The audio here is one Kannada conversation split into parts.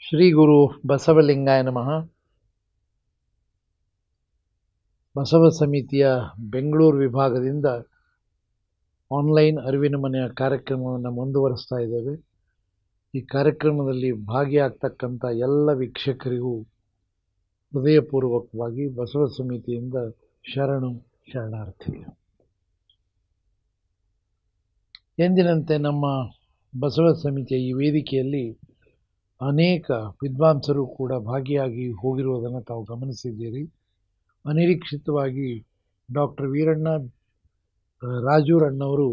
ಶ್ರೀ ಗುರು ಬಸವಲಿಂಗಾಯ ನಮಃ. ಬಸವ ಸಮಿತಿಯ ಬೆಂಗಳೂರು ವಿಭಾಗದಿಂದ ಆನ್ಲೈನ್ ಅರಿವಿನ ಮನೆಯ ಕಾರ್ಯಕ್ರಮವನ್ನು ಮುಂದುವರಿಸ್ತಾ ಇದ್ದೇವೆ. ಈ ಕಾರ್ಯಕ್ರಮದಲ್ಲಿ ಭಾಗಿಯಾಗ್ತಕ್ಕಂಥ ಎಲ್ಲ ವೀಕ್ಷಕರಿಗೂ ಹೃದಯಪೂರ್ವಕವಾಗಿ ಬಸವ ಸಮಿತಿಯಿಂದ ಶರಣಾರ್ಥಿ. ಎಂದಿನಂತೆ ನಮ್ಮ ಬಸವ ಸಮಿತಿಯ ಈ ವೇದಿಕೆಯಲ್ಲಿ ಅನೇಕ ವಿದ್ವಾಂಸರು ಕೂಡ ಭಾಗಿಯಾಗಿ ಹೋಗಿರುವುದನ್ನು ತಾವು ಗಮನಿಸಿದ್ದೀರಿ. ಅನಿರೀಕ್ಷಿತವಾಗಿ ಡಾಕ್ಟರ್ ವೀರಣ್ಣ ರಾಜೂರಣ್ಣವರು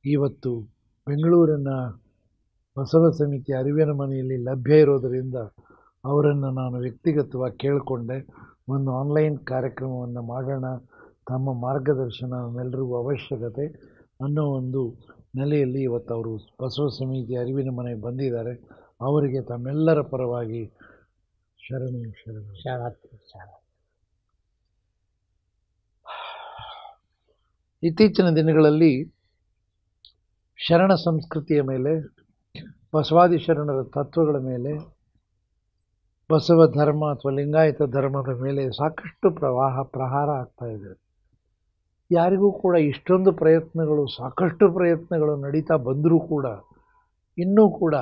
ಇವತ್ತು ಬೆಂಗಳೂರಿನ ಬಸವ ಸಮಿತಿ ಅರಿವಿನ ಮನೆಯಲ್ಲಿ ಲಭ್ಯ ಇರೋದರಿಂದ ಅವರನ್ನು ನಾನು ವ್ಯಕ್ತಿಗತವಾಗಿ ಕೇಳಿಕೊಂಡೆ, ಒಂದು ಆನ್ಲೈನ್ ಕಾರ್ಯಕ್ರಮವನ್ನು ಮಾಡೋಣ, ತಮ್ಮ ಮಾರ್ಗದರ್ಶನ ನಮ್ಮೆಲ್ಲರಿಗೂ ಅವಶ್ಯಕತೆ ಅನ್ನೋ ಒಂದು ನೆಲೆಯಲ್ಲಿ ಇವತ್ತು ಅವರು ಬಸವ ಸಮಿತಿ ಅರಿವಿನ ಮನೆಗೆ ಬಂದಿದ್ದಾರೆ. ಅವರಿಗೆ ತಮ್ಮೆಲ್ಲರ ಪರವಾಗಿ ಶರಣಾರ್ಥಿ. ಇತ್ತೀಚಿನ ದಿನಗಳಲ್ಲಿ ಶರಣ ಸಂಸ್ಕೃತಿಯ ಮೇಲೆ, ಬಸವಾದಿ ಶರಣರ ತತ್ವಗಳ ಮೇಲೆ, ಬಸವ ಧರ್ಮ ಅಥವಾ ಲಿಂಗಾಯತ ಧರ್ಮದ ಮೇಲೆ ಸಾಕಷ್ಟು ಪ್ರಹಾರ ಆಗ್ತಾ ಇದೆ. ಯಾರಿಗೂ ಕೂಡ ಇಷ್ಟೊಂದು ಸಾಕಷ್ಟು ಪ್ರಯತ್ನಗಳು ನಡೀತಾ ಬಂದರೂ ಕೂಡ ಇನ್ನೂ ಕೂಡ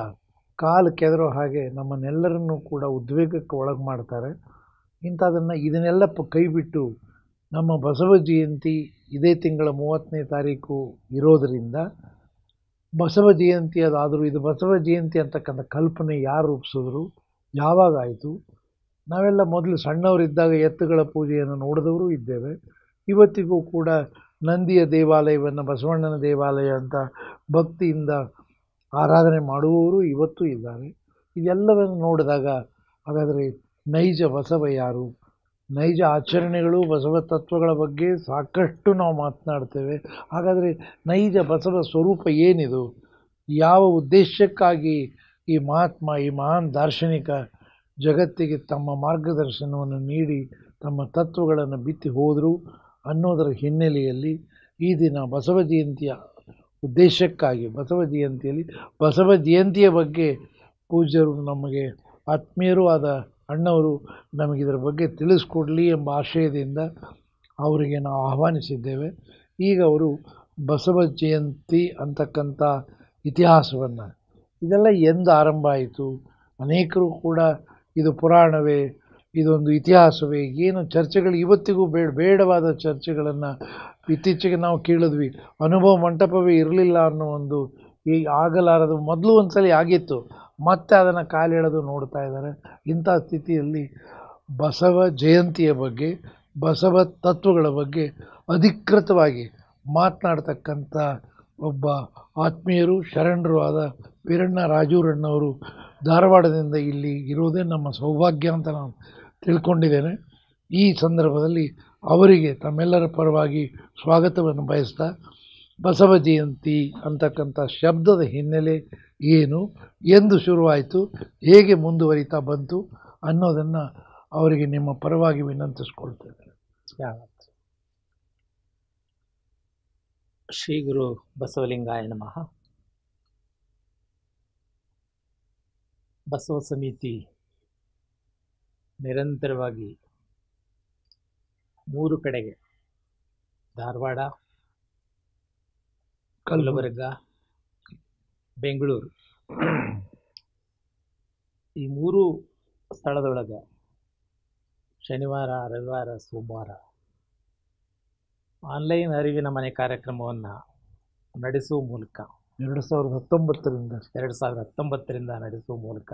ಕಾಲು ಕೆದರೋ ಹಾಗೆ ನಮ್ಮನ್ನೆಲ್ಲರನ್ನೂ ಕೂಡ ಉದ್ವೇಗಕ್ಕೆ ಒಳಗೆ ಮಾಡ್ತಾರೆ. ಇದನ್ನೆಲ್ಲ ಕೈಬಿಟ್ಟು ನಮ್ಮ ಬಸವ ಜಯಂತಿ ಇದೇ ತಿಂಗಳ 30ನೇ ತಾರೀಕು ಇರೋದರಿಂದ ಬಸವ ಜಯಂತಿ ಅದಾದರೂ ಇದು ಬಸವ ಜಯಂತಿ ಅಂತಕ್ಕಂಥ ಕಲ್ಪನೆ ಯಾರು ರೂಪಿಸಿದ್ರು, ಯಾವಾಗ ಆಯಿತು? ನಾವೆಲ್ಲ ಮೊದಲು ಸಣ್ಣವರಿದ್ದಾಗ ಎತ್ತುಗಳ ಪೂಜೆಯನ್ನು ನೋಡಿದವರು ಇದ್ದೇವೆ. ಇವತ್ತಿಗೂ ಕೂಡ ನಂದಿಯ ದೇವಾಲಯವನ್ನು ಬಸವಣ್ಣನ ದೇವಾಲಯ ಅಂತ ಭಕ್ತಿಯಿಂದ ಆರಾಧನೆ ಮಾಡುವವರು ಇವತ್ತೂ ಇದ್ದಾರೆ. ಇದೆಲ್ಲವನ್ನು ನೋಡಿದಾಗ ಹಾಗಾದರೆ ನೈಜ ಬಸವ ಯಾರು? ನೈಜ ಆಚರಣೆಗಳು ಬಸವ ತತ್ವಗಳ ಬಗ್ಗೆ ಸಾಕಷ್ಟು ನಾವು ಮಾತನಾಡ್ತೇವೆ. ಹಾಗಾದರೆ ನೈಜ ಬಸವ ಸ್ವರೂಪ ಏನಿದು? ಯಾವ ಉದ್ದೇಶಕ್ಕಾಗಿ ಈ ಮಹಾನ್ ದಾರ್ಶನಿಕ ಜಗತ್ತಿಗೆ ತಮ್ಮ ಮಾರ್ಗದರ್ಶನವನ್ನು ನೀಡಿ ತಮ್ಮ ತತ್ವಗಳನ್ನು ಬಿತ್ತಿ ಹೋದರು ಅನ್ನೋದರ ಹಿನ್ನೆಲೆಯಲ್ಲಿ ಈ ದಿನ ಬಸವ ಜಯಂತಿಯ ಉದ್ದೇಶಕ್ಕಾಗಿ ಬಸವ ಜಯಂತಿಯ ಬಗ್ಗೆ ಪೂಜ್ಯರು, ನಮಗೆ ಆತ್ಮೀಯರೂ ಆದ ಅಣ್ಣವರು ನಮಗಿದರ ಬಗ್ಗೆ ತಿಳಿಸ್ಕೊಡ್ಲಿ ಎಂಬ ಆಶಯದಿಂದ ಅವರಿಗೆ ನಾವು ಆಹ್ವಾನಿಸಿದ್ದೇವೆ. ಈಗ ಅವರು ಬಸವ ಜಯಂತಿ ಅಂತಕ್ಕಂಥ ಇತಿಹಾಸವನ್ನು, ಇದೆಲ್ಲ ಎಂದು ಆರಂಭ ಆಯಿತು? ಅನೇಕರು ಕೂಡ ಇದು ಪುರಾಣವೇ, ಇದೊಂದು ಇತಿಹಾಸವೇ, ಏನು ಚರ್ಚೆಗಳು ಇವತ್ತಿಗೂ ಬೇಡವಾದ ಚರ್ಚೆಗಳನ್ನು ಇತ್ತೀಚೆಗೆ ನಾವು ಕೇಳಿದ್ವಿ. ಅನುಭವ ಮಂಟಪವೇ ಇರಲಿಲ್ಲ ಅನ್ನೋ ಒಂದು ಆಗಲಾರದು, ಮೊದಲು ಒಂದು ಸಲ ಆಗಿತ್ತು, ಮತ್ತೆ ಅದನ್ನು ಕಾಲೆಳೆದು ನೋಡ್ತಾ ಇದ್ದಾರೆ. ಇಂಥ ಸ್ಥಿತಿಯಲ್ಲಿ ಬಸವ ಜಯಂತಿಯ ಬಗ್ಗೆ, ಬಸವ ತತ್ವಗಳ ಬಗ್ಗೆ ಅಧಿಕೃತವಾಗಿ ಮಾತನಾಡ್ತಕ್ಕಂಥ ಒಬ್ಬ ಆತ್ಮೀಯರು, ಶರಣರು ಆದ ವೀರಣ್ಣ ರಾಜೂರಣ್ಣವರು ಧಾರವಾಡದಿಂದ ಇಲ್ಲಿ ಇರೋದೇ ನಮ್ಮ ಸೌಭಾಗ್ಯ ಅಂತ ನಾನು ತಿಳ್ಕೊಂಡಿದ್ದೇನೆ. ಈ ಸಂದರ್ಭದಲ್ಲಿ ಅವರಿಗೆ ತಮ್ಮೆಲ್ಲರ ಪರವಾಗಿ ಸ್ವಾಗತವನ್ನು ಬಯಸ್ತಾ, ಬಸವ ಜಯಂತಿ ಅಂತಕ್ಕಂಥ ಶಬ್ದದ ಹಿನ್ನೆಲೆ ಏನು, ಎಂದು ಶುರುವಾಯಿತು, ಹೇಗೆ ಮುಂದುವರಿತಾ ಬಂತು ಅನ್ನೋದನ್ನು ಅವರಿಗೆ ನಿಮ್ಮ ಪರವಾಗಿ ವಿನಂತಿಸ್ಕೊಳ್ತೇವೆ. ಶ್ರೀ ಗುರು ಬಸವಲಿಂಗಾಯ ನಮಃ. ಬಸವ ಸಮಿತಿ ನಿರಂತರವಾಗಿ 3 ಕಡೆಗೆ, ಧಾರವಾಡ, ಕಲಬುರಗ, ಬೆಂಗಳೂರು, ಈ 3 ಸ್ಥಳದೊಳಗೆ ಶನಿವಾರ, ರವಿವಾರ, ಸೋಮವಾರ ಆನ್ಲೈನ್ ಅರಿವಿನ ಮನೆ ಕಾರ್ಯಕ್ರಮವನ್ನು ನಡೆಸುವ ಮೂಲಕ 2019ರಿಂದ ನಡೆಸುವ ಮೂಲಕ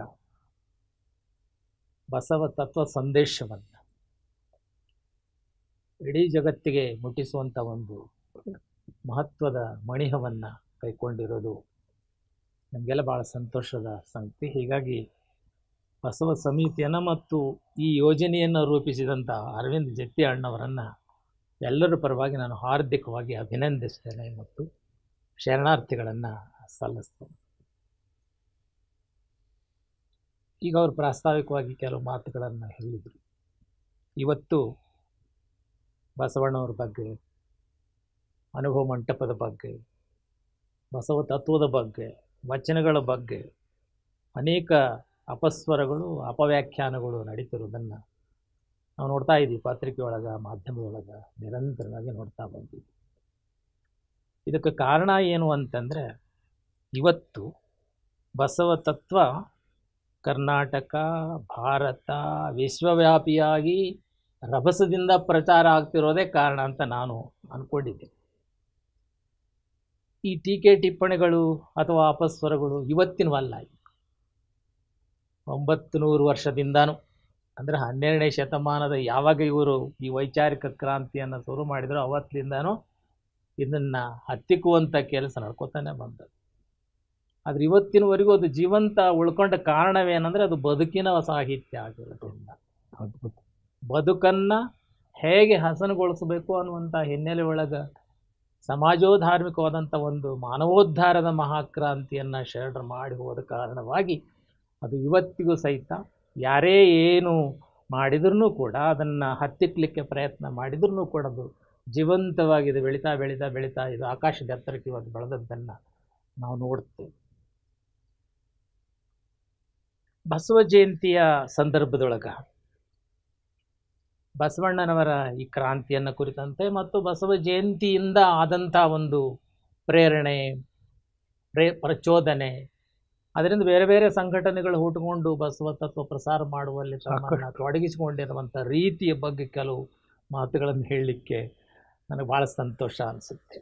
ಬಸವ ತತ್ವ ಸಂದೇಶವನ್ನು ಇಡೀ ಜಗತ್ತಿಗೆ ಮುಟ್ಟಿಸುವಂಥ ಒಂದು ಮಹತ್ವದ ಮಣಿಹವನ್ನು ಕೈಗೊಂಡಿರೋದು ನಮಗೆಲ್ಲ ಭಾಳ ಸಂತೋಷದ ಸಂಗತಿ. ಹೀಗಾಗಿ ಬಸವ ಸಮಿತಿಯನ್ನು ಮತ್ತು ಈ ಯೋಜನೆಯನ್ನು ರೂಪಿಸಿದಂಥ ಅರವಿಂದ್ ಜತ್ತಿ ಅಣ್ಣವರನ್ನು ಎಲ್ಲರ ಪರವಾಗಿ ನಾನು ಹಾರ್ದಿಕವಾಗಿ ಅಭಿನಂದಿಸ್ತೇನೆ ಮತ್ತು ಶರಣಾರ್ಥಿಗಳನ್ನು ಸಲ್ಲಿಸ್ತೇನೆ. ಈಗ ಅವರು ಪ್ರಾಸ್ತಾವಿಕವಾಗಿ ಕೆಲವು ಮಾತುಗಳನ್ನು ಹೇಳಿದರು. ಇವತ್ತು ಬಸವಣ್ಣವ್ರ ಬಗ್ಗೆ, ಅನುಭವ ಮಂಟಪದ ಬಗ್ಗೆ, ಬಸವ ತತ್ವದ ಬಗ್ಗೆ, ವಚನಗಳ ಬಗ್ಗೆ ಅನೇಕ ಅಪಸ್ವರಗಳು ಅಪವ್ಯಾಖ್ಯಾನಗಳು ನಡೀತಿರೋದನ್ನು ನಾವು ನೋಡ್ತಾ ಇದ್ದೀವಿ. ಪತ್ರಿಕೆಯೊಳಗೆ, ಮಾಧ್ಯಮದೊಳಗೆ ನಿರಂತರವಾಗಿ ನೋಡ್ತಾ ಬಂದ್ವಿ. ಇದಕ್ಕೆ ಕಾರಣ ಏನು ಅಂತಂದರೆ, ಇವತ್ತು ಬಸವ ತತ್ವ ಕರ್ನಾಟಕ, ಭಾರತ, ವಿಶ್ವವ್ಯಾಪಿಯಾಗಿ ರಭಸದಿಂದ ಪ್ರಚಾರ ಆಗ್ತಿರೋದೇ ಕಾರಣ ಅಂತ ನಾನು ಅಂದ್ಕೊಂಡಿದ್ದೆ. ಈ ಟೀಕೆ ಟಿಪ್ಪಣಿಗಳು ಅಥವಾ ಅಪಸ್ವರಗಳು ಇವತ್ತಿನವಲ್ಲ. 900 ವರ್ಷದಿಂದನೂ, ಅಂದರೆ 12ನೇ ಶತಮಾನದ ಯಾವಾಗ ಇವರು ಈ ವೈಚಾರಿಕ ಕ್ರಾಂತಿಯನ್ನು ಶುರು ಮಾಡಿದ್ರು ಅವತ್ತಿಂದನೂ ಇದನ್ನು ಹತ್ತಿಕ್ಕುವಂಥ ಕೆಲಸ ನಡ್ಕೋತಾನೆ ಬಂದದ್ದು. ಆದರೆ ಇವತ್ತಿನವರೆಗೂ ಅದು ಜೀವಂತ ಉಳ್ಕೊಂಡ ಕಾರಣವೇನೆಂದರೆ ಅದು ಬದುಕಿನ ಸಾಹಿತ್ಯ ಆಗಿರೋದ್ರಿಂದ. ಬದುಕನ್ನು ಹೇಗೆ ಹಸನುಗೊಳಿಸಬೇಕು ಅನ್ನುವಂಥ ಹಿನ್ನೆಲೆ ಒಳಗೆ ಸಮಾಜೋಧಾರ್ಮಿಕವಾದಂಥ ಒಂದು ಮಾನವೋದ್ಧಾರದ ಮಹಾಕ್ರಾಂತಿಯನ್ನು ಶರಣರು ಮಾಡಿ ಹೋದ ಕಾರಣವಾಗಿ ಅದು ಇವತ್ತಿಗೂ ಸಹಿತ ಯಾರೇ ಏನು ಮಾಡಿದ್ರೂ ಕೂಡ, ಅದನ್ನು ಹತ್ತಿಕ್ಕಲಿಕ್ಕೆ ಪ್ರಯತ್ನ ಮಾಡಿದ್ರೂ ಕೂಡ ಅದು ಜೀವಂತವಾಗಿದೆ. ಬೆಳೀತಾ ಬೆಳೀತಾ ಬೆಳೀತಾ ಇದು ಆಕಾಶದ ಎತ್ತರಕ್ಕೆ ಇವತ್ತು ಬೆಳೆದದ್ದನ್ನು ನಾವು ನೋಡ್ತೇವೆ. ಬಸವ ಜಯಂತಿಯ ಸಂದರ್ಭದೊಳಗೆ ಬಸವಣ್ಣನವರ ಈ ಕ್ರಾಂತಿಯನ್ನು ಕುರಿತಂತೆ ಮತ್ತು ಬಸವ ಜಯಂತಿಯಿಂದ ಆದಂಥ ಒಂದು ಪ್ರೇರಣೆ, ಪ್ರಚೋದನೆ, ಅದರಿಂದ ಬೇರೆ ಬೇರೆ ಸಂಘಟನೆಗಳು ಹುಟ್ಟುಕೊಂಡು ಬಸವ ತತ್ವ ಪ್ರಸಾರ ಮಾಡುವಲ್ಲಿ ತಮ್ಮನ್ನು ತೊಡಗಿಸಿಕೊಂಡಿರುವಂಥ ರೀತಿಯ ಬಗ್ಗೆ ಕೆಲವು ಮಾತುಗಳನ್ನು ಹೇಳಲಿಕ್ಕೆ ನನಗೆ ಭಾಳ ಸಂತೋಷ ಅನಿಸುತ್ತೆ.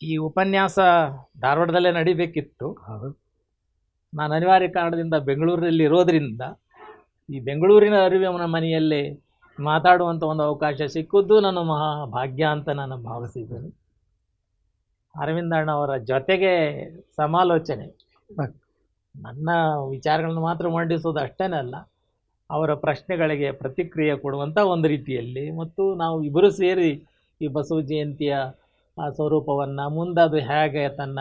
ಈ ಉಪನ್ಯಾಸ ಧಾರವಾಡದಲ್ಲೇ ನಡಿಬೇಕಿತ್ತು. ನಾನು ಅನಿವಾರ್ಯ ಕಾರಣದಿಂದ ಬೆಂಗಳೂರಲ್ಲಿ ಇರೋದರಿಂದ ಈ ಬೆಂಗಳೂರಿನ ಅರಿವಿನ ಮನೆಯಲ್ಲೇ ಮಾತಾಡುವಂಥ ಒಂದು ಅವಕಾಶ ಸಿಕ್ಕಿದ್ದು ನನ್ನ ಮಹಾ ಭಾಗ್ಯ ಅಂತ ನಾನು ಭಾವಿಸಿದ್ದೇನೆ. ಅರವಿಂದಣ್ಣ ಅವರ ಜೊತೆಗೆ ಸಮಾಲೋಚನೆ, ನನ್ನ ವಿಚಾರಗಳನ್ನು ಮಾತ್ರ ಮಂಡಿಸೋದು ಅಷ್ಟೇ ಅಲ್ಲ, ಅವರ ಪ್ರಶ್ನೆಗಳಿಗೆ ಪ್ರತಿಕ್ರಿಯೆ ಕೊಡುವಂಥ ಒಂದು ರೀತಿಯಲ್ಲಿ, ಮತ್ತು ನಾವು ಇಬ್ಬರು ಸೇರಿ ಈ ಬಸವ ಜಯಂತಿಯ ಆ ಸ್ವರೂಪವನ್ನು ಮುಂದೆ ಅದು ಹೇಗೆ ತನ್ನ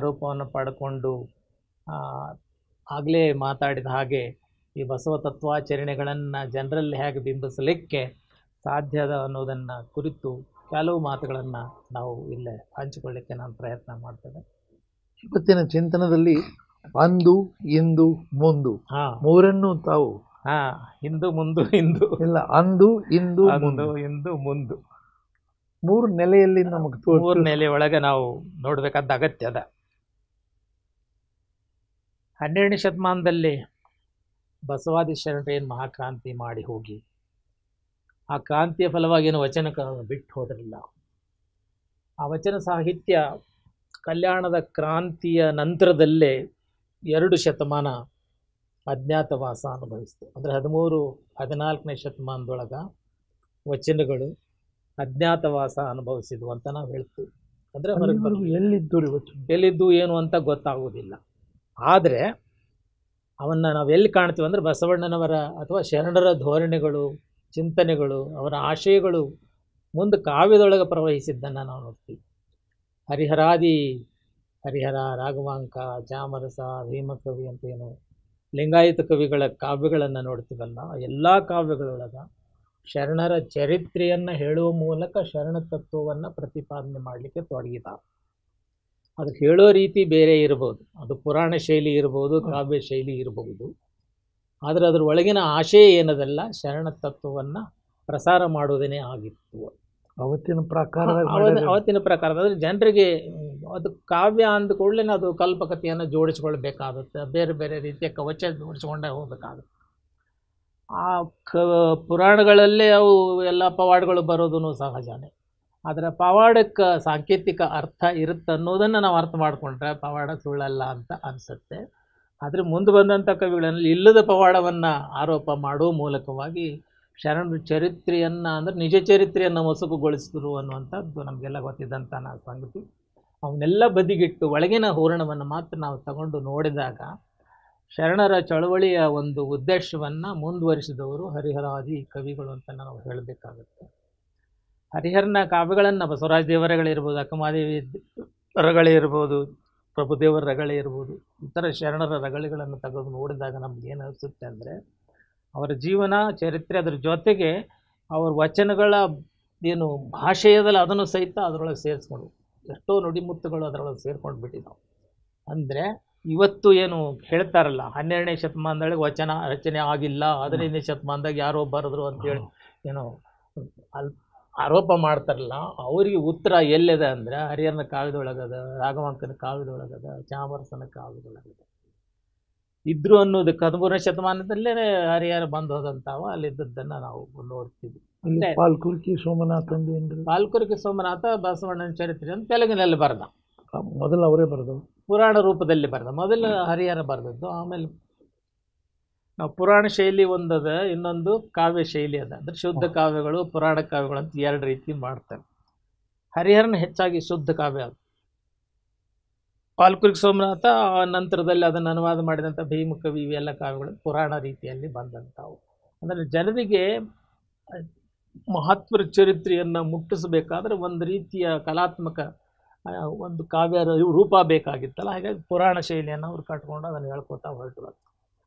ರೂಪವನ್ನು ಪಡ್ಕೊಂಡು ಆಗಲೇ ಮಾತಾಡಿದ ಹಾಗೆ ಈ ಬಸವ ತತ್ವಾಚರಣೆಗಳನ್ನು ಜನರಲ್ಲಿ ಹೇಗೆ ಬಿಂಬಿಸಲಿಕ್ಕೆ ಸಾಧ್ಯದ ಅನ್ನೋದನ್ನು ಕುರಿತು ಕೆಲವು ಮಾತುಗಳನ್ನು ನಾವು ಇಲ್ಲೇ ಹಂಚಿಕೊಳ್ಳಿಕ್ಕೆ ನಾನು ಪ್ರಯತ್ನ ಮಾಡ್ತೇನೆ. ಇವತ್ತಿನ ಚಿಂತನದಲ್ಲಿ ಅಂದು, ಇಂದು, ಮುಂದು ಮೂರನ್ನು ತಾವು ಹಿಂದು ಮುಂದು ಹಿಂದು ಇಲ್ಲ, ಅಂದು, ಇಂದು, ಇಂದು ಮುಂದು ಮೂರು ನೆಲೆಯಲ್ಲಿ ನಮಗೆ ಮೂರು ನೆಲೆ ಒಳಗೆ ನಾವು ನೋಡಬೇಕಾದ ಅಗತ್ಯ ಅದ. 12ನೇ ಶತಮಾನದಲ್ಲಿ ಬಸವಾದಿ ಶರಣರು ಏನು ಮಹಾಕ್ರಾಂತಿ ಮಾಡಿ ಹೋಗಿ ಆ ಕ್ರಾಂತಿಯ ಫಲವಾಗಿ ಏನು ವಚನ ಬಿಟ್ಟು ಹೋದ್ರಲ್ಲ, ಆ ವಚನ ಸಾಹಿತ್ಯ ಕಲ್ಯಾಣದ ಕ್ರಾಂತಿಯ ನಂತರದಲ್ಲೇ 2 ಶತಮಾನ ಅಜ್ಞಾತವಾಸ ಅನುಭವಿಸ್ತು. ಅಂದರೆ 13-14ನೇ ಶತಮಾನದೊಳಗೆ ವಚನಗಳು ಅಜ್ಞಾತವಾಸ ಅನುಭವಿಸಿದ್ವು ಅಂತ ನಾವು ಹೇಳ್ತೀವಿ. ಅಂದರೆ ಎಲ್ಲಿದ್ದು ಏನು ಅಂತ ಗೊತ್ತಾಗೋದಿಲ್ಲ. ಆದರೆ ಅವನ್ನು ನಾವು ಎಲ್ಲಿ ಕಾಣ್ತೀವಿ ಅಂದರೆ ಬಸವಣ್ಣನವರ ಅಥವಾ ಶರಣರ ಧೋರಣೆಗಳು, ಚಿಂತನೆಗಳು, ಅವರ ಆಶಯಗಳು ಮುಂದೆ ಕಾವ್ಯದೊಳಗೆ ಪ್ರವಹಿಸಿದ್ದನ್ನು ನಾವು ನೋಡ್ತೀವಿ. ಹರಿಹರ, ರಾಘವಾಂಕ, ಚಾಮರಸ, ಭೀಮಕವಿ ಅಂತೇನು ಲಿಂಗಾಯತ ಕವಿಗಳ ಕಾವ್ಯಗಳನ್ನು ನೋಡ್ತೀವಲ್ಲ, ಎಲ್ಲ ಕಾವ್ಯಗಳೊಳಗೆ ಶರಣರ ಚರಿತ್ರೆಯನ್ನು ಹೇಳುವ ಮೂಲಕ ಶರಣ ತತ್ವವನ್ನು ಪ್ರತಿಪಾದನೆ ಮಾಡಲಿಕ್ಕೆ ತೊಡಗಿದ. ಅದು ಹೇಳೋ ರೀತಿ ಬೇರೆ ಇರ್ಬೋದು, ಅದು ಪುರಾಣ ಶೈಲಿ ಇರ್ಬೋದು, ಕಾವ್ಯ ಶೈಲಿ ಇರಬಹುದು. ಆದರೆ ಅದರ ಒಳಗಿನ ಆಶಯ ಏನದಲ್ಲ, ಶರಣ ತತ್ವವನ್ನು ಪ್ರಸಾರ ಮಾಡುವುದೇ ಆಗಿತ್ತು ಅವತ್ತಿನ ಪ್ರಕಾರ. ಅಂದರೆ ಜನರಿಗೆ ಅದು ಕಾವ್ಯ ಅಂದುಕೊಳ್ಳೆ ಅದು ಕಲ್ಪಕತೆಯನ್ನು ಜೋಡಿಸ್ಕೊಳ್ಬೇಕಾಗುತ್ತೆ, ಬೇರೆ ಬೇರೆ ರೀತಿಯ ಕವಚ ಜೋಡಿಸ್ಕೊಂಡೇ ಹೋಗಬೇಕಾಗುತ್ತೆ. ಆ ಪುರಾಣಗಳಲ್ಲೇ ಅವು ಎಲ್ಲ ಪವಾಡಗಳು ಬರೋದು ಸಹಜನೇ. ಆದರೆ ಪವಾಡಕ್ಕೆ ಸಾಂಕೇತಿಕ ಅರ್ಥ ಇರುತ್ತೆ ಅನ್ನೋದನ್ನು ನಾವು ಅರ್ಥ ಮಾಡಿಕೊಂಡ್ರೆ ಪವಾಡ ಸುಳ್ಳಲ್ಲ ಅಂತ ಅನಿಸುತ್ತೆ. ಆದರೆ ಮುಂದೆ ಬಂದಂಥ ಕವಿಗಳಲ್ಲಿ ಇಲ್ಲದ ಪವಾಡವನ್ನು ಆರೋಪ ಮಾಡುವ ಮೂಲಕವಾಗಿ ಶರಣರ ಚರಿತ್ರೆಯನ್ನು, ಅಂದರೆ ನಿಜ ಚರಿತ್ರೆಯನ್ನು ಮೊಸಕುಗೊಳಿಸಿದ್ರು ಅನ್ನುವಂಥದ್ದು ನಮಗೆಲ್ಲ ಗೊತ್ತಿದ್ದಂಥ ಸಂಗತಿ. ಅವನ್ನೆಲ್ಲ ಬದಿಗಿಟ್ಟು ಒಳಗಿನ ಹೂರಣವನ್ನು ಮಾತ್ರ ನಾವು ತಗೊಂಡು ನೋಡಿದಾಗ ಶರಣರ ಚಳವಳಿಯ ಒಂದು ಉದ್ದೇಶವನ್ನು ಮುಂದುವರಿಸಿದವರು ಹರಿಹರಾದಿ ಕವಿಗಳು ಅಂತ ನಾವು ಹೇಳಬೇಕಾಗುತ್ತೆ. ಹರಿಹರನ ಕಾವ್ಯಗಳನ್ನು ಬಸವರಾಜ ದೇವರಗಳಿರ್ಬೋದು, ಅಕ್ಕಮಹಾದೇವಿ ರಗಳಿರ್ಬೋದು, ಪ್ರಭುದೇವರ ರಗಳೇ ಇರ್ಬೋದು, ಇತರ ಶರಣರ ರಗಳಿಗಳನ್ನು ತೆಗೆದು ನೋಡಿದಾಗ ನಮ್ಗೆ ಏನು ಅನಿಸುತ್ತೆ ಅಂದರೆ ಅವರ ಜೀವನ ಚರಿತ್ರೆ, ಅದರ ಜೊತೆಗೆ ಅವರ ವಚನಗಳ ಏನು ಭಾಷೆಯದಲ್ಲ ಅದನ್ನು ಸಹಿತ ಅದರೊಳಗೆ ಸೇರಿಸ್ಕೊಂಡು ಎಷ್ಟೋ ನುಡಿಮುತ್ತುಗಳು ಅದರೊಳಗೆ ಸೇರ್ಕೊಂಡು ಬಿಟ್ಟಿದ್ದಾವೆ. ಅಂದರೆ ಇವತ್ತು ಏನು ಹೇಳ್ತಾರಲ್ಲ 12ನೇ ಶತಮಾನದೊಳಗೆ ವಚನ ರಚನೆ ಆಗಿಲ್ಲ, 15ನೇ ಶತಮಾನದಾಗ ಯಾರೋ ಬರೆದ್ರು ಅಂತೇಳಿ ಏನೋ ಅಲ್ಲಿ ಆರೋಪ ಮಾಡ್ತಾರಲ್ಲ, ಅವರಿಗೆ ಉತ್ತರ ಎಲ್ಲಿದೆ ಅಂದರೆ ಹರಿಹರನ ಕಾವ್ಯದೊಳಗದ, ರಾಘವಾಂಕನ ಕಾವ್ಯದೊಳಗದ, ಚಾಮರಸನ ಕಾವ್ಯದೊಳಗದ. ಇದ್ರು ಅನ್ನೋದಕ್ಕೆ 13ನೇ ಶತಮಾನದಲ್ಲೇ ಹರಿಹರ ಬಂದು ಹೋದಂತಾವ ಅಲ್ಲಿದ್ದದ್ದನ್ನು ನಾವು ನೋಡ್ತೀವಿ. ಇಲ್ಲಿ ಪಾಲ್ಕುರ್ಕಿ ಸೋಮನಾಥ್ ಅಂದೇನ್ರಿ? ಪಾಲ್ಕುರ್ಕಿ ಸೋಮನಾಥ ಬಸವಣ್ಣನ ಚರಿತ್ರೆ ಅಂತ ತೆಲುಗಿನಲ್ಲಿ ಬರೆದ. ಮೊದಲು ಅವರೇ ಬರೆದವು, ಪುರಾಣ ರೂಪದಲ್ಲಿ ಬರೆದ. ಮೊದಲು ಹರಿಹರ ಬರೆದದ್ದು. ಆಮೇಲೆ ನಾವು ಪುರಾಣ ಶೈಲಿ ಒಂದದ, ಇನ್ನೊಂದು ಕಾವ್ಯ ಶೈಲಿ ಅದ. ಅಂದರೆ ಶುದ್ಧ ಕಾವ್ಯಗಳು, ಪುರಾಣ ಕಾವ್ಯಗಳು ಅಂತ ಎರಡು ರೀತಿ ಮಾಡ್ತಾರೆ. ಹರಿಹರನ ಹೆಚ್ಚಾಗಿ ಶುದ್ಧ ಕಾವ್ಯ ಅದು. ಪಾಲ್ಕುರ್ಕಿ ಸೋಮನಾಥ ನಂತರದಲ್ಲಿ ಅದನ್ನು ಅನುವಾದ ಮಾಡಿದಂಥ ಭೀಮಕವಿ ಇವೆಲ್ಲ ಕಾವ್ಯಗಳು ಪುರಾಣ ರೀತಿಯಲ್ಲಿ ಬಂದಂಥವು. ಅಂದರೆ ಜನರಿಗೆ ಮಹಾತ್ಮರ ಚರಿತ್ರೆಯನ್ನು ಮುಟ್ಟಿಸಬೇಕಾದ್ರೆ ಒಂದು ರೀತಿಯ ಕಲಾತ್ಮಕ ಒಂದು ಕಾವ್ಯ ರೂಪ ಬೇಕಾಗಿತ್ತಲ್ಲ. ಹಾಗಾಗಿ ಪುರಾಣ ಶೈಲಿಯನ್ನು ಅವ್ರು ಕಟ್ಕೊಂಡು ಅದನ್ನು ಹೇಳ್ಕೊತಾ ಹೊರಟರು.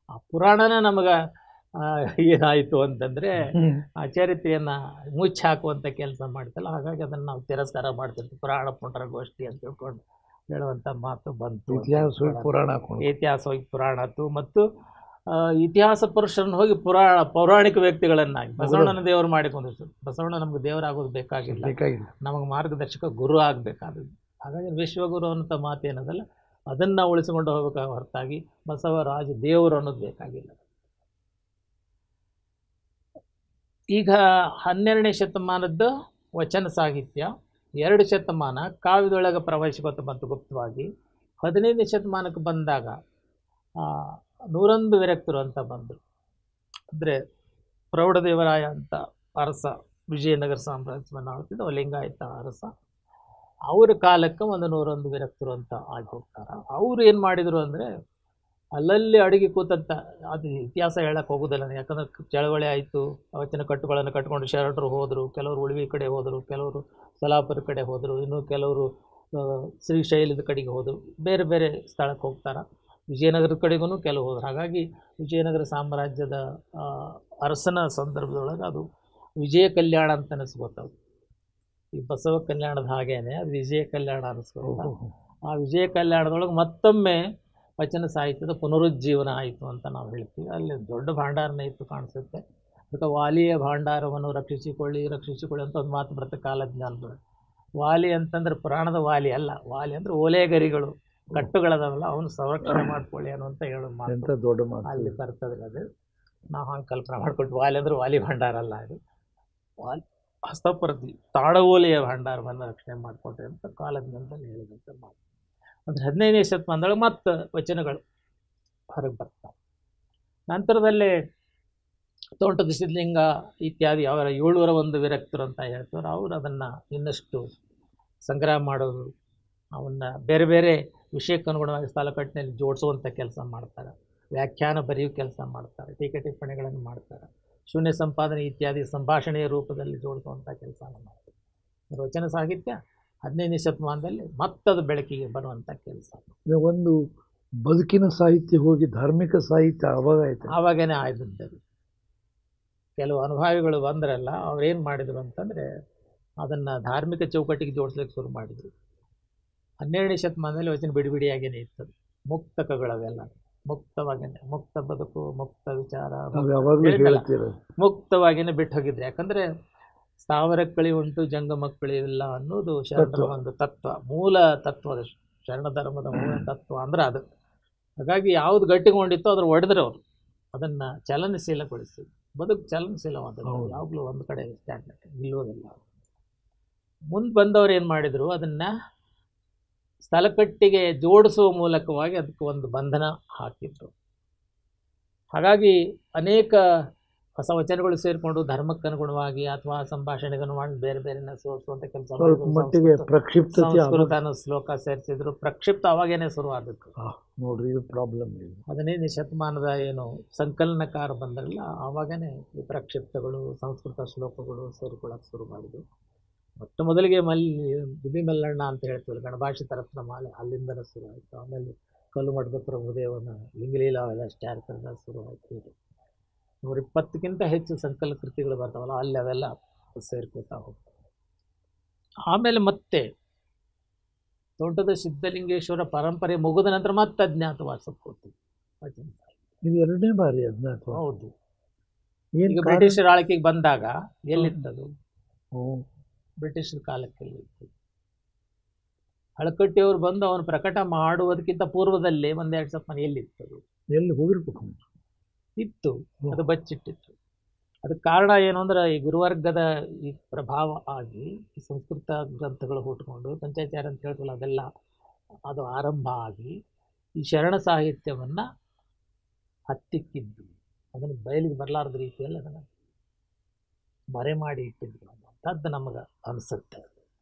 ಆ ಪುರಾಣನ ನಮಗೆ ಏನಾಯಿತು ಅಂತಂದರೆ ಆ ಚರಿತ್ರೆಯನ್ನು ಮುಚ್ಚಿ ಹಾಕುವಂಥ ಕೆಲಸ ಮಾಡ್ತಲ್ಲ. ಹಾಗಾಗಿ ಅದನ್ನು ನಾವು ತಿರಸ್ಕಾರ ಮಾಡ್ತಿರ್ತೀವಿ. ಪುರಾಣ ಪುಂಡರ ಗೋಷ್ಠಿ ಅಂತ ತಿಳ್ಕೊಂಡು ಹೇಳುವಂಥ ಮಾತು ಬಂತು. ಇತಿಹಾಸವಾಗಿ ಪುರಾಣ ಆಯ್ತು. ಮತ್ತು ಇತಿಹಾಸ ಪುರುಷರನ್ನು ಹೋಗಿ ಪೌರಾಣಿಕ ವ್ಯಕ್ತಿಗಳನ್ನಾಗಿ ಬಸವಣ್ಣನ ದೇವರು ಮಾಡಿಕೊಂಡಿರ್ತಾರೆ. ಬಸವಣ್ಣ ನಮ್ಗೆ ದೇವರಾಗೋದು ಬೇಕಾಗಿಲ್ಲ, ನಮಗೆ ಮಾರ್ಗದರ್ಶಕ ಗುರು ಆಗಬೇಕಾದದ್ದು. ಹಾಗಾಗಿ ವಿಶ್ವಗುರು ಅನ್ನೋಂಥ ಮಾತೇನದಲ್ಲ, ಅದನ್ನು ಉಳಿಸಿಕೊಂಡು ಹೋಗಬೇಕಾಗ ಹೊರತಾಗಿ ಬಸವರಾಜ ದೇವರು ಅನ್ನೋದು ಬೇಕಾಗಿಲ್ಲ. ಈಗ 12ನೇ ಶತಮಾನದ ವಚನ ಸಾಹಿತ್ಯ, 2 ಶತಮಾನ ಕಾವ್ಯದೊಳಗೆ ಪ್ರವೇಶಿಕೊತ ಬಂತು ಗುಪ್ತವಾಗಿ. 15ನೇ ಶತಮಾನಕ್ಕೆ ಬಂದಾಗ 101 ವಿರಕ್ತರು ಅಂತ ಬಂದರು. ಅಂದರೆ ಪ್ರೌಢದೇವರಾಯ ಅಂತ ಅರಸ, ವಿಜಯನಗರ ಸಾಮ್ರಾಜ್ಯವನ್ನು ಆಳ್ತಿದ್ದ ಲಿಂಗಾಯತ ಅರಸ, ಅವರ ಕಾಲಕ್ಕೆ ಒಂದು 101 ವಿರಕ್ತರು ಅಂತ ಆಗಿ ಹೋಗ್ತಾರೆ. ಅವರು ಏನು ಮಾಡಿದರು ಅಂದರೆ ಅಲ್ಲಲ್ಲಿ ಅಡುಗೆ ಕೂತಂತ, ಅದು ಇತಿಹಾಸ ಹೇಳಕ್ಕೆ ಹೋಗೋದಿಲ್ಲ. ಯಾಕಂದ್ರೆ ಚಳವಳಿ ಆಯಿತು, ವಚನ ಕಟ್ಟುಗಳನ್ನು ಕಟ್ಕೊಂಡು ಶರಣರು ಹೋದರು, ಕೆಲವರು ಉಳಿವಿ ಕಡೆ ಹೋದರು, ಕೆಲವರು ಸಲಾಪುರ ಕಡೆ ಹೋದರು, ಇನ್ನು ಕೆಲವರು ಶ್ರೀಶೈಲದ ಕಡೆಗೆ ಹೋದರು. ಬೇರೆ ಬೇರೆ ಸ್ಥಳಕ್ಕೆ ಹೋಗ್ತಾರೆ. ವಿಜಯನಗರದ ಕಡೆಗೂ ಕೆಲವು ಹೋದರು. ಹಾಗಾಗಿ ವಿಜಯನಗರ ಸಾಮ್ರಾಜ್ಯದ ಅರಸನ ಸಂದರ್ಭದೊಳಗೆ ಅದು ವಿಜಯ ಕಲ್ಯಾಣ ಅಂತ ಅನಿಸ್ಕೊತಾವೆ. ಈ ಬಸವ ಕಲ್ಯಾಣದ ಹಾಗೇನೆ ಅದು ವಿಜಯ ಕಲ್ಯಾಣ ಅನಿಸ್ಕೊತ. ಆ ವಿಜಯ ಕಲ್ಯಾಣದೊಳಗೆ ಮತ್ತೊಮ್ಮೆ ವಚನ ಸಾಹಿತ್ಯದ ಪುನರುಜ್ಜೀವನ ಆಯಿತು ಅಂತ ನಾವು ಹೇಳ್ತೀವಿ. ಅಲ್ಲಿ ದೊಡ್ಡ ಭಾಂಡಾರನೇ ಇತ್ತು ಕಾಣಿಸುತ್ತೆ. ಅದಕ್ಕೆ ವಾಲಿಯ ಭಾಂಡಾರವನ್ನು ರಕ್ಷಿಸಿಕೊಳ್ಳಿ ಅಂತ ಒಂದು ಮಾತು ಬರುತ್ತೆ ಕಾಲಜ್ಞಾನದೊಳಗೆ. ವಾಲಿ ಅಂತಂದ್ರೆ ಪುರಾಣದ ವಾಲಿ ಅಲ್ಲ, ವಾಲಿ ಅಂದರೆ ಓಲೆಗರಿಗಳು, ಕಟ್ಟುಗಳದಾವಲ್ಲ, ಅವನು ಸಂರಕ್ಷಣೆ ಮಾಡ್ಕೊಳ್ಳಿ ಅನ್ನುವಂತ ಹೇಳೋ ಮಾತು ದೊಡ್ಡ ಮಾತು ಅಲ್ಲಿ ಬರ್ತದೆ. ಅದು ನಾವು ಹಂಗೆ ಕಲ್ಪನೆ ಮಾಡಿಕೊಟ್ಟು ವಾಲಿ ಅಂದರೆ ವಾಲಿ ಭಂಡಾರ ಅಲ್ಲ, ಅದು ವಾಲಿ ಹಸ್ತಪ್ರತಿ ತಾಳವೋಲೆಯ ಭಂಡಾರವನ್ನು ರಕ್ಷಣೆ ಮಾಡಿಕೊಟ್ರಿ ಅಂತ ಕಾಲಜ್ಞಾನದಲ್ಲಿ ಹೇಳಿದಂಥ ಮಾತು. ಅಂದರೆ 15ನೇ ಶತಮಾನದೊಳಗೆ ಮತ್ತೆ ವಚನಗಳು ಹೊರಗೆ ಬರ್ತಾವೆ. ನಂತರದಲ್ಲೇ ತೋಂಟದ ಸಿದ್ಧಲಿಂಗ ಇತ್ಯಾದಿ ಅವರ 701 ವಿರಕ್ತರು ಅಂತ ಹೇಳ್ತಾರೆ. ಅವರು ಅದನ್ನು ಇನ್ನಷ್ಟು ಸಂಗ್ರಹ ಮಾಡೋದು, ಅವನ್ನ ಬೇರೆ ಬೇರೆ ವಿಷಯಕ್ಕೆ ಅನುಗುಣವಾಗಿ ಸ್ಥಳಕಟ್ಟಿನಲ್ಲಿ ಜೋಡಿಸುವಂಥ ಕೆಲಸ ಮಾಡ್ತಾರೆ, ವ್ಯಾಖ್ಯಾನ ಬರೆಯೋ ಕೆಲಸ ಮಾಡ್ತಾರೆ, ಟೀಕೆ ಟಿಪ್ಪಣಿಗಳನ್ನು ಮಾಡ್ತಾರೆ, ಶೂನ್ಯ ಸಂಪಾದನೆ ಇತ್ಯಾದಿ ಸಂಭಾಷಣೆಯ ರೂಪದಲ್ಲಿ ಜೋಡಿಸುವಂಥ ಕೆಲಸನ ಮಾಡ್ತಾರೆ. ವಚನ ಸಾಹಿತ್ಯ 15ನೇ ಶತಮಾನದಲ್ಲಿ ಮತ್ತದು ಬೆಳಕಿಗೆ ಬರುವಂಥ ಕೆಲಸ. ಒಂದು ಬದುಕಿನ ಸಾಹಿತ್ಯ ಹೋಗಿ ಧಾರ್ಮಿಕ ಸಾಹಿತ್ಯ ಆವಾಗನೇ ಆಯ್ತದ್ದು. ಕೆಲವು ಅನುಭಾವಿಗಳು ಬಂದ್ರಲ್ಲ, ಅವ್ರೇನು ಮಾಡಿದರು ಅಂತಂದರೆ ಅದನ್ನು ಧಾರ್ಮಿಕ ಚೌಕಟ್ಟಿಗೆ ಜೋಡಿಸ್ಲಿಕ್ಕೆ ಶುರು ಮಾಡಿದರು. 12ನೇ ಶತಮಾನದಲ್ಲಿ ವಚನ ಬಿಡಿಬಿಡಿಯಾಗೇನೆ ಇರ್ತದೆ. ಮುಕ್ತಕಗಳವೆಲ್ಲ ಮುಕ್ತವಾಗೇನೆ, ಮುಕ್ತ ಬದುಕು, ಮುಕ್ತ ವಿಚಾರ, ಮುಕ್ತವಾಗಿಯೇ ಬಿಟ್ಟು ಹೋಗಿದ್ರೆ. ಯಾಕಂದರೆ ಸ್ಥಾವರ ಕಳಿ ಉಂಟು, ಜಂಗಮ ಕಳಿ ಇಲ್ಲ ಅನ್ನೋದು ಶರಣರ ಒಂದು ತತ್ವ, ಮೂಲ ತತ್ವ. ಶರಣ ಧರ್ಮದ ಮೂಲ ತತ್ವ ಅಂದ್ರೆ ಅದು. ಹಾಗಾಗಿ ಯಾವುದು ಗಟ್ಟಿಗೊಂಡಿತ್ತೋ ಅದ್ರ ಒಡೆದ್ರೆ ಅವರು ಅದನ್ನು ಚಲನಶೀಲಗೊಳಿಸಿ, ಬದುಕು ಚಲನಶೀಲವಾದದ್ದು, ಯಾವಾಗಲೂ ಒಂದು ಕಡೆ ಸ್ಟ್ಯಾಂಡ್ ನಿಲ್ಲೋದಿಲ್ಲ. ಮುಂದೆ ಬಂದವರು ಏನು ಮಾಡಿದರು, ಅದನ್ನು ಸ್ಥಳಕಟ್ಟಿಗೆ ಜೋಡಿಸುವ ಮೂಲಕವಾಗಿ ಅದಕ್ಕೆ ಒಂದು ಬಂಧನ ಹಾಕಿದ್ರು. ಹಾಗಾಗಿ ಅನೇಕ ಹೊಸ ವಚನಗಳು ಸೇರಿಕೊಂಡು ಧರ್ಮಕ್ಕೆ ಅನುಗುಣವಾಗಿ ಅಥವಾ ಸಂಭಾಷಣೆಗೆ ಅನುಗುಣವಾಗಿ ಬೇರೆ ಬೇರೆನ ಸೋರಿಸುವಂಥ ಕೆಲಸ, ಸಂಸ್ಕೃತನ ಶ್ಲೋಕ ಸೇರಿಸಿದ್ರು. ಪ್ರಕ್ಷಿಪ್ತ ಅವಾಗೇನೆ ಶುರುವಾದದ್ದು ನೋಡ್ರಿ, ಇದು ಪ್ರಾಬ್ಲಮ್. 15ನೇ ಶತಮಾನದ ಏನು ಸಂಕಲನಕಾರ ಬಂದ್ರಲ್ಲ, ಆವಾಗನೇ ಈ ಪ್ರಕ್ಷಿಪ್ತಗಳು, ಸಂಸ್ಕೃತ ಶ್ಲೋಕಗಳು ಸೇರಿಕೊಳ್ಳೋಕೆ ಶುರು ಮಾಡಿದ್ರು. ಮೊಟ್ಟ ಮೊದಲಿಗೆ ಗುಬ್ಬಿ ಮಲ್ಲಣ್ಣ ಅಂತ ಹೇಳ್ತೀವಿ, ಗಣಭಾಷಿತ ರತ್ನಮಾಲೆ, ಅಲ್ಲಿಂದನೇ ಶುರು ಆಯಿತು. ಆಮೇಲೆ ಕಲ್ಲುಮಠದ ಪ್ರಭುದೇವನ ಲಿಂಗಲೀಲಾ ಅವೆಲ್ಲ ಸ್ಟ್ಯಾರ್ಕರ್ನ ಶುರು ಆಯಿತು. 120ಕ್ಕಿಂತ ಹೆಚ್ಚು ಸಂಕಲನ ಕೃತಿಗಳು ಬರ್ತಾವಲ್ಲ, ಅಲ್ಲಿ ಅವೆಲ್ಲ ಸೇರ್ಕೋತಾ ಹೋಗ್ತವೆ. ಆಮೇಲೆ ಮತ್ತೆ ತೋಟದ ಸಿದ್ಧಲಿಂಗೇಶ್ವರ ಪರಂಪರೆ ಮುಗಿದ ನಂತರ ಮತ್ತೆ ಅಜ್ಞಾತವಾಸಕ್ಕೆ ಹೋಗ್ತೀವಿ ವಚನ ಸಾಹಿತ್ಯ. ಇದು ಎರಡನೇ ಬಾರಿ ಅಜ್ಞಾತ. ಹೌದು. ಏನು ಈಗ ಬ್ರಿಟಿಷರ ಆಳ್ಕೆಗೆ ಬಂದಾಗ ಎಲ್ಲಿತ್ತದು? ಹ್ಞೂ ಬ್ರಿಟಿಷರ ಕಾಲಕ್ಕೆ ಎಲ್ಲಿತ್ತು? ಹಳಕಟ್ಟಿಯವರು ಬಂದು ಅವನು ಪ್ರಕಟ ಮಾಡುವುದಕ್ಕಿಂತ ಪೂರ್ವದಲ್ಲೇ ಒಂದೆರಡು ಸ್ವಲ್ಪ ಎಲ್ಲಿತ್ತದು? ಎಲ್ಲಿ ಹೋಗಿರ್ಬೇಕು? ಇತ್ತು, ಅದು ಬಚ್ಚಿಟ್ಟಿತ್ತು. ಅದಕ್ಕೆ ಕಾರಣ ಏನು ಅಂದ್ರೆ ಈ ಗುರುವರ್ಗದ ಈ ಪ್ರಭಾವ ಆಗಿ ಈ ಸಂಸ್ಕೃತ ಗ್ರಂಥಗಳು ಹುಟ್ಕೊಂಡು ಪಂಚಾಚಾರ ಅಂತ ಹೇಳ್ತಲ್ಲ ಅದೆಲ್ಲ ಅದು ಆರಂಭ ಆಗಿ ಈ ಶರಣ ಸಾಹಿತ್ಯವನ್ನು ಹತ್ತಿಕ್ಕಿದ್ದು, ಅದನ್ನು ಬಯಲಿಗೆ ಬರಲಾರದ ರೀತಿಯಲ್ಲಿ ಅದನ್ನು ಮರೆ ಮಾಡಿ ಇಟ್ಟಿದ್ರು ಅನ್ನೋಂಥದ್ದು ನಮಗೆ ಅನಿಸುತ್ತೆ.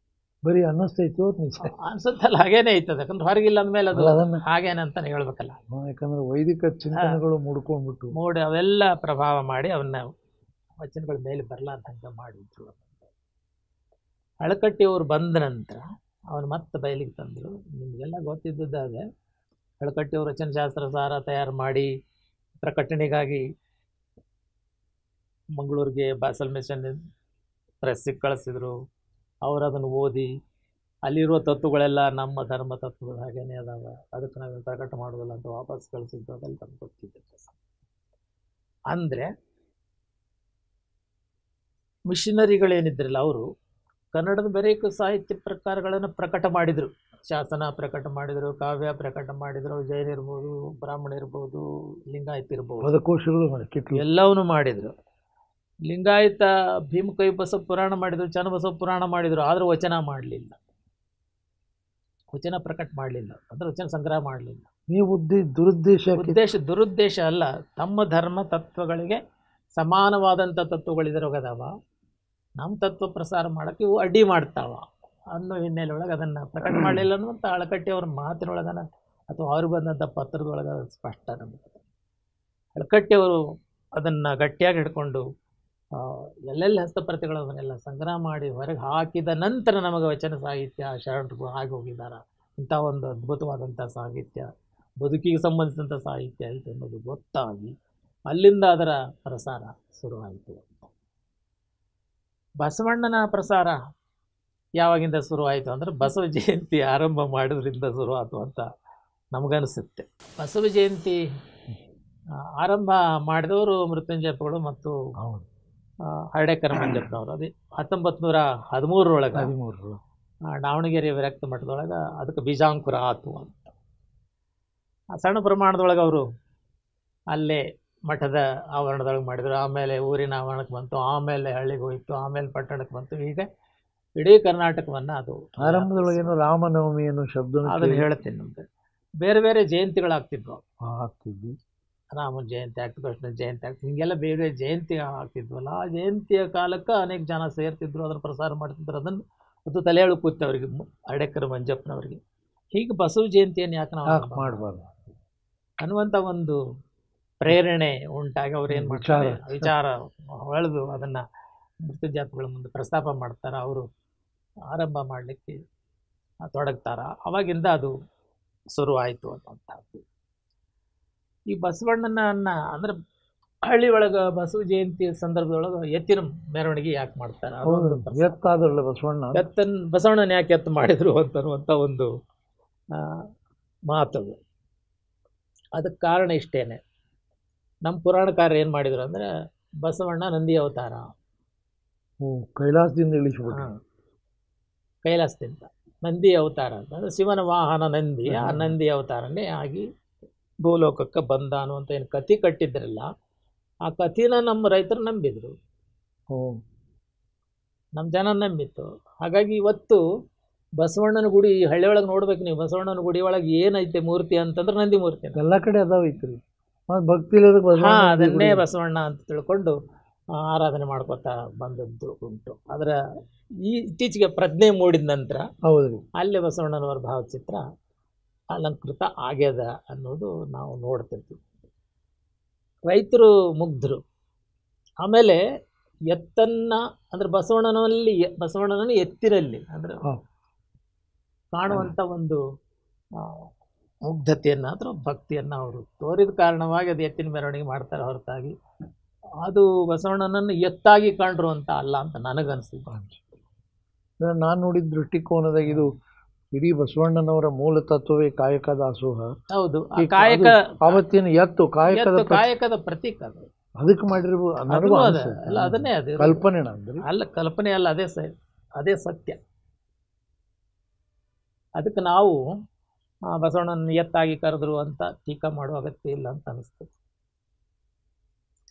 ಬರೀ ಅನ್ನಿಸ್ತೈತೋ ನಿಜ ಅನ್ಸುತ್ತಲ್ಲ, ಹಾಗೇನೇ ಐತದೆ. ಯಾಕಂದ್ರೆ ಹೊರಗಿಲ್ಲ ಅಂದಮೇಲೆ ಅದು ಅದನ್ನು ಹಾಗೇನೆ ಅಂತಾನೆ ಹೇಳ್ಬೇಕಲ್ಲ. ಯಾಕಂದ್ರೆ ವೈದಿಕ ಚಿಂತನೆಗಳು ಮುಡ್ಕೊಂಡ್ಬಿಟ್ಟು ಮೂಡಿ ಅವೆಲ್ಲ ಪ್ರಭಾವ ಮಾಡಿ ಅವನ್ನ ವಚನಗಳ ಮೇಲೆ ಬರಲಾರ್ದಂಗೆ ಮಾಡಿದ್ರು. ಹಳಕಟ್ಟಿಯವರು ಬಂದ ನಂತರ ಅವನು ಮತ್ತೆ ಬಯಲಿಗೆ ತಂದರು. ನಿಮಗೆಲ್ಲ ಗೊತ್ತಿದ್ದದ್ದಾಗೆ ಹಳಕಟ್ಟಿಯವರು ವಚನಶಾಸ್ತ್ರ ಸಾರ ತಯಾರು ಮಾಡಿ ಪ್ರಕಟಣೆಗಾಗಿ ಮಂಗಳೂರಿಗೆ ಬಾಸಲ್ ಮಿಷನ್ ಪ್ರೆಸ್ಸಿಗೆ ಕಳಿಸಿದ್ರು. ಅವರು ಅದನ್ನು ಓದಿ ಅಲ್ಲಿರುವ ತತ್ವಗಳೆಲ್ಲ ನಮ್ಮ ಧರ್ಮ ತತ್ವಗಳು ಹಾಗೇನೆ ಅದಾವ, ಅದಕ್ಕೆ ನಾವು ಪ್ರಕಟ ಮಾಡೋದಿಲ್ಲ ಅಂತ ವಾಪಸ್ ಕಳಿಸಿದ್ದು ಅದೆಲ್ಲ ನಮ್ಗೆ ಗೊತ್ತಿದೆ. ಅಂದರೆ ಮಿಷನರಿಗಳೇನಿದ್ರಲ್ಲ ಅವರು ಕನ್ನಡದ ಬೇರೆ ಸಾಹಿತ್ಯ ಪ್ರಕಾರಗಳನ್ನು ಪ್ರಕಟ ಮಾಡಿದರು. ಶಾಸನ ಪ್ರಕಟ ಮಾಡಿದರು, ಕಾವ್ಯ ಪ್ರಕಟ ಮಾಡಿದರು, ಜೈನ ಇರ್ಬೋದು, ಬ್ರಾಹ್ಮಣ ಇರ್ಬೋದು, ಲಿಂಗಾಯತ ಇರ್ಬೋದು, ಪದಕೋಶಗಳು ಎಲ್ಲವನ್ನೂ ಮಾಡಿದರು. ಲಿಂಗಾಯತ ಭೀಮಕೈ ಬಸವ ಪುರಾಣ ಮಾಡಿದರು, ಚನ್ನಬಸವ ಪುರಾಣ ಮಾಡಿದರು, ಆದರೂ ವಚನ ಮಾಡಲಿಲ್ಲ, ವಚನ ಪ್ರಕಟ ಮಾಡಲಿಲ್ಲ, ಅಂದರೆ ವಚನ ಸಂಗ್ರಹ ಮಾಡಲಿಲ್ಲ. ನೀವು ದುರುದ್ದೇಶ ಅಲ್ಲ, ತಮ್ಮ ಧರ್ಮ ತತ್ವಗಳಿಗೆ ಸಮಾನವಾದಂಥ ತತ್ವಗಳಿದ್ರೊಗದವ, ನಮ್ಮ ತತ್ವ ಪ್ರಸಾರ ಮಾಡೋಕ್ಕೆ ಇವು ಅಡ್ಡಿ ಮಾಡ್ತಾವ ಅನ್ನೋ ಹಿನ್ನೆಲೆ ಒಳಗೆ ಅದನ್ನು ಪ್ರಕಟ ಮಾಡಲಿಲ್ಲ ಅನ್ನುವಂಥ ಹಳಕಟ್ಟಿಯವ್ರ ಮಾತಿನೊಳಗನ ಅಥವಾ ಅವ್ರು ಬಂದಂಥ ಪತ್ರದೊಳಗೆ ಸ್ಪಷ್ಟ ನಮಗೆ. ಹಳಕಟ್ಟಿಯವರು ಅದನ್ನು ಗಟ್ಟಿಯಾಗಿ ಹಿಡ್ಕೊಂಡು ಎಲ್ಲೆಲ್ಲಿ ಹಸ್ತಪ್ರತಿಗಳು ಅದನ್ನೆಲ್ಲ ಸಂಗ್ರಹ ಮಾಡಿ ಹೊರಗೆ ಹಾಕಿದ ನಂತರ ನಮಗೆ ವಚನ ಸಾಹಿತ್ಯ ಶರಣರು ಆಗಿ ಹೋಗಿದ್ದಾರೆ. ಇಂಥ ಒಂದು ಅದ್ಭುತವಾದಂಥ ಸಾಹಿತ್ಯ, ಬದುಕಿಗೆ ಸಂಬಂಧಿಸಿದಂಥ ಸಾಹಿತ್ಯ ಐತೆ ಅನ್ನೋದು ಗೊತ್ತಾಗಿ ಅಲ್ಲಿಂದ ಅದರ ಪ್ರಸಾರ ಶುರುವಾಯಿತು. ಬಸವಣ್ಣನ ಪ್ರಸಾರ ಯಾವಾಗಿಂದ ಶುರುವಾಯಿತು ಅಂದರೆ ಬಸವ ಜಯಂತಿ ಆರಂಭ ಮಾಡೋದ್ರಿಂದ ಶುರುವಾಯಿತು ಅಂತ ನಮಗನಿಸುತ್ತೆ. ಬಸವ ಜಯಂತಿ ಆರಂಭ ಮಾಡಿದವರು ಮೃತ್ಯುಂಜಯಪ್ಪಗಳು ಮತ್ತು ಹರ್ಡೇಕರ್ ಮಂಜಪ್ಪನವರು. ಅದೇ 1913 ದಾವಣಗೆರೆ ವಿರಕ್ತ ಮಠದೊಳಗೆ ಅದಕ್ಕೆ ಬೀಜಾಂಕುರ ಆತು ಅಂತ. ಸಣ್ಣ ಪ್ರಮಾಣದೊಳಗೆ ಅವರು ಅಲ್ಲೇ ಮಠದ ಆವರಣದೊಳಗೆ ಮಾಡಿದರು. ಆಮೇಲೆ ಊರಿನ ಆವರಣಕ್ಕೆ ಬಂತು, ಆಮೇಲೆ ಹಳ್ಳಿಗೆ ಹೋಯಿತು, ಆಮೇಲೆ ಪಟ್ಟಣಕ್ಕೆ ಬಂತು. ಹೀಗೆ ಇಡೀ ಕರ್ನಾಟಕವನ್ನು ಅದು ಆರಂಭದೊಳಗೇನು ರಾಮನವಮಿಯನ್ನು ಶಬ್ದ ಅದನ್ನು ಹೇಳ್ತೀನಿ. ನಮಗೆ ಬೇರೆ ಬೇರೆ ಜಯಂತಿಗಳಾಗ್ತಿದ್ವು. ಆಗ್ತಿದ್ವಿ, ರಾಮನ ಜಯಂತಿ ಆಗ್ತಿದ್ವು, ಕೃಷ್ಣ ಜಯಂತಿ ಆಗ್ತಿದ್ವು, ಹಿಂಗೆಲ್ಲ ಬೇರೆ ಬೇರೆ ಜಯಂತಿ ಆಗ್ತಿದ್ವಲ್ಲ. ಆ ಜಯಂತಿಯ ಕಾಲಕ್ಕೆ ಅನೇಕ ಜನ ಸೇರ್ತಿದ್ರು, ಅದನ್ನು ಪ್ರಸಾರ ಮಾಡ್ತಿದ್ರು. ಅದನ್ನು ಅದು ತಲೆ ಎಳು ಕೂತು ಅವರಿಗೆ, ಹರ್ಡೇಕರ್ ಮಂಜಪ್ಪನವರಿಗೆ. ಹೀಗೆ ಬಸವ ಜಯಂತಿಯನ್ನು ಯಾಕೆ ನಾವು ಮಾಡಬಾರ್ದು ಅನ್ನುವಂಥ ಒಂದು ಪ್ರೇರಣೆ ಉಂಟಾಗಿ ಅವ್ರು ಏನು ಮಾಡ್ತಾರೆ, ವಿಚಾರ ಹೊಳೆದು ಅದನ್ನು ಮೃತ್ಯುಂಜಯಪ್ಪಗಳ ಮುಂದೆ ಪ್ರಸ್ತಾಪ ಮಾಡ್ತಾರೆ. ಅವರು ಆರಂಭ ಮಾಡಲಿಕ್ಕೆ ತೊಡಗ್ತಾರ. ಅವಾಗಿಂದ ಅದು ಶುರುವಾಯಿತು ಅನ್ನುವಂಥದ್ದು. ಈ ಬಸವಣ್ಣನ ಅಂದರೆ ಹಳ್ಳಿ ಒಳಗೆ ಬಸವ ಜಯಂತಿ ಸಂದರ್ಭದೊಳಗೆ ಎತ್ತಿನ ಮೆರವಣಿಗೆ ಯಾಕೆ ಮಾಡ್ತಾರೆ, ಎತ್ತಾದಲ್ಲ ಬಸವಣ್ಣ, ಬಸವಣ್ಣನ ಯಾಕೆ ಎತ್ತು ಮಾಡಿದರು ಅಂತನ್ನುವಂಥ ಒಂದು ಮಾತದು. ಅದಕ್ಕೆ ಕಾರಣ ಇಷ್ಟೇನೆ. ನಮ್ಮ ಪುರಾಣಕಾರರು ಏನು ಮಾಡಿದರು ಅಂದರೆ ಬಸವಣ್ಣ ನಂದಿ ಅವತಾರ, ಕೈಲಾಸದಿಂದ ಇಳಿಸ್ಬಿಟ್ಟು, ಕೈಲಾಸದಿಂದ ನಂದಿ ಅವತಾರ ಅಂತಂದರೆ ಶಿವನ ವಾಹನ ನಂದಿ, ಆ ನಂದಿ ಅವತಾರನೇ ಆಗಿ ಭೂಲೋಕಕ್ಕೆ ಬಂದ ಅನ್ನುವಂಥ ಏನು ಕಥೆ ಕಟ್ಟಿದ್ರಲ್ಲ, ಆ ಕಥೆನ ನಮ್ಮ ರೈತರು ನಂಬಿದರು, ನಮ್ಮ ಜನ ನಂಬಿತ್ತು. ಹಾಗಾಗಿ ಇವತ್ತು ಬಸವಣ್ಣನ ಗುಡಿ ಹಳ್ಳಿಯೊಳಗೆ ನೋಡ್ಬೇಕು ನೀವು, ಬಸವಣ್ಣನ ಗುಡಿ ಒಳಗೆ ಏನೈತೆ ಮೂರ್ತಿ ಅಂತಂದ್ರೆ ನಂದಿ ಮೂರ್ತಿ. ಎಲ್ಲ ಕಡೆ ಅದಾವೈತ್ರಿ, ಭಕ್ತಿ ಅದನ್ನೇ ಬಸವಣ್ಣ ಅಂತ ತಿಳ್ಕೊಂಡು ಆರಾಧನೆ ಮಾಡ್ಕೊತಾ ಬಂದದ್ದು ಉಂಟು. ಅದರ ಇತ್ತೀಚೆಗೆ ಪ್ರಜ್ಞೆ ಮೂಡಿದ ನಂತರ ಹೌದು ಅಲ್ಲೇ ಬಸವಣ್ಣನವರ ಭಾವಚಿತ್ರ ಅಲಂಕೃತ ಆಗ್ಯದ ಅನ್ನೋದು ನಾವು ನೋಡ್ತಿರ್ತೀವಿ. ರೈತರು ಮುಗ್ಧರು. ಆಮೇಲೆ ಎತ್ತನ್ನ ಅಂದರೆ ಬಸವಣ್ಣನನ್ನು ಎತ್ತಿರಲ್ಲಿ ಅಂದರೆ ಕಾಣುವಂಥ ಒಂದು ಮುಗ್ಧತೆಯನ್ನು ಅಥವಾ ಭಕ್ತಿಯನ್ನು ಅವರು ತೋರಿದ ಕಾರಣವಾಗಿ ಅದು ಎತ್ತಿನ ಮೆರವಣಿಗೆ ಮಾಡ್ತಾರೆ ಹೊರತಾಗಿ ಅದು ಬಸವಣ್ಣನನ್ನು ಎತ್ತಾಗಿ ಕಂಡ್ರು ಅಂತ ಅಲ್ಲ ಅಂತ ನನಗನ್ಸಿದ್ದು. ನಾನು ನೋಡಿದ ದೃಷ್ಟಿಕೋನದಾಗ ಇದು ಇಡೀ ಬಸವಣ್ಣನವರ ಮೂಲ ತತ್ವವೇ ಕಾಯಕ ದಾಸೋಹ. ಹೌದು, ಈ ಕಾಯಕ ಆವತ್ತಿನ ಎತ್ತು ಕಾಯಕದ ಪ್ರತೀಕ ಅದು. ಅದಕ್ಕೆ ಮಾಡಿರ್ಬೋದು ನನಗೂ ಅಲ್ಲ ಅನಿಸುತ್ತೆ. ಅದನ್ನೇ ಅದು ಕಲ್ಪನೆನ ಅಂದ್ರೆ ಅಲ್ಲ, ಕಲ್ಪನೆ ಅಲ್ಲ, ಅದೇ ಸತ್ಯ. ಅದಕ್ಕೆ ನಾವು ಬಸವಣ್ಣನ ಎತ್ತಾಗಿ ಕರೆದ್ರು ಅಂತ ಟೀಕಾ ಮಾಡುವ ಅಗತ್ಯ ಇಲ್ಲ ಅಂತ ಅನಿಸ್ತದೆ.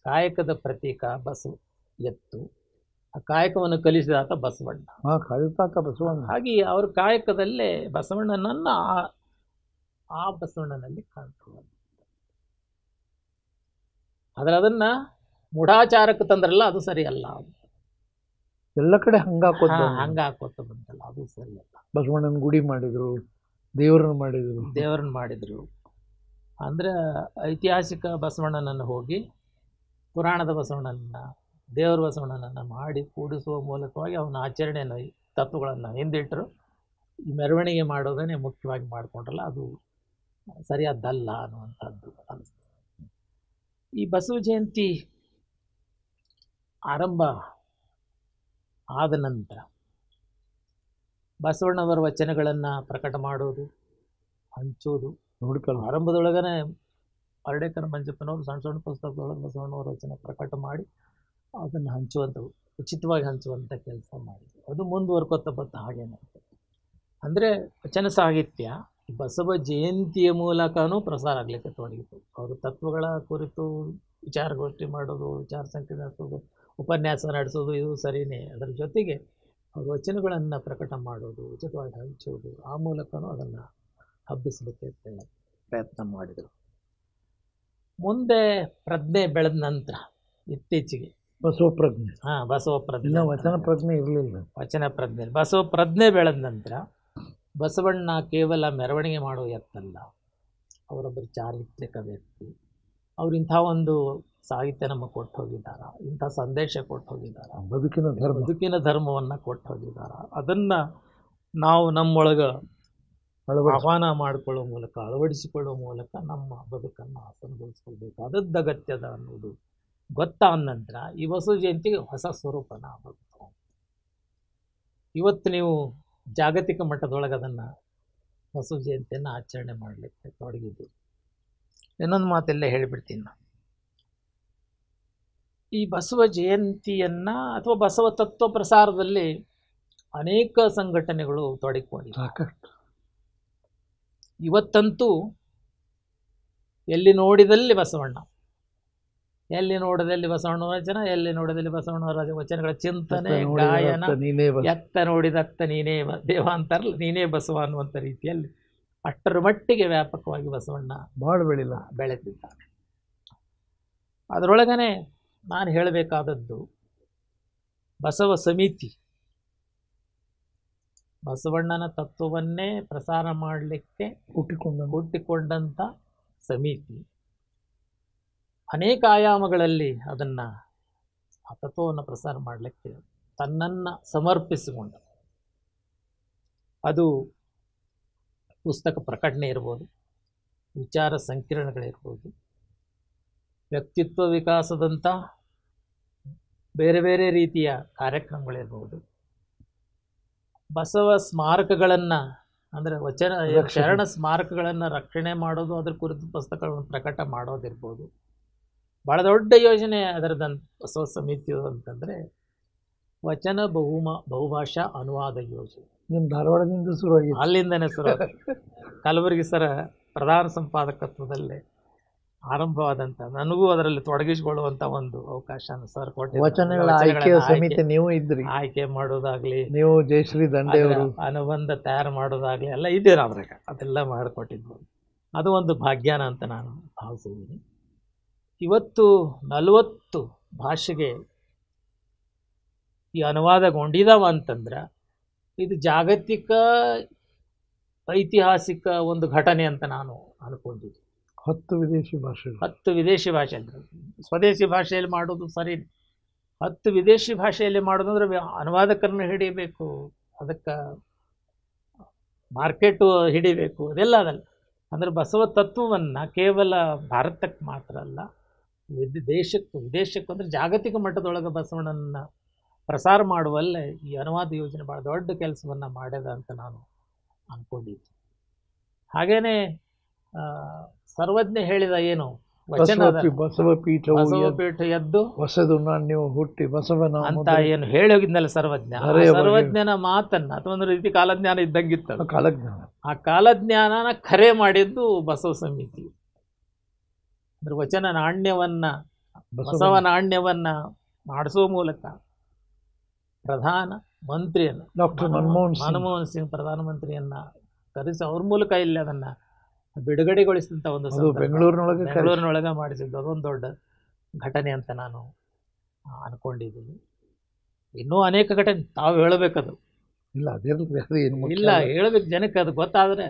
ಕಾಯಕದ ಪ್ರತೀಕ ಬಸವ ಎತ್ತು, ಆ ಕಾಯಕವನ್ನು ಕಲಿಸಿದಾತ ಬಸವಣ್ಣ. ಕಲಿತಾತ ಬಸವಣ್ಣ. ಹಾಗೆ ಅವ್ರ ಕಾಯಕದಲ್ಲೇ ಬಸವಣ್ಣನನ್ನ ಆ ಬಸವಣ್ಣನಲ್ಲಿ ಕಾಣ್ತದೆ. ಆದ್ರೆ ಅದನ್ನ ಮೂಢಾಚಾರಕ್ಕೆ ತಂದ್ರಲ್ಲ, ಅದು ಸರಿ ಅಲ್ಲ. ಎಲ್ಲ ಕಡೆ ಹಂಗ ಹಾಕೋತ ಬಂತಲ್ಲ, ಅದು ಸರಿ ಅಲ್ಲ. ಬಸವಣ್ಣನ ಗುಡಿ ಮಾಡಿದ್ರು, ದೇವರನ್ನ ಮಾಡಿದ್ರು. ಅಂದ್ರೆ ಐತಿಹಾಸಿಕ ಬಸವಣ್ಣನನ್ನು ಹೋಗಿ ಪುರಾಣದ ಬಸವಣ್ಣನನ್ನ, ದೇವರ ಬಸವಣ್ಣನನ್ನ ಮಾಡಿ ಕೂಡಿಸುವ ಮೂಲಕವಾಗಿ ಅವನ ಆಚರಣೆಯನ್ನು, ತತ್ವಗಳನ್ನು ಹಿಂದಿಟ್ಟರು. ಈ ಮೆರವಣಿಗೆ ಮಾಡೋದನ್ನೇ ಮುಖ್ಯವಾಗಿ ಮಾಡಿಕೊಂಡ್ರಲ್ಲ, ಅದು ಸರಿಯಾದ್ದಲ್ಲ ಅನ್ನುವಂಥದ್ದು ಅನಿಸ್ತದೆ. ಈ ಬಸವ ಜಯಂತಿ ಆರಂಭ ಆದ ನಂತರ ಬಸವಣ್ಣವರ ವಚನಗಳನ್ನು ಪ್ರಕಟ ಮಾಡೋದು, ಹಂಚೋದು. ಆರಂಭದೊಳಗನೆ ಅರಡೇಕರ ಮಂಜಪ್ಪನವರು ಸಣ್ಣ ಸಣ್ಣ ಪುಸ್ತಕದೊಳಗೆ ಬಸವಣ್ಣವರ ವಚನ ಪ್ರಕಟ ಮಾಡಿ ಅದನ್ನು ಉಚಿತವಾಗಿ ಹಂಚುವಂಥ ಕೆಲಸ ಮಾಡಿದ್ರು. ಅದು ಮುಂದುವರ್ಕೋತ ಬಂತ ಹಾಗೇನೆ. ಅಂದರೆ ವಚನ ಸಾಹಿತ್ಯ ಬಸವ ಜಯಂತಿಯ ಮೂಲಕನೂ ಪ್ರಸಾರ ಆಗಲಿಕ್ಕೆ ತೊಡಗಿತು. ಅವರು ತತ್ವಗಳ ಕುರಿತು ವಿಚಾರಗೋಷ್ಠಿ ಮಾಡೋದು, ವಿಚಾರ ಸಂಕಿರಣ ನಡೆಸೋದು, ಉಪನ್ಯಾಸ ನಡೆಸೋದು, ಇದು ಸರಿಯೇ. ಅದರ ಜೊತೆಗೆ ಅವರು ವಚನಗಳನ್ನು ಪ್ರಕಟ ಮಾಡೋದು, ಉಚಿತವಾಗಿ ಹಂಚೋದು, ಆ ಮೂಲಕನೂ ಅದನ್ನು ಹಬ್ಬಿಸಲಿಕ್ಕೆ ಪ್ರಯತ್ನ ಮಾಡಿದರು. ಮುಂದೆ ಪ್ರಜ್ಞೆ ಬೆಳೆದ ನಂತರ ಇತ್ತೀಚೆಗೆ ಬಸವ ಪ್ರಜ್ಞೆ ವಚನ ಪ್ರಜ್ಞೆ ಇರಲಿಲ್ಲ. ಬಸವ ಪ್ರಜ್ಞೆ ಬೆಳೆದ ನಂತರ ಬಸವಣ್ಣ ಕೇವಲ ಮೆರವಣಿಗೆ ಮಾಡುವ ಎತ್ತಲ್ಲ, ಅವರೊಬ್ಬರು ಚಾರಿತ್ರಿಕ ವ್ಯಕ್ತಿ. ಅವರು ಇಂಥ ಒಂದು ಸಾಹಿತ್ಯ ನಮಗೆ ಕೊಟ್ಟು ಹೋಗಿದ್ದಾರೆ, ಇಂಥ ಸಂದೇಶ ಕೊಟ್ಟು ಹೋಗಿದ್ದಾರೆ, ಬದುಕಿನ ಧರ್ಮವನ್ನು ಕೊಟ್ಟು ಹೋಗಿದ್ದಾರೆ. ಅದನ್ನು ನಾವು ನಮ್ಮೊಳಗೆ ಆಹ್ವಾನ ಮಾಡಿಕೊಳ್ಳುವ ಮೂಲಕ, ಅಳವಡಿಸಿಕೊಳ್ಳುವ ಮೂಲಕ ನಮ್ಮ ಬದುಕನ್ನು ಆಸನಗೊಳಿಸ್ಕೊಳ್ಬೇಕಾದದ್ದು ಅಗತ್ಯದ ಅನ್ನೋದು ಗೊತ್ತಾದ ನಂತರ ಈ ಬಸವ ಜಯಂತಿಗೆ ಹೊಸ ಸ್ವರೂಪನ ಬಂತು. ಇವತ್ತು ನೀವು ಜಾಗತಿಕ ಮಟ್ಟದೊಳಗೆ ಅದನ್ನು ಬಸವ ಜಯಂತಿಯನ್ನು ಆಚರಣೆ ಮಾಡಲಿಕ್ಕೆ ತೊಡಗಿದ್ದೀವಿ. ಇನ್ನೊಂದು ಮಾತೆಲ್ಲ ಹೇಳಿಬಿಡ್ತೀನಿ ನಾನು. ಈ ಬಸವ ಜಯಂತಿಯನ್ನು ಅಥವಾ ಬಸವ ತತ್ವ ಪ್ರಸಾರದಲ್ಲಿ ಅನೇಕ ಸಂಘಟನೆಗಳು ತೊಡಗಿಕೊಂಡಿವೆ. ಇವತ್ತಂತೂ ಎಲ್ಲಿ ನೋಡಿದಲ್ಲಿ ಬಸವಣ್ಣ, ಎಲ್ಲಿ ನೋಡದಲ್ಲಿ ಬಸವಣ್ಣ ವಚನ, ಎಲ್ಲಿ ನೋಡದಲ್ಲಿ ಬಸವಣ್ಣವರ ವಚನಗಳ ಚಿಂತನೆ, ಗಾಯನ, ಎತ್ತ ನೋಡಿದತ್ತ ನೀನೇ ದೇವ ಅಂತಾರಲ್ಲ, ನೀನೇ ಬಸವ ಅನ್ನುವಂಥ ರೀತಿಯಲ್ಲಿ ಅಷ್ಟರ ಮಟ್ಟಿಗೆ ವ್ಯಾಪಕವಾಗಿ ಬಸವಣ್ಣ ಬೆಳೆದಿದ್ದಾನೆ. ಅದರೊಳಗನೆ ನಾನು ಹೇಳಬೇಕಾದದ್ದು ಬಸವ ಸಮಿತಿ, ಬಸವಣ್ಣನ ತತ್ವವನ್ನೇ ಪ್ರಸಾರ ಮಾಡಲಿಕ್ಕೆ ಹುಟ್ಟಿಕೊಂಡಂಥ ಸಮಿತಿ ಅನೇಕ ಆಯಾಮಗಳಲ್ಲಿ ಅದನ್ನು, ಆ ತತ್ವವನ್ನು ಪ್ರಸಾರ ಮಾಡಲಿಕ್ಕೆ ತನ್ನನ್ನು ಸಮರ್ಪಿಸಿಕೊಂಡ. ಅದು ಪುಸ್ತಕ ಪ್ರಕಟಣೆ ಇರ್ಬೋದು, ವಿಚಾರ ಸಂಕಿರಣಗಳಿರ್ಬೋದು, ವ್ಯಕ್ತಿತ್ವ ವಿಕಾಸದಂಥ ಬೇರೆ ಬೇರೆ ರೀತಿಯ ಕಾರ್ಯಕ್ರಮಗಳಿರ್ಬೋದು, ಬಸವ ಸ್ಮಾರಕಗಳನ್ನು ಅಂದರೆ ಶರಣ ಸ್ಮಾರಕಗಳನ್ನು ರಕ್ಷಣೆ ಮಾಡೋದು, ಅದ್ರ ಕುರಿತು ಪುಸ್ತಕಗಳನ್ನು ಪ್ರಕಟ ಮಾಡೋದಿರ್ಬೋದು. ಭಾಳ ದೊಡ್ಡ ಯೋಜನೆ ಅದರದಂತ ಬಸವ ಸಮಿತಿಯು ಅಂತಂದರೆ ವಚನ ಬಹುಭಾಷಾ ಅನುವಾದ ಯೋಜನೆ. ನಿಮ್ಮ ಧಾರವಾಡದಿಂದ ಶುರುವಾಗಿ ಅಲ್ಲಿಂದನೇ ಶುರು, ಕಲಬುರಗಿ ಸರ ಪ್ರಧಾನ ಸಂಪಾದಕತ್ವದಲ್ಲೇ ಆರಂಭವಾದಂಥ, ನನಗೂ ಅದರಲ್ಲಿ ತೊಡಗಿಸಿಕೊಳ್ಳುವಂಥ ಒಂದು ಅವಕಾಶನ ಸರ್ ಕೊಟ್ಟಿದ್ದಾರೆ. ವಚನಗಳ ಆಯ್ಕೆ ಸಮಿತಿ ನೀವು ಇದ್ರಿ, ಆಯ್ಕೆ ಮಾಡೋದಾಗಲಿ, ನೀವು ಜಯಶ್ರೀ ದಂಡೆಯವರು ಅನುಬಂಧ ತಯಾರು ಮಾಡೋದಾಗಲಿ ಎಲ್ಲ ಇದ್ದೇನೆ ಅದ್ರಾಗ, ಅದೆಲ್ಲ ಮಾಡಿಕೊಟ್ಟಿದ್ವು. ಅದು ಒಂದು ಭಾಗ್ಯನ ಅಂತ ನಾನು ಭಾವಿಸಿದ್ದೀನಿ. ಇವತ್ತು 40 ಭಾಷೆಗೆ ಈ ಅನುವಾದಗೊಂಡಿದ್ದಾವ ಅಂತಂದ್ರೆ ಇದು ಜಾಗತಿಕ ಐತಿಹಾಸಿಕ ಒಂದು ಘಟನೆ ಅಂತ ನಾನು ಅನ್ಕೊಂಡಿದ್ದೆ. 10 ವಿದೇಶಿ ಭಾಷೆ ಅಂದರೆ ಸ್ವದೇಶಿ ಭಾಷೆಯಲ್ಲಿ ಮಾಡೋದು ಸರಿ, 10 ವಿದೇಶಿ ಭಾಷೆಯಲ್ಲಿ ಮಾಡೋದಂದ್ರೆ ಅನುವಾದಕರನ್ನು ಹಿಡಿಬೇಕು, ಅದಕ್ಕೆ ಮಾರ್ಕೆಟು ಹಿಡಿಬೇಕು, ಅದೆಲ್ಲ ಅದಲ್ಲ. ಅಂದರೆ ಬಸವ ತತ್ವವನ್ನು ಕೇವಲ ಭಾರತಕ್ಕೆ ಮಾತ್ರ ಅಲ್ಲ, ವಿದೇಶಕ್ಕೂ ಅಂದರೆ ಜಾಗತಿಕ ಮಟ್ಟದೊಳಗೆ ಬಸವಣ್ಣನ ಪ್ರಸಾರ ಮಾಡುವಲ್ಲೇ ಈ ಅನುವಾದ ಯೋಜನೆ ಭಾಳ ದೊಡ್ಡ ಕೆಲಸವನ್ನು ಮಾಡ್ಯದ ಅಂತ ನಾನು ಅಂದ್ಕೊಂಡಿದ್ದು. ಹಾಗೇನೆ ಸರ್ವಜ್ಞ ಹೇಳಿದ ಏನು ವಚನ ಬಸವಪೀಠವು ಬಸವಪೀಠ ಎದ್ದು ಹೊಸದು ನಾಣ್ಯವು ಹುಟ್ಟಿ ಬಸವನ ಅಂತ ಏನು ಹೇಳಿ ಹೋಗಿದ್ನಲ್ಲ ಸರ್ವಜ್ಞ. ಸರ್ವಜ್ಞನ ಮಾತನ್ನ ಅಥವಾ ಒಂದು ರೀತಿ ಕಾಲಜ್ಞಾನ ಇದ್ದಂಗಿತ್ತು. ಕಾಲಜ್ಞಾನ, ಆ ಕಾಲಜ್ಞಾನನ ಖರೆ ಮಾಡಿದ್ದು ಬಸವ ಸಮಿತಿ. ಅಂದ್ರೆ ವಚನ ನಾಣ್ಯವನ್ನ, ಬಸವ ನಾಣ್ಯವನ್ನ ಮಾಡಿಸುವ ಮೂಲಕ ಪ್ರಧಾನ ಮಂತ್ರಿಯನ್ನ, ಡಾಕ್ಟರ್ ಮನಮೋಹನ್ ಸಿಂಗ್ ಪ್ರಧಾನಮಂತ್ರಿಯನ್ನ ಕರೆಸಿ ಅವ್ರ ಮೂಲಕ ಇಲ್ಲಿ ಅದನ್ನ ಬಿಡುಗಡೆಗೊಳಿಸಿದಂಥ ಒಂದು ಬೆಂಗಳೂರಿನೊಳಗೆ ಮಾಡಿಸಿದ್ದು ಅದೊಂದು ದೊಡ್ಡ ಘಟನೆ ಅಂತ ನಾನು ಅನ್ಕೊಂಡಿದ್ದೀನಿ. ಇನ್ನೂ ಅನೇಕ ಘಟನೆ ತಾವು ಹೇಳಬೇಕದು. ಇಲ್ಲ ಹೇಳಬೇಕು ಜನಕ್ಕೆ, ಅದು ಗೊತ್ತಾದರೆ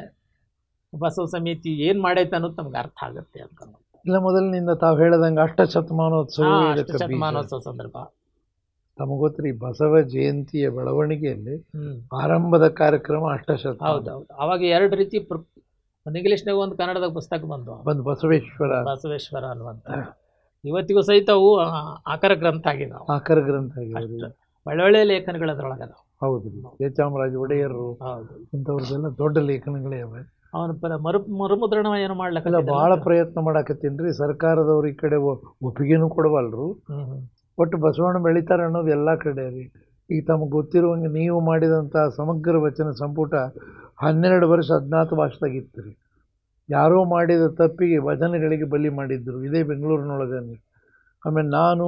ಬಸವ ಸಮಿತಿ ಏನು ಮಾಡೈತೆ ಅನ್ನೋದು ನಮ್ಗೆ ಅರ್ಥ ಆಗುತ್ತೆ ಅಂತ. ಇಲ್ಲ, ಮೊದಲಿನಿಂದ ತಾವು ಹೇಳದಂಗೆ ಶತಮಾನೋತ್ಸವ ಸಂದರ್ಭ ತಮಗೆ ಗೊತ್ತ್ರಿ, ಬಸವ ಜಯಂತಿಯ ಬೆಳವಣಿಗೆಯಲ್ಲಿ ಆರಂಭದ ಕಾರ್ಯಕ್ರಮ ಹೌದೌದು. ಅವಾಗ ಎರಡು ರೀತಿ, ಒಂದು ಇಂಗ್ಲೀಷ್ನಾಗ ಒಂದು ಕನ್ನಡದಾಗ ಪುಸ್ತಕ ಬಂದು ಬಸವೇಶ್ವರ ಅನ್ನುವಂಥ. ಇವತ್ತಿಗೂ ಸಹಿತ ಅವು ಆಕರ ಗ್ರಂಥ ಆಗಿದಾವೆ. ಒಳ್ಳೊಳ್ಳೆ ಲೇಖನಗಳು ಅದರೊಳಗೆ ಅದಾವೆ. ಹೌದು, ಚಾಮರಾಜ ಒಡೆಯರು ಇಂಥವ್ರದ್ದೆಲ್ಲ ದೊಡ್ಡ ಲೇಖನಗಳೇ ಅವೆ. ಅವನ ಮರುಮುದ್ರಣ ಏನು ಮಾಡ್ಲಿಕ್ಕೆ ಭಾಳ ಪ್ರಯತ್ನ ಮಾಡಾಕತ್ತೀನಿ. ಸರ್ಕಾರದವ್ರು ಈ ಕಡೆ ಒಪ್ಪಿಗೆನೂ ಕೊಡವಲ್ರು. ಒಟ್ಟು ಬಸವಣ್ಣ ಬೆಳಿತಾರೆ ಅನ್ನೋದು ಎಲ್ಲ ಕಡೆ ರೀ. ಈಗ ತಮಗೆ ಗೊತ್ತಿರುವಂಗೆ ನೀವು ಮಾಡಿದಂಥ ಸಮಗ್ರ ವಚನ ಸಂಪುಟ 12 ವರ್ಷ 14 ಭಾಷೆದಾಗಿತ್ತು ರೀ. ಯಾರೋ ಮಾಡಿದ ತಪ್ಪಿಗೆ ವಚನಗಳಿಗೆ ಬಲಿ ಮಾಡಿದ್ರು ಇದೇ ಬೆಂಗಳೂರಿನೊಳಗೆ. ಆಮೇಲೆ ನಾನು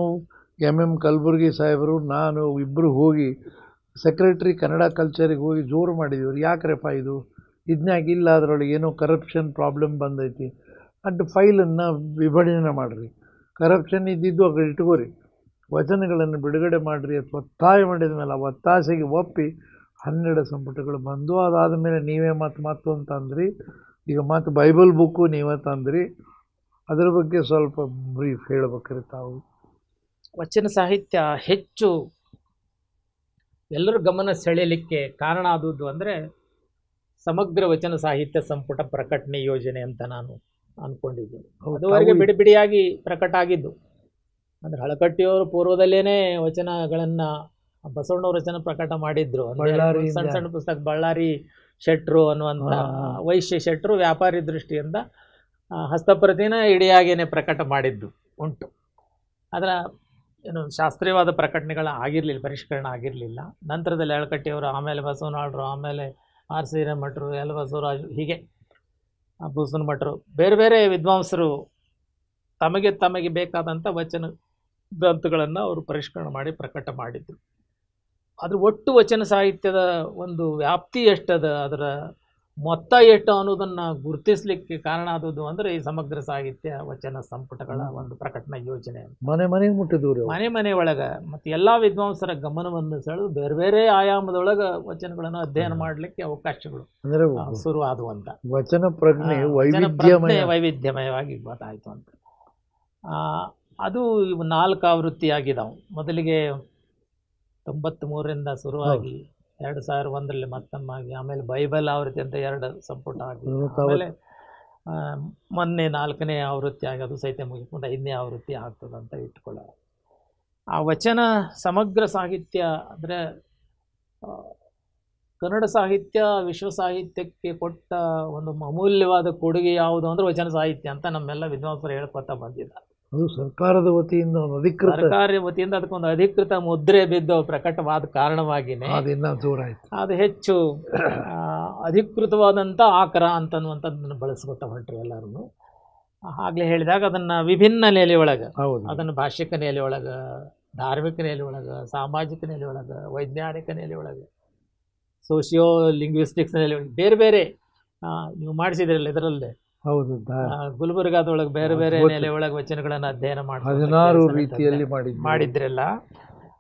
MM ಕಲಬುರ್ಗಿ ಸಾಹೇಬರು ನಾನು ಇಬ್ಬರು ಹೋಗಿ ಸೆಕ್ರೆಟ್ರಿ ಕನ್ನಡ ಕಲ್ಚರಿಗೆ ಹೋಗಿ ಜೋರು ಮಾಡಿದ್ದೀವಿ. ಯಾಕ್ರಪ್ಪ ಇದು ಇದನ್ನಾಗಿಲ್ಲ, ಅದರೊಳಗೆ ಏನೋ ಕರಪ್ಷನ್ ಪ್ರಾಬ್ಲಮ್ ಬಂದೈತಿ, ಅಡ್ ಫೈಲನ್ನು ವಿಭಜನೆ ಮಾಡಿರಿ, ಕರಪ್ಷನ್ ಇದ್ದಿದ್ದು ಅక్కడ ಇಟ್ಕೋರಿ, ವಚನಗಳನ್ನು ಬಿಡುಗಡೆ ಮಾಡಿರಿ ಅಂತ ಒತ್ತಾಯ ಮಾಡಿದ ಮೇಲೆ ಆ ಒತ್ತಾಸೆಗೆ ಒಪ್ಪಿ 12 ಸಂಪುಟಗಳು ಬಂದು. ಅದಾದ ಮೇಲೆ ನೀವೇ ಮತ್ತು ಅಂತಂದ್ರಿ. ಈಗ ಮತ್ತು ಬೈಬಲ್ ಬುಕ್ಕು ನೀವೇ ತಂದ್ರಿ. ಅದರ ಬಗ್ಗೆ ಸ್ವಲ್ಪ ಬ್ರೀಫ್ ಹೇಳ್ಬೇಕ್ರಿ ತಾವು. ವಚನ ಸಾಹಿತ್ಯ ಹೆಚ್ಚು ಎಲ್ಲರೂ ಗಮನ ಸೆಳೆಯಲಿಕ್ಕೆ ಕಾರಣ ಆದದ್ದು ಅಂದರೆ ಸಮಗ್ರ ವಚನ ಸಾಹಿತ್ಯ ಸಂಪುಟ ಪ್ರಕಟಣೆ ಯೋಜನೆ ಅಂತ ನಾನು ಅಂದ್ಕೊಂಡಿದ್ದೀನಿ. ಅದುವರೆಗೆ ಬಿಡಿ ಬಿಡಿಯಾಗಿ ಪ್ರಕಟ ಆಗಿದ್ದು. ಅಂದರೆ ಹಳಕಟ್ಟಿಯವರು ಪೂರ್ವದಲ್ಲೇನೆ ವಚನಗಳನ್ನು ಬಸವಣ್ಣವ್ರ ವಚನ ಪ್ರಕಟ ಮಾಡಿದ್ರು. ಸಣ್ಣ ಸಣ್ಣ ಪುಸ್ತಕ ಬಳ್ಳಾರಿ ಶೆಟ್ರು ಅನ್ನುವಂಥ ವೈಶ್ಯ ಶೆಟ್ರು ವ್ಯಾಪಾರಿ ದೃಷ್ಟಿಯಿಂದ ಹಸ್ತಪ್ರತಿನ ಇಡಿಯಾಗೇನೆ ಪ್ರಕಟ ಮಾಡಿದ್ದು ಉಂಟು. ಅದರ ಏನು ಶಾಸ್ತ್ರೀಯವಾದ ಪ್ರಕಟಣೆಗಳ ಆಗಿರಲಿಲ್ಲ, ಪರಿಷ್ಕರಣ ಆಗಿರಲಿಲ್ಲ. ನಂತರದಲ್ಲಿ ಹಳಕಟ್ಟಿಯವರು, ಆಮೇಲೆ ಬಸವನಾಳರು, ಆಮೇಲೆ R.C. ಹಿರೇಮಠರು, ಎಲ್ ಬಸವರಾಜು, ಹೀಗೆ ಭೂಸನ ಮಠರು, ಬೇರೆ ಬೇರೆ ವಿದ್ವಾಂಸರು ತಮಗೆ ಬೇಕಾದಂಥ ವಚನ ಗ್ರಂಥಗಳನ್ನು ಅವರು ಪರಿಷ್ಕರಣೆ ಮಾಡಿ ಪ್ರಕಟ ಮಾಡಿದ್ರು. ಅದ್ರ ಒಟ್ಟು ವಚನ ಸಾಹಿತ್ಯದ ಒಂದು ವ್ಯಾಪ್ತಿ ಎಷ್ಟದ, ಅದರ ಮೊತ್ತ ಎಷ್ಟು ಅನ್ನೋದನ್ನು ಗುರುತಿಸಲಿಕ್ಕೆ ಕಾರಣ ಆದದ್ದು ಅಂದರೆ ಈ ಸಮಗ್ರ ಸಾಹಿತ್ಯ ವಚನ ಸಂಪುಟಗಳ ಒಂದು ಪ್ರಕಟಣಾ ಯೋಜನೆ. ಮನೆಗೆ ಮುಟ್ಟಿದ್ರು, ಮನೆ ಒಳಗೆ ಮತ್ತು ಎಲ್ಲ ವಿದ್ವಾಂಸರ ಗಮನವನ್ನು ಸೆಳೆದು ಬೇರೆ ಬೇರೆ ಆಯಾಮದೊಳಗೆ ವಚನಗಳನ್ನು ಅಧ್ಯಯನ ಮಾಡಲಿಕ್ಕೆ ಅವಕಾಶಗಳು ಶುರುವಾದುವಂಥ ವಚನ ಪ್ರಜ್ಞೆ ವೈವಿಧ್ಯಮಯವಾಗಿ ಗೊತ್ತಾಯಿತು ಅಂತ. ಅದು 4 ಆವೃತ್ತಿಯಾಗಿದ್ದಾವೆ. ಮೊದಲಿಗೆ 93ರಿಂದ ಶುರುವಾಗಿ 2001ರಲ್ಲಿ ಮತ್ತೊಮ್ಮಾಗಿ, ಆಮೇಲೆ ಬೈಬಲ್ ಆವೃತ್ತಿ ಅಂತ 2 ಸಂಪುಟ ಆಗಿ, ಆಮೇಲೆ ಮೊನ್ನೆ 4ನೇ ಆವೃತ್ತಿ ಆಗಿ ಅದು ಸಹಿತ ಮುಗಿಸ್ಕೊಂಡು 5ನೇ ಆವೃತ್ತಿ ಆಗ್ತದಂತ ಇಟ್ಕೊಳ್ಳೋ. ಆ ವಚನ ಸಮಗ್ರ ಸಾಹಿತ್ಯ ಅಂದರೆ ಕನ್ನಡ ಸಾಹಿತ್ಯ ವಿಶ್ವ ಸಾಹಿತ್ಯಕ್ಕೆ ಕೊಟ್ಟ ಒಂದು ಅಮೂಲ್ಯವಾದ ಕೊಡುಗೆ ಯಾವುದು ಅಂದರೆ ವಚನ ಸಾಹಿತ್ಯ ಅಂತ ನಮ್ಮೆಲ್ಲ ವಿದ್ವಾಂಸರು ಹೇಳ್ಕೊತಾ ಬಂದಿದ್ದಾರೆ. ಅದು ಸರ್ಕಾರದ ವತಿಯಿಂದ ಅದಕ್ಕೊಂದು ಅಧಿಕೃತ ಮುದ್ರೆ ಬಿದ್ದು ಪ್ರಕಟವಾದ ಕಾರಣವಾಗಿಯೇ ಅದು ಹೆಚ್ಚು ಅಧಿಕೃತವಾದಂಥ ಆಕರ ಅಂತನ್ನುವಂಥದ್ದನ್ನು ಬಳಸ್ಕೊತಾ ಹೊರಟ್ರು ಎಲ್ಲರೂ. ಆಗಲೇ ಹೇಳಿದಾಗ ಅದನ್ನು ವಿಭಿನ್ನ ನೆಲೆಯೊಳಗೆ, ಅದನ್ನು ಭಾಷಿಕ ನೆಲೆಯೊಳಗೆ, ಧಾರ್ಮಿಕ ನೆಲೆಯೊಳಗೆ, ಸಾಮಾಜಿಕ ನೆಲೆಯೊಳಗೆ, ವೈಜ್ಞಾನಿಕ ನೆಲೆಯೊಳಗೆ, ಸೋಷಿಯೋ ಲಿಂಗ್ವಿಸ್ಟಿಕ್ಸ್ ನೆಲೆಯೊಳಗೆ ಬೇರೆ ಬೇರೆ ನೀವು ಮಾಡಿಸಿದ್ರಲ್ಲ ಇದರಲ್ಲೇ. ಹೌದು, ಗುಲ್ಬರ್ಗಾದೊಳಗೆ ಬೇರೆ ಬೇರೆ ನೆಲೆ ಒಳಗೆ ವಚನಗಳನ್ನು ಅಧ್ಯಯನ ಮಾಡಿದ್ರಲ್ಲ.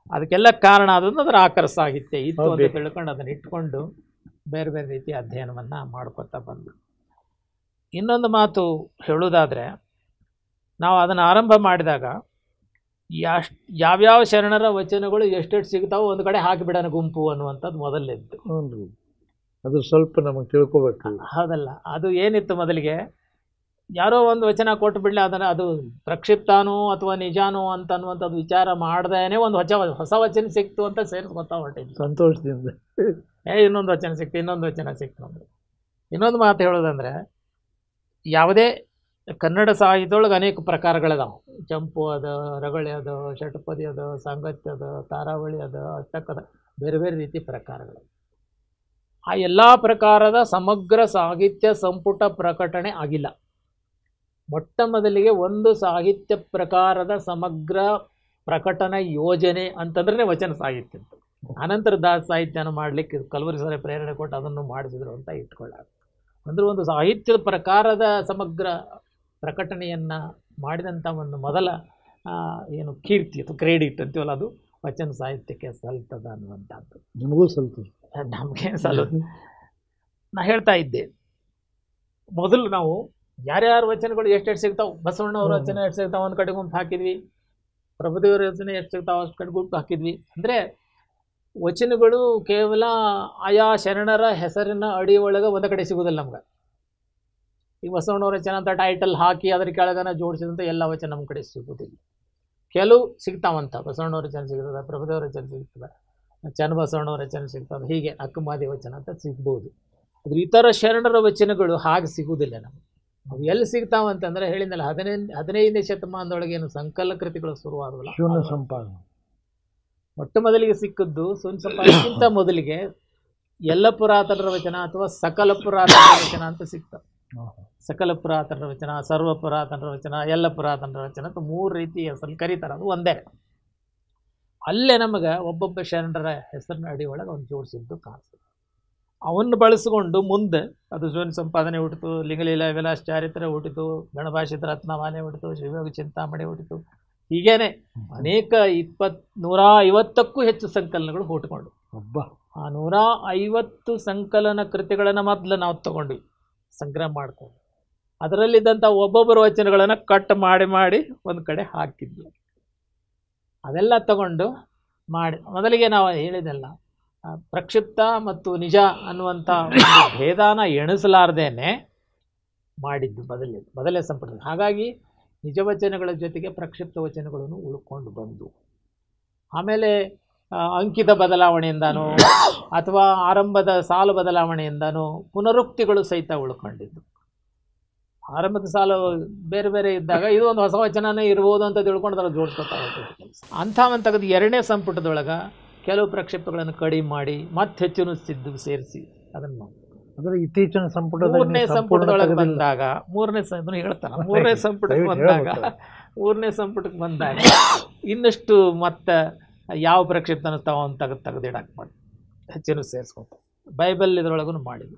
ಅದಕ್ಕೆಲ್ಲ ಕಾರಣ ಆದದ್ದು ಅದರ ಆಕರ ಸಾಹಿತ್ಯ ಇತ್ತು ಅಂತ ತಿಳ್ಕೊಂಡು ಅದನ್ನು ಇಟ್ಕೊಂಡು ಬೇರೆ ಬೇರೆ ರೀತಿಯ ಅಧ್ಯಯನವನ್ನು ಮಾಡ್ಕೊತಾ ಬಂದು. ಇನ್ನೊಂದು ಮಾತು ಹೇಳೋದಾದರೆ, ನಾವು ಅದನ್ನು ಆರಂಭ ಮಾಡಿದಾಗ ಯಾವ್ಯಾವ ಶರಣರ ವಚನಗಳು ಎಷ್ಟೆಷ್ಟು ಸಿಗ್ತಾವೋ ಒಂದು ಕಡೆ ಹಾಕಿಬಿಡೋಣ ಗುಂಪು ಅನ್ನುವಂಥದ್ದು ಮೊದಲಿದ್ದು. ಅದು ಸ್ವಲ್ಪ ನಮಗೆ ತಿಳ್ಕೊಬೇಕು. ಹೌದಲ್ಲ, ಅದು ಏನಿತ್ತು ಮೊದಲಿಗೆ, ಯಾರೋ ಒಂದು ವಚನ ಕೊಟ್ಟು ಬಿಡಲಿ, ಅದನ್ನು ಅದು ಪ್ರಕ್ಷಿಪ್ತಾನೋ ಅಥವಾ ನಿಜಾನೋ ಅಂತ ಅನ್ನುವಂಥದ್ದು ವಿಚಾರ ಮಾಡ್ದೇನೆ ಒಂದು ಹೊಸ ವಚನ ಸಿಕ್ತು ಅಂತ ಸೇರಿಸ್ಕೊತಾ ಹೊರಟಿದ್ದು ಸಂತೋಷದಿಂದ. ಇನ್ನೊಂದು ವಚನ ಸಿಕ್ತು, ಇನ್ನೊಂದು ವಚನ ಸಿಕ್ತು ಅಂದರೆ ಇನ್ನೊಂದು ಮಾತು ಹೇಳೋದಂದರೆ, ಯಾವುದೇ ಕನ್ನಡ ಸಾಹಿತ್ಯದೊಳಗೆ ಅನೇಕ ಪ್ರಕಾರಗಳಿದಾವೆ. ಚಂಪು ಅದ, ರಗಳೆ ಅದ, ಷಟ್ಪದಿ ಅದ, ಸಾಂಗತ್ಯ ಅದ, ತಾರಾವಳಿ ಅದ, ಅಷ್ಟಕದ, ಬೇರೆ ಬೇರೆ ರೀತಿ ಪ್ರಕಾರಗಳು. ಆ ಎಲ್ಲ ಪ್ರಕಾರದ ಸಮಗ್ರ ಸಾಹಿತ್ಯ ಸಂಪುಟ ಪ್ರಕಟಣೆ ಆಗಿಲ್ಲ. ಮೊಟ್ಟ ಮೊದಲಿಗೆ ಒಂದು ಸಾಹಿತ್ಯ ಪ್ರಕಾರದ ಸಮಗ್ರ ಪ್ರಕಟಣಾ ಯೋಜನೆ ಅಂತಂದ್ರೆ ವಚನ ಸಾಹಿತ್ಯ. ಅನಂತರ ದಾಸ ಸಾಹಿತ್ಯನ ಮಾಡಲಿಕ್ಕೆ ಕಲ್ವರಿ ಸರ ಪ್ರೇರಣೆ ಕೊಟ್ಟು ಅದನ್ನು ಮಾಡಿಸಿದ್ರು ಅಂತ ಇಟ್ಕೊಳ್ಳೋದು. ಅಂದರೆ ಒಂದು ಸಾಹಿತ್ಯದ ಪ್ರಕಾರದ ಸಮಗ್ರ ಪ್ರಕಟಣೆಯನ್ನು ಮಾಡಿದಂಥ ಒಂದು ಮೊದಲ ಏನು ಕೀರ್ತಿ ಅಥವಾ ಕ್ರೆಡಿಟ್ ಅಂತೀವಲ್ಲ, ಅದು ವಚನ ಸಾಹಿತ್ಯಕ್ಕೆ ಸಲ್ತದ ಅನ್ನುವಂಥದ್ದು. ನಿಮಗೂ ಸಲ್ತದೆ, ನಮಗೆ ಸಲ್ಲೋದು. ನಾ ಹೇಳ್ತಾ ಇದ್ದೆ, ಮೊದಲು ನಾವು ಯಾರ್ಯಾರ ವಚನಗಳು ಎಷ್ಟೆಷ್ಟು ಸಿಗ್ತಾವೆ, ಬಸವಣ್ಣವ್ರ ವಚನ ಎಷ್ಟು ಸಿಗ್ತಾವೆ ಒಂದು ಕಡೆ ಗುಂಪು ಹಾಕಿದ್ವಿ, ಪ್ರಭುದೇವರ ವಚನ ಎಷ್ಟು ಸಿಗ್ತಾವೆ ಅಷ್ಟು ಕಡೆ ಗುಂಪು ಹಾಕಿದ್ವಿ. ಅಂದರೆ ವಚನಗಳು ಕೇವಲ ಆಯಾ ಶರಣರ ಹೆಸರಿನ ಅಡಿ ಒಳಗೆ ಒಂದು ಕಡೆ ಸಿಗೋದಿಲ್ಲ ನಮ್ಗೆ. ಈಗ ಬಸವಣ್ಣವ್ರ ವಚನ ಅಂತ ಟೈಟಲ್ ಹಾಕಿ ಅದರ ಕೆಳಗನ ಜೋಡಿಸಿದಂಥ ಎಲ್ಲ ವಚನ ನಮ್ಮ ಕಡೆ ಸಿಗೋದಿಲ್ಲ. ಕೆಲವು ಸಿಗ್ತಾವಂತ, ಬಸವಣ್ಣವ್ರ ವಚನ ಸಿಗ್ತದೆ, ಪ್ರಭುದೇವರ ವಚನ ಸಿಗ್ತದೆ, ಚನ್ನಬಸವಣ್ಣವ್ರ ವಚನ ಸಿಗ್ತದೆ, ಹೀಗೆ ಅಕ್ಕಮಾದಿ ವಚನ ಅಂತ ಸಿಗ್ಬೋದು. ಅದ್ರ ಇತರ ಶರಣರ ವಚನಗಳು ಹಾಗೆ ಸಿಗುವುದಿಲ್ಲ ನಮಗೆ. ಅವು ಎಲ್ಲಿ ಸಿಗ್ತಾವಂತಂದರೆ ಹೇಳಿದ್ನಲ್ಲ, 15ನೇ ಶತಮಾನದೊಳಗೆ ಏನು ಸಂಕಲನ ಕೃತಿಗಳು ಶುರುವಾದವಲ್ಲ, ಶೂನ್ಯ ಸಂಪಾದನೆ ಮೊಟ್ಟ ಮೊದಲಿಗೆ ಸಿಕ್ಕದ್ದು ಶೂನ್ಯ ಸಂಪಾದನೆಗಿಂತ ಮೊದಲಿಗೆ ಎಲ್ಲ ಪುರಾತನರ ವಚನ ಅಥವಾ ಸಕಲ ಪುರಾತನರ ವಚನ ಅಂತ ಸಿಗ್ತವೆ. ಸಕಲ ಪುರಾತನರ ವಚನ, ಸರ್ವ ಪುರಾತನರ ವಚನ, ಎಲ್ಲ ಪುರಾತನರ ವಚನ ಅಂತ 3 ರೀತಿ ಹೆಸರಲ್ಲಿ ಕರೀತಾರೆ. ಅದು ಒಂದೇ. ಅಲ್ಲೇ ನಮಗೆ ಒಬ್ಬೊಬ್ಬ ಶರಣರ ಹೆಸರಿನ ಅಡಿ ಒಳಗೆ ಅವ್ನು ಜೋಡಿಸಿದ್ದು ಕಾಣಿಸ್ತದೆ. ಅವನ್ನು ಬಳಸಿಕೊಂಡು ಮುಂದೆ ಅದು ಶೂನ್ಯ ಸಂಪಾದನೆ ಹುಟ್ಟಿತು, ಲಿಂಗಲೀಲ ವಿಲಾಸ ಚಾರಿತ್ರ್ಯ ಹುಟ್ಟಿತು, ಗಣಭಾಷಿತ ರತ್ನಮಾಲೆ ಹುಟ್ಟಿತು, ಶ್ರೀಯೋಗ ಚಿಂತಾಮಣಿ ಹುಟ್ಟಿತು. ಹೀಗೇನೆ ಅನೇಕ 150ಕ್ಕೂ ಹೆಚ್ಚು ಸಂಕಲನಗಳು ಹುಟ್ಟುಕೊಂಡು, ಆ 150 ಸಂಕಲನ ಕೃತಿಗಳನ್ನು ಮೊದಲು ನಾವು ತಗೊಂಡ್ವಿ, ಸಂಗ್ರಹ ಮಾಡ್ಕೊಂಡು ಅದರಲ್ಲಿದ್ದಂಥ ಒಬ್ಬೊಬ್ಬರ ವಚನಗಳನ್ನು ಕಟ್ ಮಾಡಿ ಒಂದು ಕಡೆ ಹಾಕಿದ್ವಿ. ಅದೆಲ್ಲ ತಗೊಂಡು ಮಾಡಿ ಮೊದಲಿಗೆ ನಾವು ಹೇಳಿದೆಲ್ಲ ಪ್ರಕ್ಷಿಪ್ತ ಮತ್ತು ನಿಜ ಅನ್ನುವಂಥ ಒಂದು ಭೇದಾನ ಎಣಿಸಲಾರ್ದೇನೆ ಮಾಡಿದ್ದು ಮೊದಲೇ ಸಂಪುಟ. ಹಾಗಾಗಿ ನಿಜ ವಚನಗಳ ಜೊತೆಗೆ ಪ್ರಕ್ಷಿಪ್ತ ವಚನಗಳನ್ನು ಉಳ್ಕೊಂಡು ಬಂದು, ಆಮೇಲೆ ಅಂಕಿತ ಬದಲಾವಣೆಯಿಂದನೋ ಅಥವಾ ಆರಂಭದ ಸಾಲು ಬದಲಾವಣೆಯಿಂದನೋ ಪುನರುಕ್ತಿಗಳು ಸಹಿತ ಉಳ್ಕೊಂಡಿದ್ದು. ಆರಂಭದ ಸಾಲು ಬೇರೆ ಬೇರೆ ಇದ್ದಾಗ ಇದು ಒಂದು ಹೊಸ ವಚನನೇ ಇರ್ಬೋದು ಅಂತ ತಿಳ್ಕೊಂಡು ಅದನ್ನು ಜೋಡಿಸ್ಕೊತಾ ಹೋಗ್ತದೆ ಕೆಲಸ. ಅಂಥವನ್ನು ತೆಗೆದು 2ನೇ ಸಂಪುಟದೊಳಗೆ ಕೆಲವು ಪ್ರಕ್ಷಿಪ್ತಗಳನ್ನು ಕಡಿಮೆ ಮಾಡಿ ಮತ್ತೆ ಹೆಚ್ಚು ಸಿದ್ದು ಸೇರಿಸಿ ಅದನ್ನು ಮಾಡಿ. ಅಂದರೆ ಇತ್ತೀಚಿನ ಮೂರನೇ ಸಂಪುಟದೊಳಗೆ ಬಂದಾಗ ಮೂರನೇ ಸಂಪುಟಕ್ಕೆ ಬಂದಾಗ ಇನ್ನಷ್ಟು ಮತ್ತೆ ಯಾವ ಪ್ರಕ್ಷಿಪ್ತ ಅನ್ನಿಸ್ತಾವ ಅಂತ ತೆಗೆದಿಡಕ್ಕೆ ಮಾಡಿ ಹೆಚ್ಚಿನ ಸೇರಿಸ್ಕೊತ ಬೈಬಲ್ ಇದರೊಳಗೂ ಮಾಡಿದ್ವಿ.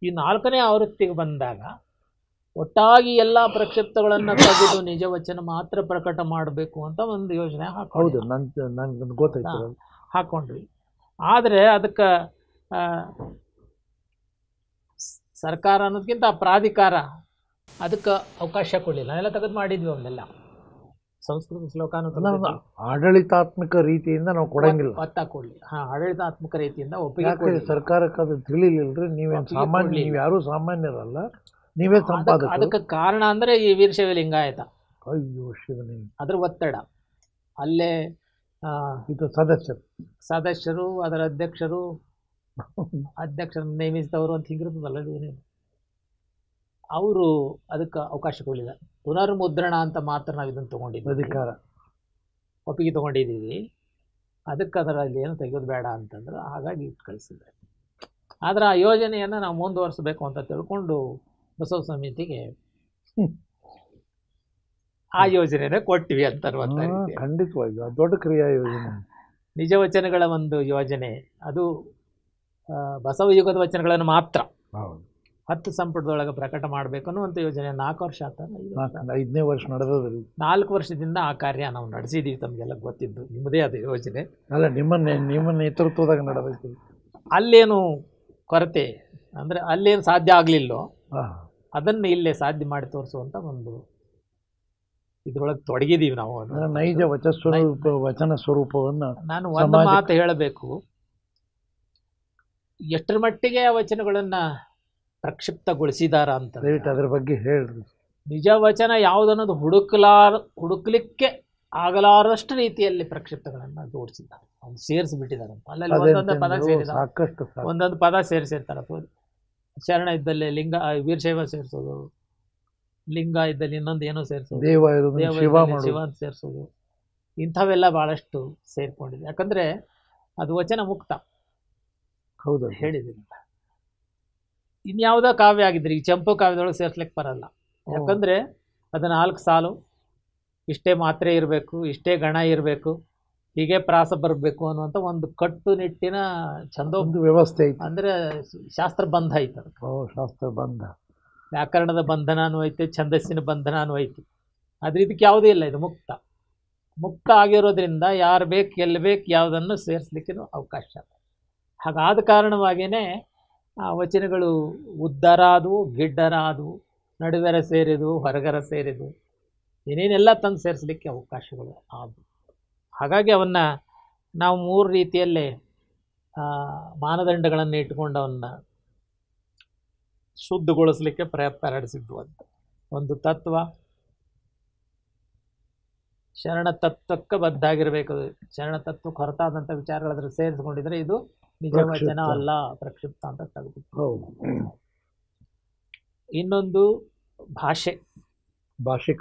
ಈ 4ನೇ ಆವೃತ್ತಿಗೆ ಬಂದಾಗ ಒಟ್ಟಾಗಿ ಎಲ್ಲ ಪ್ರಕ್ಷಿಪ್ತಗಳನ್ನು ತೆಗೆದು ನಿಜ ವಚನ ಮಾತ್ರ ಪ್ರಕಟ ಮಾಡಬೇಕು ಅಂತ ಒಂದು ಯೋಜನೆ ಹಾಕ್ಕೊಂಡ್ವಿ. ಆದರೆ ಅದಕ್ಕೆ ಸರ್ಕಾರ ಅನ್ನೋದಕ್ಕಿಂತ ಪ್ರಾಧಿಕಾರ ಅದಕ್ಕೆ ಅವಕಾಶ ಕೊಡಲಿಲ್ಲ. ನಾವೆಲ್ಲ ತೆಗೆದು ಮಾಡಿದ್ವಿ ಅವನ್ನೆಲ್ಲ ಸಂಸ್ಕೃತ ಶ್ಲೋಕಾನು ಆಡಳಿತಾತ್ಮಕ ರೀತಿಯಿಂದ ನಾವು ಕೊಡಂಗಿಲ್ಲ, ಒತ್ತ ಕೊಡಲಿ. ಆಡಳಿತಾತ್ಮಕ ರೀತಿಯಿಂದ ಒಪ್ಪಿಗೆ ಸರ್ಕಾರಕ್ಕೆ ಅದು ತಿಳಿಲಿಲ್ಲರಿ. ನೀವೇನು ಸಾಮಾನ್ಯ, ನೀವು ಯಾರೂ ಸಾಮಾನ್ಯರಲ್ಲ, ನೀವೇ ಸಂಪಾದಕ. ಅದಕ್ಕೆ ಕಾರಣ ಅಂದರೆ ಈ ವೀರಶೈವ ಲಿಂಗಾಯತ. ಅಯ್ಯೋ ಶಿವನೇ, ಅದ್ರ ಒತ್ತಡ. ಅಲ್ಲೇ ಇದು ಸದಸ್ಯರು ಅದರ ಅಧ್ಯಕ್ಷರನ್ನು ನೇಮಿಸಿದವರು ಅಂತ ಹಿಂಗಿರ್ತದಲ್ಲ, ಅವರು ಅದಕ್ಕೆ ಅವಕಾಶ ಕೊಡಲಿಲ್ಲ. ಪುನರ್ಮುದ್ರಣ ಅಂತ ಮಾತ್ರ ನಾವು ಇದನ್ನು ತೊಗೊಂಡಿದ್ದೀವಿ, ಅಧಿಕಾರ ಒಪ್ಪಿಗೆ ತೊಗೊಂಡಿದ್ದೀವಿ. ಅದಕ್ಕೆ ಅದರಲ್ಲಿ ಏನು ತೆಗೆಯೋದು ಬೇಡ ಅಂತಂದ್ರೆ ಹಾಗಾಗಿ ಇಟ್ಟು ಕಳಿಸಿದ್ದಾರೆ. ಆದರೆ ಆ ಯೋಜನೆಯನ್ನು ನಾವು ಮುಂದುವರಿಸಬೇಕು ಅಂತ ತಿಳ್ಕೊಂಡು ಬಸವ ಸಮಿತಿಗೆ ಆ ಯೋಜನೆನೇ ಕೊಟ್ಟಿವಿ ಅಂತ. ಖಂಡಿತವಾಗಿ ದೊಡ್ಡ ಕ್ರಿಯಾ ಯೋಜನೆ, ನಿಜ ವಚನಗಳ ಒಂದು ಯೋಜನೆ. ಅದು ಬಸವ ಯುಗದ ವಚನಗಳನ್ನು ಮಾತ್ರ 10 ಸಂಪುಟದೊಳಗೆ ಪ್ರಕಟ ಮಾಡಬೇಕು ಅನ್ನುವಂಥ ಯೋಜನೆ 4 ವರ್ಷ ಆತ. 5ನೇ ವರ್ಷ ನಡೆದದ್ರಿ. 4 ವರ್ಷದಿಂದ ಆ ಕಾರ್ಯ ನಾವು ನಡೆಸಿದ್ದೀವಿ. ತಮಗೆಲ್ಲ ಗೊತ್ತಿದ್ದು, ನಿಮ್ಮದೇ ಅದು ಯೋಜನೆ ಅಲ್ಲ, ನಿಮ್ಮ ನೇತೃತ್ವದಾಗ ನಡೆದೈತಿ. ಅಲ್ಲೇನು ಕೊರತೆ ಅಂದರೆ ಅಲ್ಲೇನು ಸಾಧ್ಯ ಆಗಲಿಲ್ಲೋ ಅದನ್ನು ಇಲ್ಲೇ ಸಾಧ್ಯ ಮಾಡಿ ತೋರಿಸುವಂಥ ಒಂದು ಇದ್ರೊಳಗೆ ತೊಡಗಿದ್ದೀವಿ ನಾವು. ನೈಜ ವಚನ ಸ್ವರೂಪವನ್ನು ನಾನು ಒಂದು ಮಾತು ಹೇಳಬೇಕು. ಎಷ್ಟರ ಮಟ್ಟಿಗೆ ಆ ವಚನಗಳನ್ನು ಪ್ರಕ್ಷಿಪ್ತಗೊಳಿಸಿದಾರ ಅಂತ ಅದ್ರ ಬಗ್ಗೆ ಹೇಳ್ರಿ. ನಿಜ ವಚನ ಯಾವುದನ್ನೋದು ಹುಡುಕ್ಲಿಕ್ಕೆ ಆಗಲಾರದಷ್ಟು ರೀತಿಯಲ್ಲಿ ಪ್ರಕ್ಷಿಪ್ತಗಳನ್ನು ಜೋಡಿಸಿದ್ದಾರೆ, ಸೇರಿಸಿಬಿಟ್ಟಿದ್ದಾರೆ. ಅಲ್ಲಲ್ಲಿ ಒಂದೊಂದು ಪದ ಸೇರಿದ್ದಾರೆ, ಒಂದೊಂದು ಪದ ಸೇರಿಸಿರ್ತಾರೆ ಅಥವಾ ಶರಣ ಇದ್ದಲ್ಲಿ ಲಿಂಗ ವೀರಶೈವ ಸೇರಿಸೋದು, ಲಿಂಗ ಇದ್ದಲ್ಲಿ ಇನ್ನೊಂದು ಏನೋ ಸೇರಿಸೋದು, ದೇವ ಇರೋದನ್ನ ದೇವ ಶಿವ ಇದ್ದಲ್ಲಿ ಮಾಡೋದು. ಶಿವ ಅಂತ ಸೇರಿಸೋದು, ಇಂಥವೆಲ್ಲ ಭಾಳಷ್ಟು ಸೇರಿಕೊಂಡಿದೆ. ಯಾಕಂದರೆ ಅದು ವಚನ ಮುಕ್ತ ಹೌದಲ್ಲ? ಹೇಳಿದ್ದೀನಿ. ಇನ್ಯಾವುದೋ ಕಾವ್ಯ ಆಗಿದ್ರೆ ಈ ಚಂಪು ಕಾವ್ಯದೊಳಗೆ ಸೇರಿಸ್ಲಿಕ್ಕೆ ಬರಲ್ಲ. ಯಾಕಂದರೆ ಅದು 4 ಸಾಲು, ಇಷ್ಟೇ ಮಾತ್ರೆ ಇರಬೇಕು, ಇಷ್ಟೇ ಗಣ ಇರಬೇಕು, ಹೀಗೆ ಪ್ರಾಸ ಬರಬೇಕು ಅನ್ನುವಂಥ ಒಂದು ಕಟ್ಟುನಿಟ್ಟಿನ ಒಂದು ವ್ಯವಸ್ಥೆ ಐತಿ. ಅಂದರೆ ಶಾಸ್ತ್ರ ಬಂಧ ಐತೆ ಅದಕ್ಕೆ. ಶಾಸ್ತ್ರ ಬಂಧ, ವ್ಯಾಕರಣದ ಬಂಧನನೂ ಐತೆ, ಛಂದಸ್ಸಿನ ಬಂಧನನೂ ಐತಿ. ಆದರೆ ಇದಕ್ಕೆ ಯಾವುದೂ ಇಲ್ಲ, ಇದು ಮುಕ್ತ. ಮುಕ್ತ ಆಗಿರೋದ್ರಿಂದ ಯಾರು ಬೇಕು ಎಲ್ಲಿ ಬೇಕು ಯಾವುದನ್ನು ಸೇರಿಸ್ಲಿಕ್ಕೂ ಅವಕಾಶ. ಹಾಗಾದ ಕಾರಣವಾಗಿಯೇ ಆ ವಚನಗಳು ಉದ್ದರಾದವು, ಗಿಡ್ಡರಾದವು, ನಡುವೆರ ಸೇರಿದು, ಹೊರಗರ ಸೇರಿದು, ಏನೇನೆಲ್ಲ ತಂದು ಸೇರಿಸಲಿಕ್ಕೆ ಅವಕಾಶಗಳು ಆದವು. ಹಾಗಾಗಿ ಅವನ್ನು ನಾವು 3 ರೀತಿಯಲ್ಲೇ ಮಾನದಂಡಗಳನ್ನು ಇಟ್ಕೊಂಡು ಅವನ್ನ ಶುದ್ಧಗೊಳಿಸಲಿಕ್ಕೆ ಪ್ರಯತ್ನ ನಡೆಸಿದ್ವು ಅಂತ. ಒಂದು ತತ್ವ, ಶರಣ ತತ್ವಕ್ಕೆ ಬದ್ಧಾಗಿರಬೇಕು. ಶರಣ ತತ್ವಕ್ಕೆ ಹೊರತಾದಂಥ ವಿಚಾರಗಳಾದ್ರೆ ಸೇರಿಸ್ಕೊಂಡಿದ್ರೆ ಇದು ನಿಜ ವಚನ ಅಲ್ಲ, ಪ್ರಕ್ಷಿಪ್ತ ಅಂತ ತೆಗೆದು. ಇನ್ನೊಂದು ಭಾಷೆ, ಭಾಷಿಕ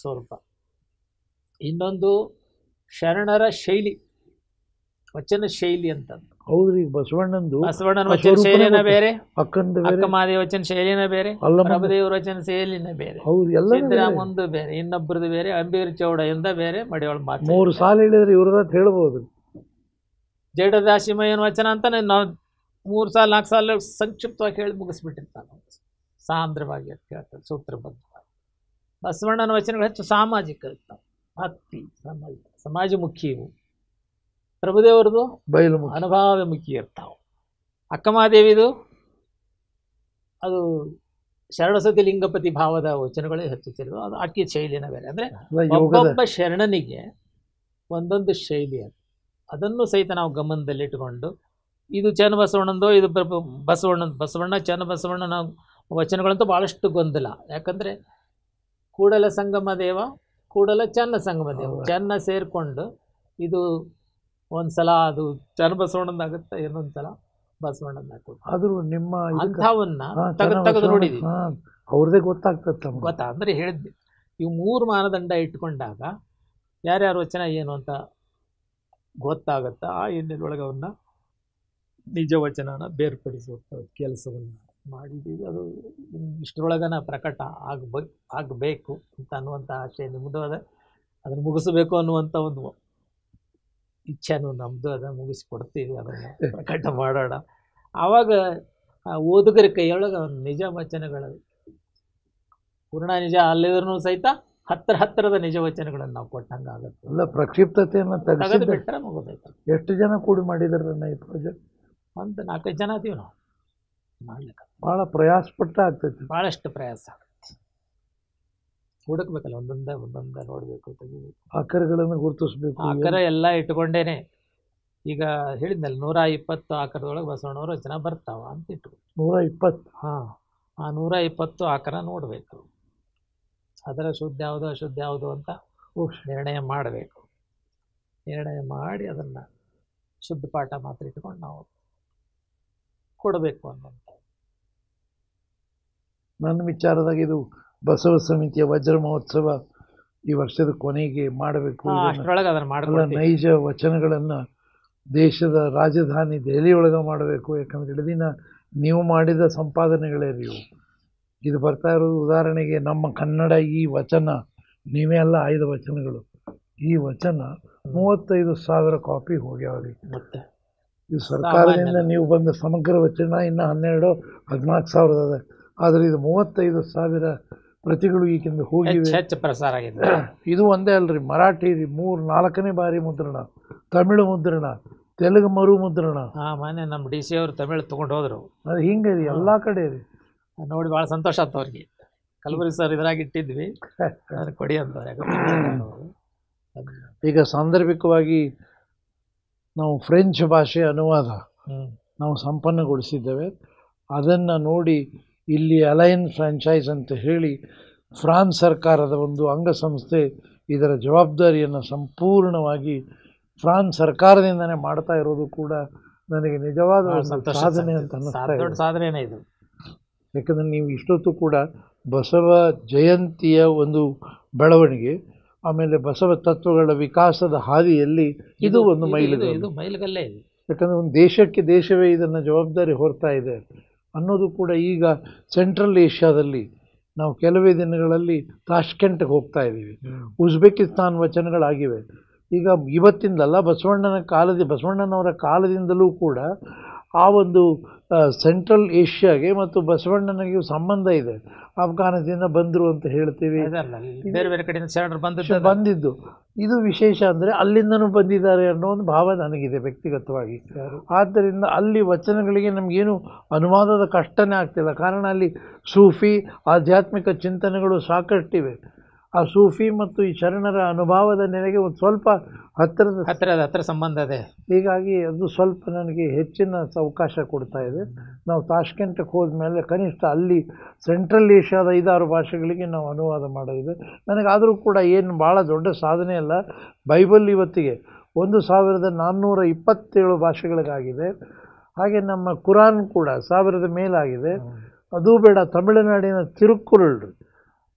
ಸ್ವರೂಪ. ಇನ್ನೊಂದು ಶರಣರ ಶೈಲಿ, ವಚನ ಶೈಲಿ ಅಂತ. ಹೌದ್ರಿ, ಬಸವಣ್ಣನ ವಚನ ಶೈಲಿನ ಬೇರೆ, ಅಕ್ಕ ಮಹಾದೇವ ವಚನ ಶೈಲಿನ ಬೇರೆ, ಪ್ರಭುದೇವರ ವಚನ ಶೈಲಿನ ಬೇರೆ, ಸಿದ್ದರಾಮಂದು ಬೇರೆ, ಇನ್ನೊಬ್ಬರದು ಬೇರೆ, ಅಂಬೀರ್ ಚೌಡಯಿಂದ ಬೇರೆ, ಮಡಿಯೊಳ ಮಾತು. 3 ಸಾಲು ಹೇಳಿದ್ರೆ ಇವ್ರದ್ದು ಹೇಳ್ಬೋದು. ಜಡದಾಸಿಮಯ್ಯನ ವಚನ ಅಂತ ನಾವು 3 ಸಾಲು 4 ಸಾಲು ಸಂಕ್ಷಿಪ್ತವಾಗಿ ಹೇಳಿ ಮುಗಿಸ್ಬಿಟ್ಟಿರ್ತಾನೆ, ಸಾಂದ್ರವಾಗಿ ಅಂತ ಹೇಳ್ತಾರೆ, ಸೂತ್ರಬದ್ಧವಾಗಿ. ಬಸವಣ್ಣನ ವಚನಗಳು ಹೆಚ್ಚು ಸಾಮಾಜಿಕ ಇರ್ತಾವೆ, ಭಕ್ತಿ, ಸಮಾಜಮುಖಿ ಇವು. ಪ್ರಭುದೇವರದು ಅನುಭವಮುಖಿ ಇರ್ತಾವೆ. ಅಕ್ಕಮಹಾದೇವಿದು ಅದು ಶರಣಸತಿ ಲಿಂಗಪತಿ ಭಾವದ ವಚನಗಳೇ ಹೆಚ್ಚು ಸೇರಿದು, ಅದು ಆಕೆ ಶೈಲಿನ ಬೇರೆ. ಅಂದರೆ ಒಬ್ಬೊಬ್ಬ ಶರಣನಿಗೆ ಒಂದೊಂದು ಶೈಲಿ ಅದು, ಅದನ್ನು ಸಹಿತ ನಾವು ಗಮನದಲ್ಲಿಟ್ಟುಕೊಂಡು ಇದು ಚನ್ನಬಸವಣ್ಣಂದೋ ಇದು ಬಸವಣ್ಣ ಚನ್ನಬಸವಣ್ಣನ ವಚನಗಳಂತೂ ಭಾಳಷ್ಟು ಗೊಂದಲ. ಯಾಕಂದರೆ ಕೂಡಲ ಸಂಗಮ ದೇವ, ಕೂಡಲ ಚನ್ನ ಸಂಗಮ ದೇವ, ಚೆನ್ನ ಸೇರಿಕೊಂಡು ಇದು ಒಂದು ಸಲ ಅದು ಚನ್ನಬಸವಣ್ಣಂದಾಗುತ್ತೆ, ಇನ್ನೊಂದು ಸಲ ಬಸವಣ್ಣಂದಾಗುತ್ತೆ. ಆದರೂ ನಿಮ್ಮ ಅಂಥವನ್ನ ತೆಗೆದು ನೋಡಿದ್ವಿ, ಅವ್ರದೇ ಗೊತ್ತಾಗ್ತದೆ. ಗೊತ್ತಾ ಅಂದರೆ ಹೇಳಿದ್ವಿ, ಇವು 3 ಮಾನದಂಡ ಇಟ್ಕೊಂಡಾಗ ಯಾರ್ಯಾರ ವಚನ ಏನು ಅಂತ ಗೊತ್ತಾಗತ್ತಾ. ಆ ಹಿನ್ನೆಲೆಯೊಳಗೆ ಅವನ್ನ ನಿಜ ವಚನನ ಬೇರ್ಪಡಿಸುವಂಥ ಕೆಲಸವನ್ನು ಮಾಡಿದ್ದೀವಿ. ಅದು ಇಷ್ಟರೊಳಗನ ಪ್ರಕಟ ಆಗಬೇಕು ಅಂತ ಅನ್ನುವಂಥ ಆಶಯ ನಿಮ್ಮದು ಅದ, ಅದನ್ನು ಮುಗಿಸಬೇಕು ಅನ್ನುವಂಥ ಒಂದು ಇಚ್ಛೆನೂ ನಮ್ಮದು ಅದ. ಮುಗಿಸ್ಕೊಡ್ತೀವಿ, ಅದನ್ನು ಪ್ರಕಟ ಮಾಡೋಣ. ಆವಾಗ ಓದುಗರ ಕೈಯೊಳಗೆ ನಿಜ ವಚನಗಳು ಪೂರ್ಣ ನಿಜ ಅಲ್ಲಿದ್ರೂ ಸಹಿತ ಹತ್ತಿರದ ನಿಜ ವಚನಗಳನ್ನು ನಾವು ಕೊಟ್ಟಂಗೆ ಆಗುತ್ತೆ. ಅಲ್ಲ, ಪ್ರಕ್ಷಿಪ್ತತೆಯನ್ನು ತೆಗೆದು ಬಿಟ್ಟರೆ ಮುಗೋದೈತೆ. ಎಷ್ಟು ಜನ ಕೂಡಿ ಮಾಡಿದಾರನ್ನ ಈ ಪ್ರಾಜೆಕ್ಟ್? ಒಂದು 4-5 ಜನ ಅದೀವಿ ನಾವು ಮಾಡ್ಲಿಕ್ಕೆ. ಭಾಳ ಪ್ರಯಾಸ ಪಟ್ಟ ಆಗ್ತೈತಿ, ಭಾಳಷ್ಟು ಪ್ರಯಾಸ ಆಗುತ್ತೆ. ಹುಡುಕ್ಬೇಕಲ್ಲ, ಒಂದೊಂದೇ ನೋಡಬೇಕು, ತೆಗಿಬೇಕು, ಆಕರಗಳನ್ನು ಗುರುತಿಸ್ಬೇಕು. ಆಕರ ಎಲ್ಲ ಇಟ್ಕೊಂಡೇನೆ. ಈಗ ಹೇಳಿದ್ನಲ್ಲ 120 ಆಕರದೊಳಗೆ ಬಸವಣ್ಣವ್ರ ವಚನ ಬರ್ತಾವ ಅಂತ ಇಟ್ಕೊಂಡು 120. ಹಾಂ, ಆ 120 ಆಕರ ನೋಡಬೇಕು. ಅದರ ಶುದ್ಧ ಯಾವುದು ಅಶುದ್ಧ ಯಾವುದು ಅಂತ ನಿರ್ಣಯ ಮಾಡಬೇಕು. ನಿರ್ಣಯ ಮಾಡಿ ಅದನ್ನು ಶುದ್ಧ ಪಾಠ ಮಾತ್ರ ಇಟ್ಕೊಂಡು ನಾವು ಕೊಡಬೇಕು ಅನ್ನೋಂಥ ನನ್ನ ವಿಚಾರದಾಗ ಇದು ಬಸವ ಸಮಿತಿಯ ವಜ್ರ ಮಹೋತ್ಸವ ಈ ವರ್ಷದ ಕೊನೆಗೆ ಮಾಡಬೇಕು. ಅಷ್ಟರೊಳಗೆ ಅದನ್ನು ಮಾಡಲ್ಲ, ನೈಜ ವಚನಗಳನ್ನು ದೇಶದ ರಾಜಧಾನಿ ದೆಹಲಿಯೊಳಗೆ ಮಾಡಬೇಕು. ಯಾಕಂದ್ರೆ ಇಡೀ ನೀವು ಮಾಡಿದ ಸಂಪಾದನೆಗಳೇ ಇವು. ಇದು ಬರ್ತಾ ಇರೋದು ಉದಾಹರಣೆಗೆ ನಮ್ಮ ಕನ್ನಡ ಈ ವಚನ, ನೀವೇ ಅಲ್ಲ ಆಯ್ದ ವಚನಗಳು, ಈ ವಚನ 35,000 ಕಾಪಿ ಹೋಗ್ಯಾವ್ರಿ. ಮತ್ತೆ ಇದು ಸರ್ಕಾರದಿಂದ ನೀವು ಬಂದ ಸಮಗ್ರ ವಚನ ಇನ್ನು 12-14,000 ಅದ. ಆದರೆ ಇದು 35,000 ಪ್ರತಿಗಳು ಈಗಿಂದ ಹೋಗಿವೆ, ಹೆಚ್ಚು ಪ್ರಸಾರ ಆಗಿದೆ. ಇದು ಒಂದೇ ಅಲ್ರಿ, ಮರಾಠಿ 3-4ನೇ ಬಾರಿ ಮುದ್ರಣ, ತಮಿಳು ಮುದ್ರಣ, ತೆಲುಗು ಮರು ಮುದ್ರಣ. ಮೊನ್ನೆ ನಮ್ಮ DC ಅವರು ತಮಿಳು ತೊಗೊಂಡು ಹೋದರು. ಅದು ಹಿಂಗೆ ರೀ, ಎಲ್ಲ ಕಡೆ ರೀ. ನೋಡಿ ಭಾಳ ಸಂತೋಷ ಆಯ್ತು ಅವ್ರಿಗೆ. ಕಲಬುರಗಿ ಸರ್ ಇದ್ರಾಗ ಇಟ್ಟಿದ್ವಿ, ಅದನ್ನು ಕೊಡಿ ಅಂತಾರೆ. ಈಗ ಸಾಂದರ್ಭಿಕವಾಗಿ ನಾವು ಫ್ರೆಂಚ್ ಭಾಷೆ ಅನುವಾದ ನಾವು ಸಂಪನ್ನಗೊಳಿಸಿದ್ದೇವೆ. ಅದನ್ನು ನೋಡಿ ಇಲ್ಲಿ ಅಲೈನ್ ಫ್ರಾಂಚೈಸ್ ಅಂತ ಹೇಳಿ ಫ್ರಾನ್ಸ್ ಸರ್ಕಾರದ ಒಂದು ಅಂಗಸಂಸ್ಥೆ ಇದರ ಜವಾಬ್ದಾರಿಯನ್ನು ಸಂಪೂರ್ಣವಾಗಿ ಫ್ರಾನ್ಸ್ ಸರ್ಕಾರದಿಂದನೇ ಮಾಡ್ತಾ ಇರೋದು ಕೂಡ ನನಗೆ ನಿಜವಾದ ಬಹಳ ಒಂದು ಸಂತೋಷದ ಸಾಧನೆ ಸಂಗತಿ. ಅಂತ ಅನ್ನಿಸ್ತಾ ದೊಡ್ಡ ಇದೆ. ಸಾಧನೆನೇ ಇದು. ಯಾಕಂದರೆ ನೀವು ಇಷ್ಟೊತ್ತು ಕೂಡ ಬಸವ ಜಯಂತಿಯ ಒಂದು ಬೆಳವಣಿಗೆ, ಆಮೇಲೆ ಬಸವ ತತ್ವಗಳ ವಿಕಾಸದ ಹಾದಿಯಲ್ಲಿ ಇದು ಒಂದು ಮೈಲಿಗಲ್ಲು. ಇದು ಮೈಲಿಗಲ್ಲೇ ಇದೆ. ಯಾಕಂದರೆ ಒಂದು ದೇಶವೇ ಇದನ್ನು ಜವಾಬ್ದಾರಿ ಹೊರ್ತಾ ಇದೆ ಅನ್ನೋದು ಕೂಡ ಈಗ ಸೆಂಟ್ರಲ್ ಏಷ್ಯಾದಲ್ಲಿ ನಾವು ಕೆಲವೇ ದಿನಗಳಲ್ಲಿ ತಾಷ್ಕೆಂಟ್ಗೆ ಹೋಗ್ತಾ ಇದ್ದೀವಿ. ಉಜ್ಬೇಕಿಸ್ತಾನ್ ವಚನಗಳಾಗಿವೆ. ಈಗ ಇವತ್ತಿಂದಲ್ಲ, ಬಸವಣ್ಣನವರ ಕಾಲದಿಂದಲೂ ಕೂಡ ಆ ಒಂದು ಸೆಂಟ್ರಲ್ ಏಷ್ಯಾಗೆ ಮತ್ತು ಬಸವಣ್ಣನಿಗೆ ಸಂಬಂಧ ಇದೆ. ಅಫ್ಘಾನಿಸ್ತಾನ ಬಂದರು ಅಂತ ಹೇಳ್ತೀವಿ, ಬೇರೆ ಬೇರೆ ಕಡೆಯಿಂದ ಶರಣರು ಬಂದಿದ್ದು. ಇದು ವಿಶೇಷ ಅಂದರೆ ಅಲ್ಲಿಂದನೂ ಬಂದಿದ್ದಾರೆ ಅನ್ನೋ ಒಂದು ಭಾವ ನನಗಿದೆ ವ್ಯಕ್ತಿಗತವಾಗಿ. ಆದ್ದರಿಂದ ಅಲ್ಲಿ ವಚನಗಳಿಗೆ ನಮಗೇನು ಅನುವಾದದ ಕಷ್ಟನೇ ಆಗ್ತಿಲ್ಲ. ಕಾರಣ ಅಲ್ಲಿ ಸೂಫಿ ಆಧ್ಯಾತ್ಮಿಕ ಚಿಂತನೆಗಳು ಸಾಕಷ್ಟಿವೆ. ಆ ಸೂಫಿ ಮತ್ತು ಈ ಶರಣರ ಅನುಭವದ ನೆಲೆಗೆ ಒಂದು ಸ್ವಲ್ಪ ಹತ್ತಿರ ಸಂಬಂಧ ಇದೆ. ಹೀಗಾಗಿ ಅದು ಸ್ವಲ್ಪ ನನಗೆ ಹೆಚ್ಚಿನ ಅವಕಾಶ ಕೊಡ್ತಾ ಇದೆ. ನಾವು ತಾಷ್ಕೆಂಟ್ಗೆ ಹೋದ್ಮೇಲೆ ಕನಿಷ್ಠ ಅಲ್ಲಿ ಸೆಂಟ್ರಲ್ ಏಷ್ಯಾದ 5-6 ಭಾಷೆಗಳಿಗೆ ನಾವು ಅನುವಾದ ಮಾಡೋದಿದೆ. ನನಗಾದರೂ ಕೂಡ ಏನು ಭಾಳ ದೊಡ್ಡ ಸಾಧನೆ ಅಲ್ಲ. ಬೈಬಲ್ ಇವತ್ತಿಗೆ 1427 ಭಾಷೆಗಳಿಗಾಗಿದೆ. ಹಾಗೆ ನಮ್ಮ ಕುರಾನ್ ಕೂಡ 1000 ಮೇಲಾಗಿದೆ. ಅದು ಬೇಡ, ತಮಿಳುನಾಡಿನ ತಿರುಕ್ಕುರುಳ್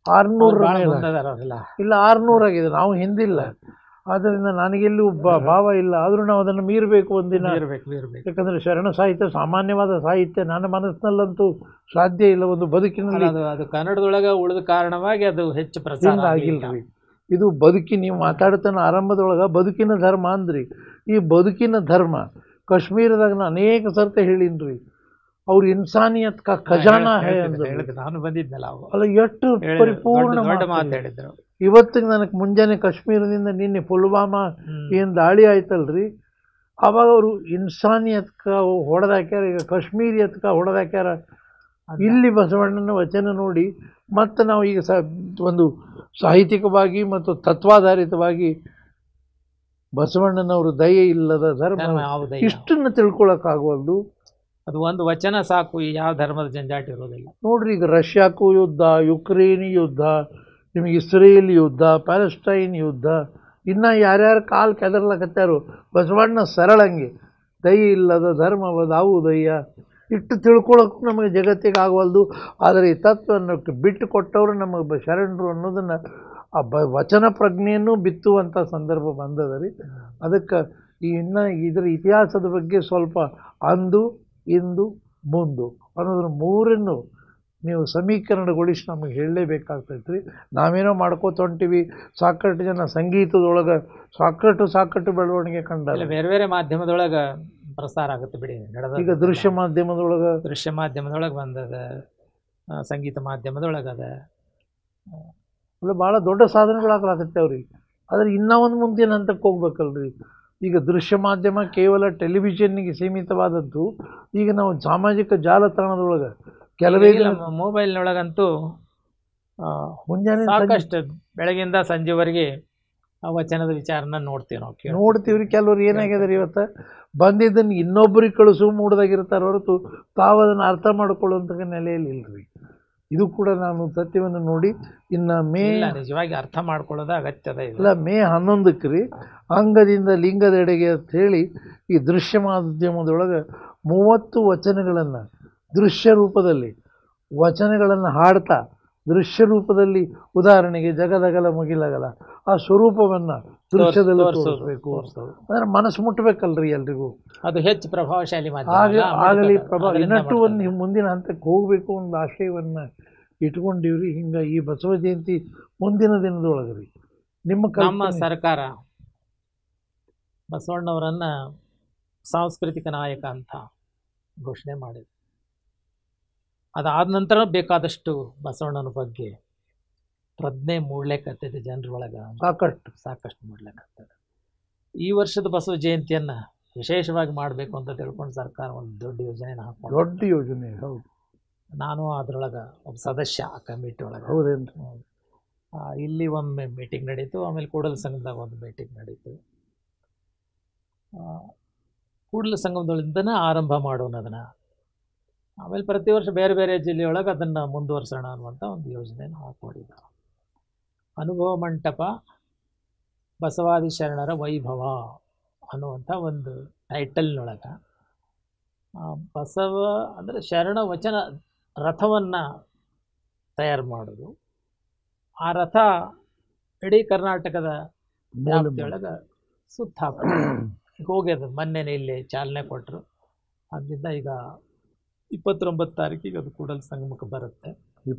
600 ಇಲ್ಲ 600 ಆಗಿದೆ. ನಾವು ಹಿಂದಿಲ್ಲ. ಆದ್ದರಿಂದ ನನಗೆಲ್ಲೂ ಭಾವ ಇಲ್ಲ. ಆದರೂ ನಾವು ಅದನ್ನು ಮೀರಬೇಕು ಒಂದಿನ. ಯಾಕಂದರೆ ಶರಣ ಸಾಹಿತ್ಯ ಸಾಮಾನ್ಯವಾದ ಸಾಹಿತ್ಯ ನನ್ನ ಮನಸ್ಸಿನಲ್ಲಂತೂ ಸಾಧ್ಯ ಇಲ್ಲ. ಒಂದು ಬದುಕಿನಲ್ಲಿ ಅದು ಕನ್ನಡದೊಳಗೆ ಉಳಿದ ಕಾರಣವಾಗಿ ಅದು ಹೆಚ್ಚು ಪ್ರಚಾರ ಆಗಿಲ್ಲ. ಇದು ನೀವು ಮಾತಾಡ್ತಾನೆ ಆರಂಭದೊಳಗೆ ಬದುಕಿನ ಧರ್ಮ ಅಂದ್ರಿ. ಈ ಬದುಕಿನ ಧರ್ಮ ಕಾಶ್ಮೀರದಾಗ ನಾನು ಅನೇಕ ಸರ್ತಿ ಹೇಳಿನ್ರಿ. ಅವ್ರು ಇನ್ಸಾನಿಯತ್ ಕಾ ಖಜಾನಾ ಹೇ ಅಂದ್ರೆ ನಾನು ಬಂದಿದ್ನಲ್ಲ ಅಲ್ಲ, ಎಷ್ಟು ಪರಿಪೂರ್ಣ ಮಾತಾಡಿದ್ರು. ಇವತ್ತಿಗೆ ನನಗೆ ಮುಂಜಾನೆ ಕಾಶ್ಮೀರದಿಂದ ನಿನ್ನೆ ಪುಲ್ವಾಮಾ ಏನು ದಾಳಿ ಆಯ್ತಲ್ರಿ, ಅವಾಗ ಅವರು ಇನ್ಸಾನಿಯತ್ಕ ಹೊಡೆದಾಕ್ಯಾರ. ಈಗ ಕಾಶ್ಮೀರಿಯತ್ಕ ಹೊಡೆದಾಕ್ಯಾರ. ಇಲ್ಲಿ ಬಸವಣ್ಣನ ವಚನ ನೋಡಿ ಮತ್ತು ನಾವು ಈಗ ಒಂದು ಸಾಹಿತ್ಯಿಕವಾಗಿ ಮತ್ತು ತತ್ವಾಧಾರಿತವಾಗಿ ಬಸವಣ್ಣನವರು ದಯೆ ಇಲ್ಲದ ಧರ್ಮ ಇಷ್ಟನ್ನು ತಿಳ್ಕೊಳಕ್ಕಾಗವಲ್ದು. ಅದು ಒಂದು ವಚನ ಸಾಕು, ಯಾವ ಧರ್ಮದ ಜಂಜಾಟ ಇರೋದಿಲ್ಲ. ನೋಡ್ರಿ, ಈಗ ರಷ್ಯಾಕ್ಕೂ ಯುದ್ಧ, ಯುಕ್ರೇನ್ ಯುದ್ಧ, ನಿಮಗೆ ಇಸ್ರೇಲ್ ಯುದ್ಧ, ಪ್ಯಾಲೆಸ್ಟೈನ್ ಯುದ್ಧ, ಇನ್ನು ಯಾರ್ಯಾರು ಕಾಲು ಕೆದರ್ಲಕತ್ತಾರೋ. ಬಸವಣ್ಣ ಸರಳಂಗೆ ದಯೆ ಇಲ್ಲದ ಧರ್ಮವದಾವುದಯ್ಯ ಇಟ್ಟು ತಿಳ್ಕೊಳಕ್ಕೂ ನಮಗೆ ಜಗತ್ತಿಗೆ ಆಗವಲ್ದು. ಆದರೆ ಈ ತತ್ವವನ್ನು ಬಿಟ್ಟು ಕೊಟ್ಟವರು ನಮಗೆ ಶರಣರು ಅನ್ನೋದನ್ನು ಆ ವಚನ ಪ್ರಜ್ಞೆಯನ್ನು ಬಿತ್ತುವಂಥ ಸಂದರ್ಭ ಬಂದದ ರೀ. ಅದಕ್ಕೆ ಇನ್ನು ಇದರ ಇತಿಹಾಸದ ಬಗ್ಗೆ ಸ್ವಲ್ಪ ಅಂದು ಇಂದು ಮುಂದು ಅನ್ನೋದ್ರ ಮೂರನ್ನು ನೀವು ಸಮೀಕರಣಗೊಳಿಸಿ ನಮಗೆ ಹೇಳಲೇಬೇಕಾಗ್ತೈತೆ ರೀ. ನಾವೇನೋ ಮಾಡ್ಕೋತ ಹೊಂಟಿವಿ. ಸಾಕಷ್ಟು ಜನ ಸಂಗೀತದೊಳಗೆ ಸಾಕಷ್ಟು ಬೆಳವಣಿಗೆ ಕಂಡಲ್ಲ. ಬೇರೆ ಬೇರೆ ಮಾಧ್ಯಮದೊಳಗೆ ಪ್ರಸಾರ ಆಗುತ್ತೆ ಬಿಡಿ. ಈಗ ದೃಶ್ಯ ಮಾಧ್ಯಮದೊಳಗೆ ಬಂದದ, ಸಂಗೀತ ಮಾಧ್ಯಮದೊಳಗದ, ಅಲ್ಲ ಭಾಳ ದೊಡ್ಡ ಸಾಧನೆಗಳಾಗಲಾಗತ್ತೆ ಅವ್ರಿಗೆ. ಆದರೆ ಇನ್ನೂ ಒಂದು ಮುಂದಿನ ಹಂತಕ್ಕೆ ಹೋಗ್ಬೇಕಲ್ರಿ. ಈಗ ದೃಶ್ಯ ಮಾಧ್ಯಮ ಕೇವಲ ಟೆಲಿವಿಷನ್ನಿಗೆ ಸೀಮಿತವಾದದ್ದು. ಈಗ ನಾವು ಸಾಮಾಜಿಕ ಜಾಲತಾಣದೊಳಗೆ ಕೆಲವೇ ಮೊಬೈಲ್ನೊಳಗಂತೂ ಮುಂಜಾನೆ ಸಾಕಷ್ಟು ಬೆಳಗಿಂದ ಸಂಜೆವರೆಗೆ ಆ ವಚನದ ವಿಚಾರನ ನೋಡ್ತೀವಿ. ಕೆಲವ್ರು ಏನಾಗ್ಯದ ರೀ, ಇವತ್ತು ಬಂದಿದ್ದನ್ನು ಇನ್ನೊಬ್ಬರಿಗೆ ಕಳಿಸು ಮೂಡ್ದಾಗಿರ್ತಾರೆ ಹೊರತು ತಾವು ಅದನ್ನು ಅರ್ಥ ಮಾಡ್ಕೊಳ್ಳುವಂಥ ನೆಲೆಯಲ್ಲಿ ಇಲ್ರಿ. ಇದು ಕೂಡ ನಾನು ಸತ್ಯವನ್ನು ನೋಡಿ ಇನ್ನು ನಿಜವಾಗಿ ಅರ್ಥ ಮಾಡ್ಕೊಳ್ಳೋದು ಅಗತ್ಯದ ಇಲ್ಲ. ಮೇ 11ಕ್ಕೆ ರೀ ಅಂಗದಿಂದ ಲಿಂಗದೆಡೆಗೆ ಅಂತ ಹೇಳಿ ಈ ದೃಶ್ಯ ಮಾಧ್ಯಮದೊಳಗೆ 30 ವಚನಗಳನ್ನು ದೃಶ್ಯ ರೂಪದಲ್ಲಿ ವಚನಗಳನ್ನು ಹಾಡ್ತಾ ದೃಶ್ಯ ರೂಪದಲ್ಲಿ, ಉದಾಹರಣೆಗೆ ಜಗದಗಲ ಮುಗಿಲಗಲ ಆ ಸ್ವರೂಪವನ್ನು ದೃಶ್ಯದಲ್ಲಿ ತೋರಿಸಬೇಕು. ಅಂದರೆ ಮನಸ್ಸು ಮುಟ್ಟಬೇಕಲ್ರಿ ಎಲ್ರಿಗೂ. ಅದು ಹೆಚ್ಚು ಪ್ರಭಾವಶಾಲಿ ಆಗಲಿ ಇನ್ನಟ್ಟು ಒಂದು ಮುಂದಿನ ಹಂತಕ್ಕೆ ಹೋಗಬೇಕು ಒಂದು ಆಶಯವನ್ನು ಇಟ್ಕೊಂಡಿವ್ರಿ. ಹಿಂಗೆ ಈ ಬಸವ ಜಯಂತಿ ಮುಂದಿನ ದಿನದೊಳಗೆ ರೀ ನಮ್ಮ ಸರ್ಕಾರ ಬಸವಣ್ಣವರನ್ನು ಸಾಂಸ್ಕೃತಿಕ ನಾಯಕ ಅಂತ ಘೋಷಣೆ ಮಾಡಿದೆ. ಅದಾದ ನಂತರ ಬೇಕಾದಷ್ಟು ಬಸವಣ್ಣನ ಬಗ್ಗೆ ಪ್ರಜ್ಞೆ ಮೂಡ್ಲಿಕ್ಕತ್ತದೆ ಜನರೊಳಗೆ, ಸಾಕಷ್ಟು ಮೂಡ್ಲಿಕ್ಕತ್ತದೆ. ಈ ವರ್ಷದ ಬಸವ ಜಯಂತಿಯನ್ನು ವಿಶೇಷವಾಗಿ ಮಾಡಬೇಕು ಅಂತ ತಿಳ್ಕೊಂಡು ಸರ್ಕಾರ ಒಂದು ದೊಡ್ಡ ಯೋಜನೆ ಹೌದು. ನಾನು ಅದರೊಳಗೆ ಒಬ್ಬ ಸದಸ್ಯ ಆ ಕಮಿಟಿ ಒಳಗೆ. ಹೌದೇನು? ಇಲ್ಲಿ ಒಮ್ಮೆ ಮೀಟಿಂಗ್ ನಡೀತು, ಆಮೇಲೆ ಕೂಡಲ ಸಂಘದಾಗ ಒಂದು ಮೀಟಿಂಗ್ ನಡೀತು. ಕೂಡಲ ಸಂಗಮದೊಳಗಿಂದನೇ ಆರಂಭ ಮಾಡೋಣ ಅದನ್ನು. ಆಮೇಲೆ ಪ್ರತಿ ವರ್ಷ ಬೇರೆ ಬೇರೆ ಜಿಲ್ಲೆಯೊಳಗೆ ಅದನ್ನು ಮುಂದುವರ್ಸೋಣ ಅನ್ನುವಂಥ ಒಂದು ಯೋಜನೆಯನ್ನು ಹಾಕೊಂಡಿದ್ದಾರೆ. ಅನುಭವ ಮಂಟಪ ಬಸವಾದಿ ಶರಣರ ವೈಭವ ಅನ್ನುವಂಥ ಒಂದು ಟೈಟಲ್ನೊಳಗೆ ಬಸವ ಅಂದರೆ ಶರಣ ವಚನ ರಥವನ್ನು ತಯಾರು ಮಾಡೋದು. ಆ ರಥ ಇಡೀ ಕರ್ನಾಟಕದ ವ್ಯಾಪ್ತಿಯೊಳಗೆ ಸುತ್ತ ಹಾಕೋದು ಹೋಗ್ಯದ. ಮೊನ್ನೆನೇ ಇಲ್ಲಿ ಚಾಲನೆ ಕೊಟ್ಟರು. ಅದರಿಂದ ಈಗ 29 ತಾರೀಕಿಗೆ ಅದು ಕೂಡಲ ಸಂಗಮಕ್ಕೆ ಬರುತ್ತೆ.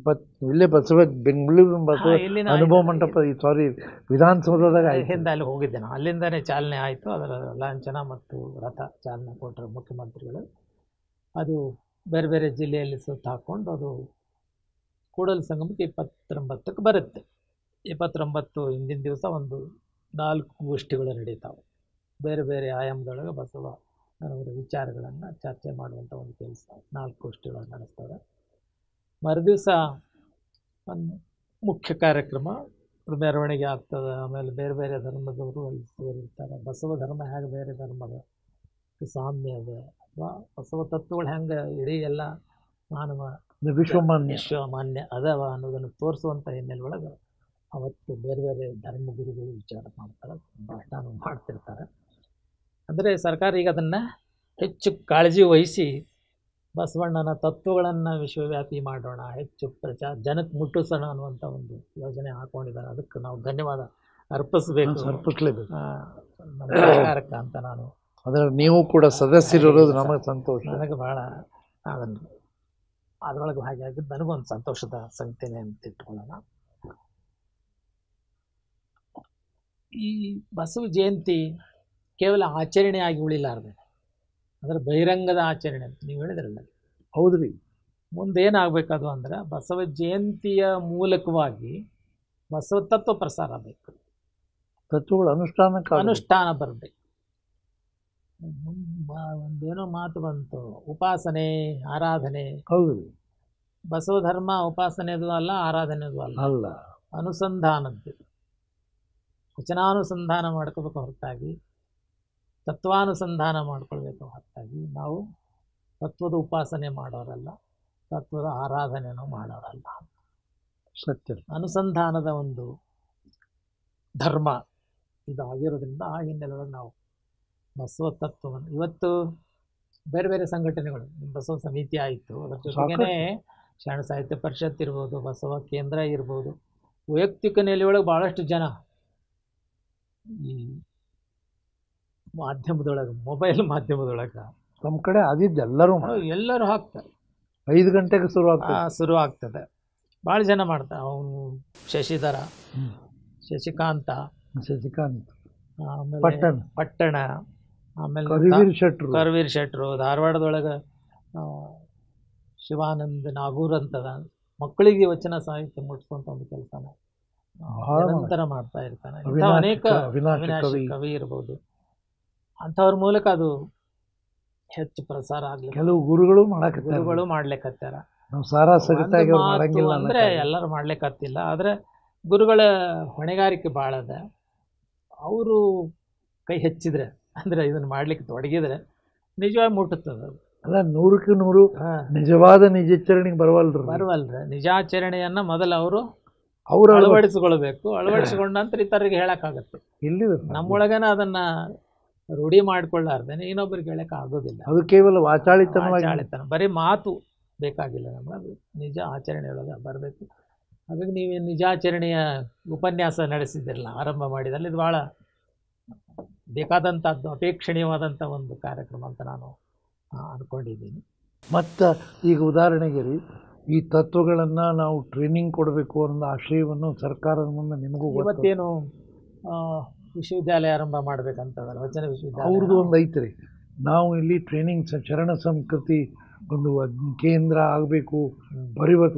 ಇಲ್ಲೇ ಬಸವ ಬೆಂಗಳೂರು ಬಸವ ಅನುಭವ ಮಂಟಪ, ಸಾರಿ, ವಿಧಾನಸೌಧದಾಗ ಹಿಂದೆ ಅಲ್ಲಿ ಹೋಗಿದ್ದೆ ನಾನು. ಅಲ್ಲಿಂದನೇ ಚಾಲನೆ ಆಯಿತು. ಅದರ ಲಾಂಛನ ಮತ್ತು ರಥ ಚಾಲನೆ ಕೊಟ್ಟರು ಮುಖ್ಯಮಂತ್ರಿಗಳು. ಅದು ಬೇರೆ ಬೇರೆ ಜಿಲ್ಲೆಯಲ್ಲಿ ಸುತ್ತ ಹಾಕ್ಕೊಂಡು ಅದು ಕೂಡಲ ಸಂಗಮಕ್ಕೆ 29ಕ್ಕೆ ಬರುತ್ತೆ. 29 ಹಿಂದಿನ ದಿವಸ ಒಂದು 4 ಗೋಷ್ಠಿಗಳು ನಡೀತಾವೆ. ಬೇರೆ ಬೇರೆ ಆಯಾಮದೊಳಗೆ ಬಸವ ಅವರ ವಿಚಾರಗಳನ್ನು ಚರ್ಚೆ ಮಾಡುವಂಥ ಒಂದು ಕೆಲಸ 4 ಗೋಷ್ಠಿಗಳನ್ನು ನಡೆಸ್ತಾರೆ. ಮರುದಿವಸ ಒಂದು ಮುಖ್ಯ ಕಾರ್ಯಕ್ರಮ, ಮೆರವಣಿಗೆ ಆಗ್ತದೆ. ಆಮೇಲೆ ಬೇರೆ ಬೇರೆ ಧರ್ಮದವರು ಅಲ್ಲಿ ಸೇರಿರ್ತಾರೆ. ಬಸವ ಧರ್ಮ ಹೇಗೆ ಬೇರೆ ಧರ್ಮದ ಸಾಮ್ಯ ಅದ ಅಥವಾ ಬಸವ ತತ್ವಗಳು ಹೆಂಗೆ ಇಡೀ ಎಲ್ಲ ಮಾನವ ವಿಶ್ವಮಾನ್ಯ ಅದವ ಅನ್ನೋದನ್ನು ತೋರಿಸುವಂಥ ಹಿನ್ನೆಲೆ ಒಳಗೆ ಅವತ್ತು ಬೇರೆ ಬೇರೆ ಧರ್ಮಗುರುಗಳು ವಿಚಾರ ಮಾಡ್ತಾರೆ, ಭಾಷಣ ಮಾಡ್ತಿರ್ತಾರೆ. ಅಂದರೆ ಸರ್ಕಾರ ಈಗ ಅದನ್ನು ಹೆಚ್ಚು ಕಾಳಜಿ ವಹಿಸಿ ಬಸವಣ್ಣನ ತತ್ವಗಳನ್ನು ವಿಶ್ವವ್ಯಾಪಿ ಮಾಡೋಣ, ಹೆಚ್ಚು ಜನಕ್ಕೆ ಮುಟ್ಟಿಸೋಣ ಅನ್ನುವಂಥ ಒಂದು ಯೋಜನೆ ಹಾಕ್ಕೊಂಡಿದ್ದಾರೆ. ಅದಕ್ಕೆ ನಾವು ಧನ್ಯವಾದ ಅರ್ಪಿಸಲೇಬೇಕು ನಮ್ಮ ಸರ್ಕಾರಕ್ಕೆ ಅಂತ ನಾನು. ಅದರ ನೀವು ಕೂಡ ಸದಸ್ಯರಿರೋದು ನಮಗೆ ಸಂತೋಷ. ನನಗೆ ಭಾಳ ಅದನ್ನು ಅದರೊಳಗೆ ಹಾಗೆ ಆಗಿದ್ದು ನನಗೊಂದು ಸಂತೋಷದ ಸಂಗತಿನೇ ಅಂತ ಇಟ್ಕೊಳ್ಳೋಣ. ಈ ಬಸವ ಜಯಂತಿ ಕೇವಲ ಆಚರಣೆಯಾಗಿ ಉಳಿಲಾರ್ದೆ, ಅಂದರೆ ಬಹಿರಂಗದ ಆಚರಣೆ ಅಂತ ನೀವು ಹೇಳಿದ್ರಲ್ಲ. ಹೌದು ರೀ. ಮುಂದೇನಾಗಬೇಕದು ಅಂದ್ರೆ ಬಸವ ಜಯಂತಿಯ ಮೂಲಕವಾಗಿ ಬಸವ ತತ್ವ ಪ್ರಸಾರ ಆಗಬೇಕು, ತತ್ವಗಳು ಅನುಷ್ಠಾನ ಬರಬೇಕು. ಒಂದೇನೋ ಮಾತು ಬಂತು, ಉಪಾಸನೆ ಆರಾಧನೆ. ಹೌದು. ಬಸವ ಧರ್ಮ ಉಪಾಸನೆದು ಅಲ್ಲ, ಆರಾಧನೆದು ಅಲ್ಲ, ಅನುಸಂಧಾನದ್ದು. ವಚನಾನುಸಂಧಾನ ಮಾಡ್ಕೋಬೇಕು ಹೊರತಾಗಿ ತತ್ವಾನುಸಂಧಾನ ಮಾಡ್ಕೊಳ್ಬೇಕು ಹೊರತಾಗಿ ನಾವು ತತ್ವದ ಉಪಾಸನೆ ಮಾಡೋರಲ್ಲ, ತತ್ವದ ಆರಾಧನೆನೂ ಮಾಡೋರಲ್ಲ. ಸತ್ಯ. ಅನುಸಂಧಾನದ ಒಂದು ಧರ್ಮ ಇದು ಆಗಿರೋದ್ರಿಂದ ಆ ಹಿನ್ನೆಲೆಯಲ್ಲಿ ನಾವು ಬಸವ ತತ್ವವನ್ನು ಇವತ್ತು ಬೇರೆ ಬೇರೆ ಸಂಘಟನೆಗಳು, ಬಸವ ಸಮಿತಿ ಆಯಿತು, ಅದರ ಜೊತೆಗೇ ಶರಣ ಸಾಹಿತ್ಯ ಪರಿಷತ್ ಇರ್ಬೋದು, ಬಸವ ಕೇಂದ್ರ ಇರ್ಬೋದು, ವೈಯಕ್ತಿಕ ನೆಲೆಯೊಳಗೆ ಭಾಳಷ್ಟು ಜನ ಈ ಮಾಧ್ಯಮದೊಳಗೆ, ಮೊಬೈಲ್ ಮಾಧ್ಯಮದೊಳಗೆ ನಮ್ಮ ಕಡೆ ಆದಿದ್ದು ಎಲ್ಲರೂ ಹಾಕ್ತಾರೆ. 5 ಗಂಟೆಗೆ ಶುರು ಆಗ್ತದೆ. ಭಾಳ ಜನ ಮಾಡ್ತಾರೆ. ಅವನು ಶಶಿಧರ, ಶಶಿಕಾಂತ್, ಆಮೇಲೆ ಪಟ್ಟಣ, ಆಮೇಲೆ ಕರವೀರ್ ಶೆಟ್ರು, ಧಾರವಾಡದೊಳಗೆ ಶಿವಾನಂದ ನಾಗೂರ್ ಅಂತದ. ಮಕ್ಕಳಿಗೆ ವಚನ ಸಾಹಿತ್ಯ ಮುಟ್ಟಿಸುವಂಥ ಒಂದು ಕೆಲಸನ ನಿರಂತರ ಮಾಡ್ತಾ ಇರ್ತಾನೆ. ಅನೇಕ ಅವಿನಾಶಿ ಕವಿ ಇರ್ಬೋದು, ಅಂಥವ್ರ ಮೂಲಕ ಅದು ಹೆಚ್ಚು ಪ್ರಸಾರ ಆಗಲಿ. ಕೆಲವು ಗುರುಗಳು ಮಾಡ್ಲಿಕ್ಕತ್ತಾರ. ಅಂದರೆ ಎಲ್ಲರೂ ಮಾಡ್ಲಿಕ್ಕತ್ತಿಲ್ಲ, ಆದರೆ ಗುರುಗಳ ಹೊಣೆಗಾರಿಕೆ ಭಾಳ ಅದ. ಅವರು ಕೈ ಹೆಚ್ಚಿದ್ರೆ, ಅಂದರೆ ಇದನ್ನು ಮಾಡ್ಲಿಕ್ಕೆ ತೊಡಗಿದ್ರೆ ನಿಜವಾಗಿ ಮುಟ್ಟುತ್ತದೆ. ಅಲ್ಲ, 100ಕ್ಕೆ 100 ನಿಜವಾದ ನಿಜಾಚರಣೆಗೆ ಬರವಲ್ರಿ. ನಿಜಾಚರಣೆಯನ್ನು ಮೊದಲು ಅವರು ಅಳವಡಿಸಿಕೊಳ್ಬೇಕು. ಅಳವಡಿಸಿಕೊಂಡ ನಂತರ ಇತರರಿಗೆ ಹೇಳಕ್ಕಾಗತ್ತೆ. ಇಲ್ಲಿ ನಮ್ಮೊಳಗನ ಅದನ್ನ ರೂಢಿ ಮಾಡ್ಕೊಳ್ಳಾರ್ದೇನೆ ಇನ್ನೊಬ್ಬರಿಗೆ ಹೇಳಕ್ ಆಗೋದಿಲ್ಲ. ಅದು ಕೇವಲ ವಾಚಾಳಿತನ, ಬರೀ ಮಾತು ಬೇಕಾಗಿಲ್ಲ. ನಮಗೆ ನಿಜ ಆಚರಣೆ ಒಳಗೆ ಬರಬೇಕು. ಹಾಗಾಗಿ ನೀವು ನಿಜಾಚರಣೆಯ ಉಪನ್ಯಾಸ ನಡೆಸಿದಿರಲ್ಲ, ಆರಂಭ ಮಾಡಿದಲ್ಲಿ ಇದು ಭಾಳ ಬೇಕಾದಂಥದ್ದು, ಅಪೇಕ್ಷಣೀಯವಾದಂಥ ಒಂದು ಕಾರ್ಯಕ್ರಮ ಅಂತ ನಾನು ಅಂದ್ಕೊಂಡಿದ್ದೀನಿ. ಮತ್ತು ಈಗ ಉದಾಹರಣೆಗೆ ರೀ, ಈ ತತ್ವಗಳನ್ನು ನಾವು ಟ್ರೈನಿಂಗ್ ಕೊಡಬೇಕು ಅನ್ನೋ ಆಶಯವನ್ನು ಸರ್ಕಾರದ ಮುಂದೆ ನಿಮಗೂ ಇವತ್ತೇನು ವಿಶ್ವವಿದ್ಯಾಲಯ ಆರಂಭ ಮಾಡಬೇಕಂತಂದ್ರೆ ವಚನ ವಿಶ್ವವಿದ್ಯಾಲಯ ಅವ್ರದ್ದು ಒಂದು ಐತ್ರಿ. ನಾವು ಇಲ್ಲಿ ಟ್ರೈನಿಂಗ್ ಶರಣ ಸಂಸ್ಕೃತಿ ಒಂದು ಕೇಂದ್ರ ಆಗಬೇಕು.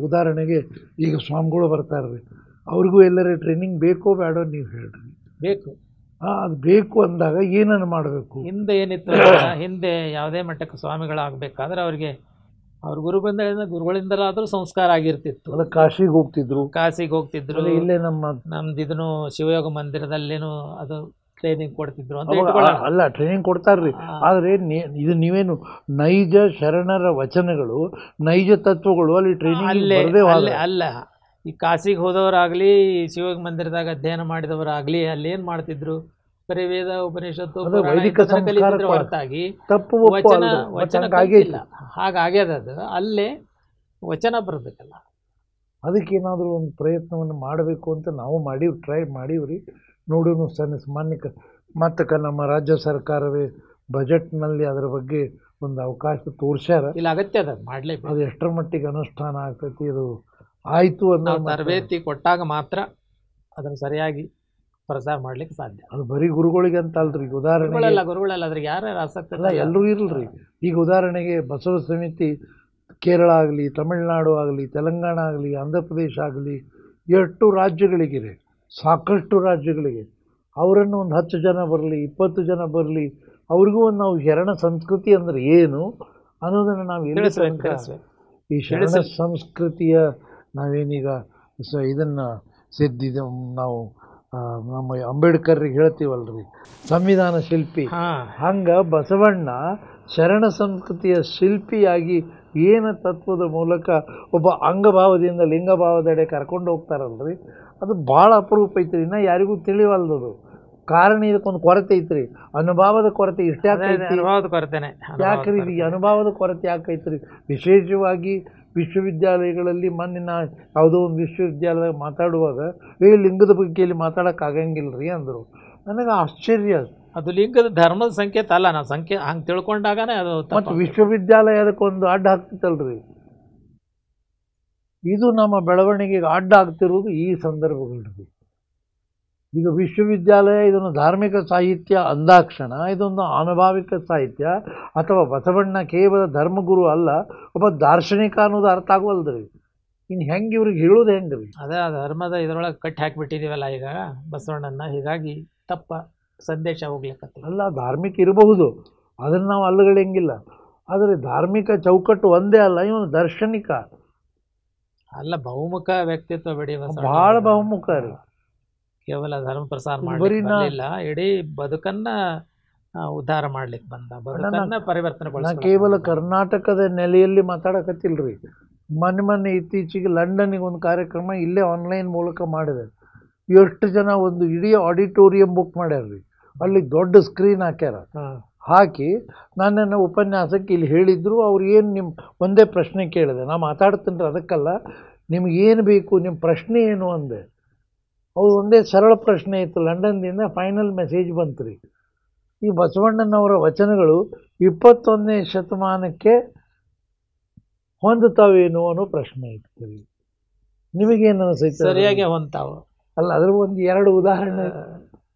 ಉದಾಹರಣೆಗೆ ಈಗ ಸ್ವಾಮಿಗಳು ಬರ್ತಾರ್ರಿ, ಅವ್ರಿಗೂ ಎಲ್ಲರೂ ಟ್ರೈನಿಂಗ್ ಬೇಕೋ ಬೇಡೋ ನೀವು ಹೇಳ್ರಿ. ಬೇಕು. ಅದು ಬೇಕು ಅಂದಾಗ ಏನನ್ನು ಮಾಡಬೇಕು? ಹಿಂದೆ ಏನಿತ್ತು, ಹಿಂದೆ ಯಾವುದೇ ಮಟ್ಟಕ್ಕೆ ಸ್ವಾಮಿಗಳಾಗಬೇಕಾದ್ರೆ ಅವ್ರಿಗೆ ಅವ್ರ ಗುರುಗಳಿಂದಲಾದರೂ ಸಂಸ್ಕಾರ ಆಗಿರ್ತಿತ್ತು. ಅಲ್ಲ, ಕಾಶಿಗೆ ಹೋಗ್ತಿದ್ರು. ಇಲ್ಲೇ ನಮ್ದು ಇದನ್ನು ಶಿವಯೋಗ ಮಂದಿರದಲ್ಲೇನು ಅದು ಟ್ರೈನಿಂಗ್ ಕೊಡ್ತಿದ್ರು ಅಂತ. ಅಲ್ಲ, ಟ್ರೈನಿಂಗ್ ಕೊಡ್ತಾರ್ರಿ, ಆದರೆ ಇದು ನೀವೇನು ನೈಜ ಶರಣರ ವಚನಗಳು, ನೈಜ ತತ್ವಗಳು ಅಲ್ಲಿ ಟ್ರೈನಿಂಗ್ ಅಲ್ಲ. ಈ ಕಾಶಿಗೆ ಹೋದವರಾಗಲಿ, ಶಿವಯೋಗ ಮಂದಿರದಾಗ ಅಧ್ಯಯನ ಮಾಡಿದವರಾಗಲಿ ಅಲ್ಲಿ ಏನು ಮಾಡ್ತಿದ್ರು, ಬರೀ ವೇದ ಉಪನಿಷತ್ತು ಅದು ಪುರಾಣ ವೈದಿಕ ಇಂಥದ್ದನ್ನ ಸಂಸ್ಕಾರ ಕಲಿತಿದ್ರೆ ಕೊಡ- ಹೊರತಾಗಿ ತಪ್ಪು ಒಪ್ಪು ವಚನ ಅಲ್ರಿ. ವಚನ ಮತ್ತೆ ಹಂಗಾಗೈತಿ. ಕಲಿತಿಲ್ಲ. ಹಾಗಾಗ್ಯದ ಅದು. ಅಲ್ಲೇ ವಚನ ಬರಬೇಕಲ್ಲ. ಅದಕ್ಕೇನಾದರೂ ಒಂದು ಪ್ರಯತ್ನವನ್ನು ಮಾಡಬೇಕು ಅಂತ ನಾವು ಮಾಡೀವಿ, ಟ್ರೈ ಮಾಡೀವ್ರಿ. ನೋಡೋಣ ಮಾನ್ಯ ಮತ್ತು ನಮ್ಮ ರಾಜ್ಯ ಸರ್ಕಾರವೇ ಬಜೆಟ್ನಲ್ಲಿ ಅದರ ಬಗ್ಗೆ ಒಂದು ಅವಕಾಶ ತೋರ್ಸ್ಯಾರ. ಇಲ್ಲ, ಅಗತ್ಯ ಅದ, ಮಾಡಲೇಬೇಕು. ಅದು ಎಷ್ಟರ ಮಟ್ಟಿಗೆ ಅನುಷ್ಠಾನ ಆಗ್ತೈತಿ, ಇದು ಆಯಿತು ನಾವು ಅಂದ್ರೆ ತರಬೇತಿ ಕೊಟ್ಟಾಗ ಮಾತ್ರ ಅದನ್ನು ಸರಿಯಾಗಿ ಪ್ರಸಾರ ಮಾಡ್ಲಿಕ್ಕೆ ಸಾಧ್ಯ. ಅದು ಬರೀ ಗುರುಗಳಿಗೆ ಅಂತ ಅಲ್ರಿ. ಈಗ ಉದಾಹರಣೆಗೆ ಗುರುಗಳೆಲ್ಲ ಅದ್ರಿಗೆ ಯಾರ್ಯಾರು ಆಸಕ್ತಿ ಅಲ್ಲ, ಎಲ್ಲರೂ ಇರಲ್ರಿ. ಈಗ ಉದಾಹರಣೆಗೆ ಬಸವ ಸಮಿತಿ ಕೇರಳ ಆಗಲಿ, ತಮಿಳುನಾಡು ಆಗಲಿ, ತೆಲಂಗಾಣ ಆಗಲಿ, ಆಂಧ್ರ ಪ್ರದೇಶ ಆಗಲಿ, ಎಷ್ಟು ರಾಜ್ಯಗಳಿಗಿದೆ, ಸಾಕಷ್ಟು ರಾಜ್ಯಗಳಿಗೆ. ಅವರನ್ನು ಒಂದು 10 ಜನ ಬರಲಿ, 20 ಜನ ಬರಲಿ, ಅವ್ರಿಗೂ ಒಂದು ನಾವು ಶರಣ ಸಂಸ್ಕೃತಿ ಅಂದ್ರೆ ಏನು ಅನ್ನೋದನ್ನು ನಾವು ಎಲ್ಲಿ ತನಕ ಈ ಶರಣ ಸಂಸ್ಕೃತಿಯ ನಾವೇನೀಗ ಇದನ್ನು ಸಿದ್ಧಿದ ನಾವು ನಮ್ಮ ಅಂಬೇಡ್ಕರ್ರಿಗೆ ಹೇಳ್ತೀವಲ್ರಿ ಸಂವಿಧಾನ ಶಿಲ್ಪಿ, ಹಂಗೆ ಬಸವಣ್ಣ ಶರಣ ಸಂಸ್ಕೃತಿಯ ಶಿಲ್ಪಿಯಾಗಿ ಏನು ತತ್ವದ ಮೂಲಕ ಒಬ್ಬ ಅಂಗಭಾವದಿಂದ ಲಿಂಗಭಾವದೆಡೆ ಕರ್ಕೊಂಡು ಹೋಗ್ತಾರಲ್ರಿ, ಅದು ಭಾಳ ಅಪರೂಪ ಐತ್ರಿ. ಇನ್ನು ಯಾರಿಗೂ ತಿಳಿವಲ್ದದು. ಕಾರಣ ಇದಕ್ಕೊಂದು ಕೊರತೆ ಐತ್ರಿ, ಅನುಭವದ ಕೊರತೆ. ಇಷ್ಟೇ ಯಾಕ್ರಿ ಈ ಅನುಭವದ ಕೊರತೆ ಯಾಕೈತ್ರಿ? ವಿಶೇಷವಾಗಿ ವಿಶ್ವವಿದ್ಯಾಲಯಗಳಲ್ಲಿ ಮೊನ್ನೆ ಯಾವುದೋ ಒಂದು ವಿಶ್ವವಿದ್ಯಾಲಯದಾಗ ಮಾತಾಡುವಾಗ ಲಿಂಗದ ಬಗ್ಗೆ ಇಲ್ಲಿ ಮಾತಾಡೋಕ್ಕಾಗಂಗಿಲ್ಲ ರೀ ಅಂದರು. ನನಗೆ ಆಶ್ಚರ್ಯ. ಅದು ಲಿಂಗದ ಧರ್ಮದ ಸಂಕೇತ ಅಲ್ಲ. ನಾವು ಹಂಗೆ ತಿಳ್ಕೊಂಡಾಗನೇ ಅದು. ಮತ್ತು ವಿಶ್ವವಿದ್ಯಾಲಯ ಅದಕ್ಕೊಂದು ಅಡ್ಡ ಹಾಕ್ತಿತ್ತಲ್ರಿ. ಇದು ನಮ್ಮ ಬೆಳವಣಿಗೆಗೆ ಅಡ್ಡ ಆಗ್ತಿರೋದು ಈ ಸಂದರ್ಭಗಳ್ರಿ. ಈಗ ವಿಶ್ವವಿದ್ಯಾಲಯ ಇದನ್ನು ಧಾರ್ಮಿಕ ಸಾಹಿತ್ಯ ಅಂದಾಕ್ಷಣ ಇದೊಂದು ಅನುಭಾವಿಕ ಸಾಹಿತ್ಯ, ಅಥವಾ ಬಸವಣ್ಣ ಕೇವಲ ಧರ್ಮಗುರು ಅಲ್ಲ, ಒಬ್ಬ ದಾರ್ಶನಿಕ ಅನ್ನೋದು ಅರ್ಥ ಆಗೋಲ್ದ್ರಿ. ಇನ್ನು ಹೆಂಗೆ ಇವ್ರಿಗೆ ಹೇಳೋದು ಹೆಂಗೆ ರೀ? ಅದೇ ಧರ್ಮದ ಇದರೊಳಗೆ ಕಟ್ಟಿ ಹಾಕಿಬಿಟ್ಟಿದ್ದೀವಲ್ಲ ಈಗ ಬಸವಣ್ಣನ. ಹೀಗಾಗಿ ತಪ್ಪ ಸಂದೇಶ ಹೋಗ್ಲಿಕ್ಕೆ ಅಲ್ಲ, ಧಾರ್ಮಿಕ ಇರಬಹುದು, ಅದನ್ನು ನಾವು ಅಲ್ಲಗಳೆಂಗಿಲ್ಲ. ಆದರೆ ಧಾರ್ಮಿಕ ಚೌಕಟ್ಟು ಒಂದೇ ಅಲ್ಲ, ಇವನು ದಾರ್ಶನಿಕ ಅಲ್ಲ, ಬಹುಮುಖ ವ್ಯಕ್ತಿತ್ವ ಬಿಡಿ. ಭಾಳ ಬಹುಮುಖ ರೀ. ಕೇವಲ ಧರ್ಮ ಪ್ರಸಾರ ಮಾಡಲಿಲ್ಲ, ಇಡೀ ಬದುಕನ್ನ ಉದ್ಧಾರ ಮಾಡ್ಲಿಕ್ಕೆ ಬಂದ, ಬದುಕನ್ನ ಪರಿವರ್ತನೆ. ಕೇವಲ ಕರ್ನಾಟಕದ ನೆಲೆಯಲ್ಲಿ ಮಾತಾಡಕತ್ತಿಲ್ರಿ. ಮೊನ್ನೆ ಇತ್ತೀಚೆಗೆ ಲಂಡನ್ನಿಗೆ ಒಂದು ಕಾರ್ಯಕ್ರಮ ಇಲ್ಲೇ ಆನ್ಲೈನ್ ಮೂಲಕ ಮಾಡಿದೆ. ಎಷ್ಟು ಜನ ಒಂದು ಇಡೀ ಆಡಿಟೋರಿಯಂ ಬುಕ್ ಮಾಡ್ಯಾರ್ರಿ. ಅಲ್ಲಿ ದೊಡ್ಡ ಸ್ಕ್ರೀನ್ ಹಾಕ್ಯಾರ. ಹಾಕಿ ನನ್ನನ್ನು ಉಪನ್ಯಾಸಕ್ಕೆ ಇಲ್ಲಿ ಹೇಳಿದ್ರು. ಅವ್ರು ಏನು ನಿಮ್ಮ ಒಂದೇ ಪ್ರಶ್ನೆ ಕೇಳಿದೆ, ನಾ ಮಾತಾಡ್ತೀನಿ ರೀ, ಅದಕ್ಕಲ್ಲ, ನಿಮ್ಗೇನು ಬೇಕು, ನಿಮ್ಮ ಪ್ರಶ್ನೆ ಏನು ಅಂದೆ. ಅವ್ರು ಒಂದೇ ಸರಳ ಪ್ರಶ್ನೆ ಇತ್ತು. ಲಂಡನ್ದಿಂದ ಫೈನಲ್ ಮೆಸೇಜ್ ಬಂತು ರೀ, ಈ ಬಸವಣ್ಣನವರ ವಚನಗಳು 21ನೇ ಶತಮಾನಕ್ಕೆ ಹೊಂದುತ್ತಾವೇನು ಅನ್ನೋ ಪ್ರಶ್ನೆ ಇತ್ತು ರೀ. ನಿಮಗೇನು ಅನಿಸೈತೆ? ಸರಿಯಾಗಿ ಹೊಂತಾವ ಅಲ್ಲ, ಅದ್ರ ಒಂದು 2 ಉದಾಹರಣೆ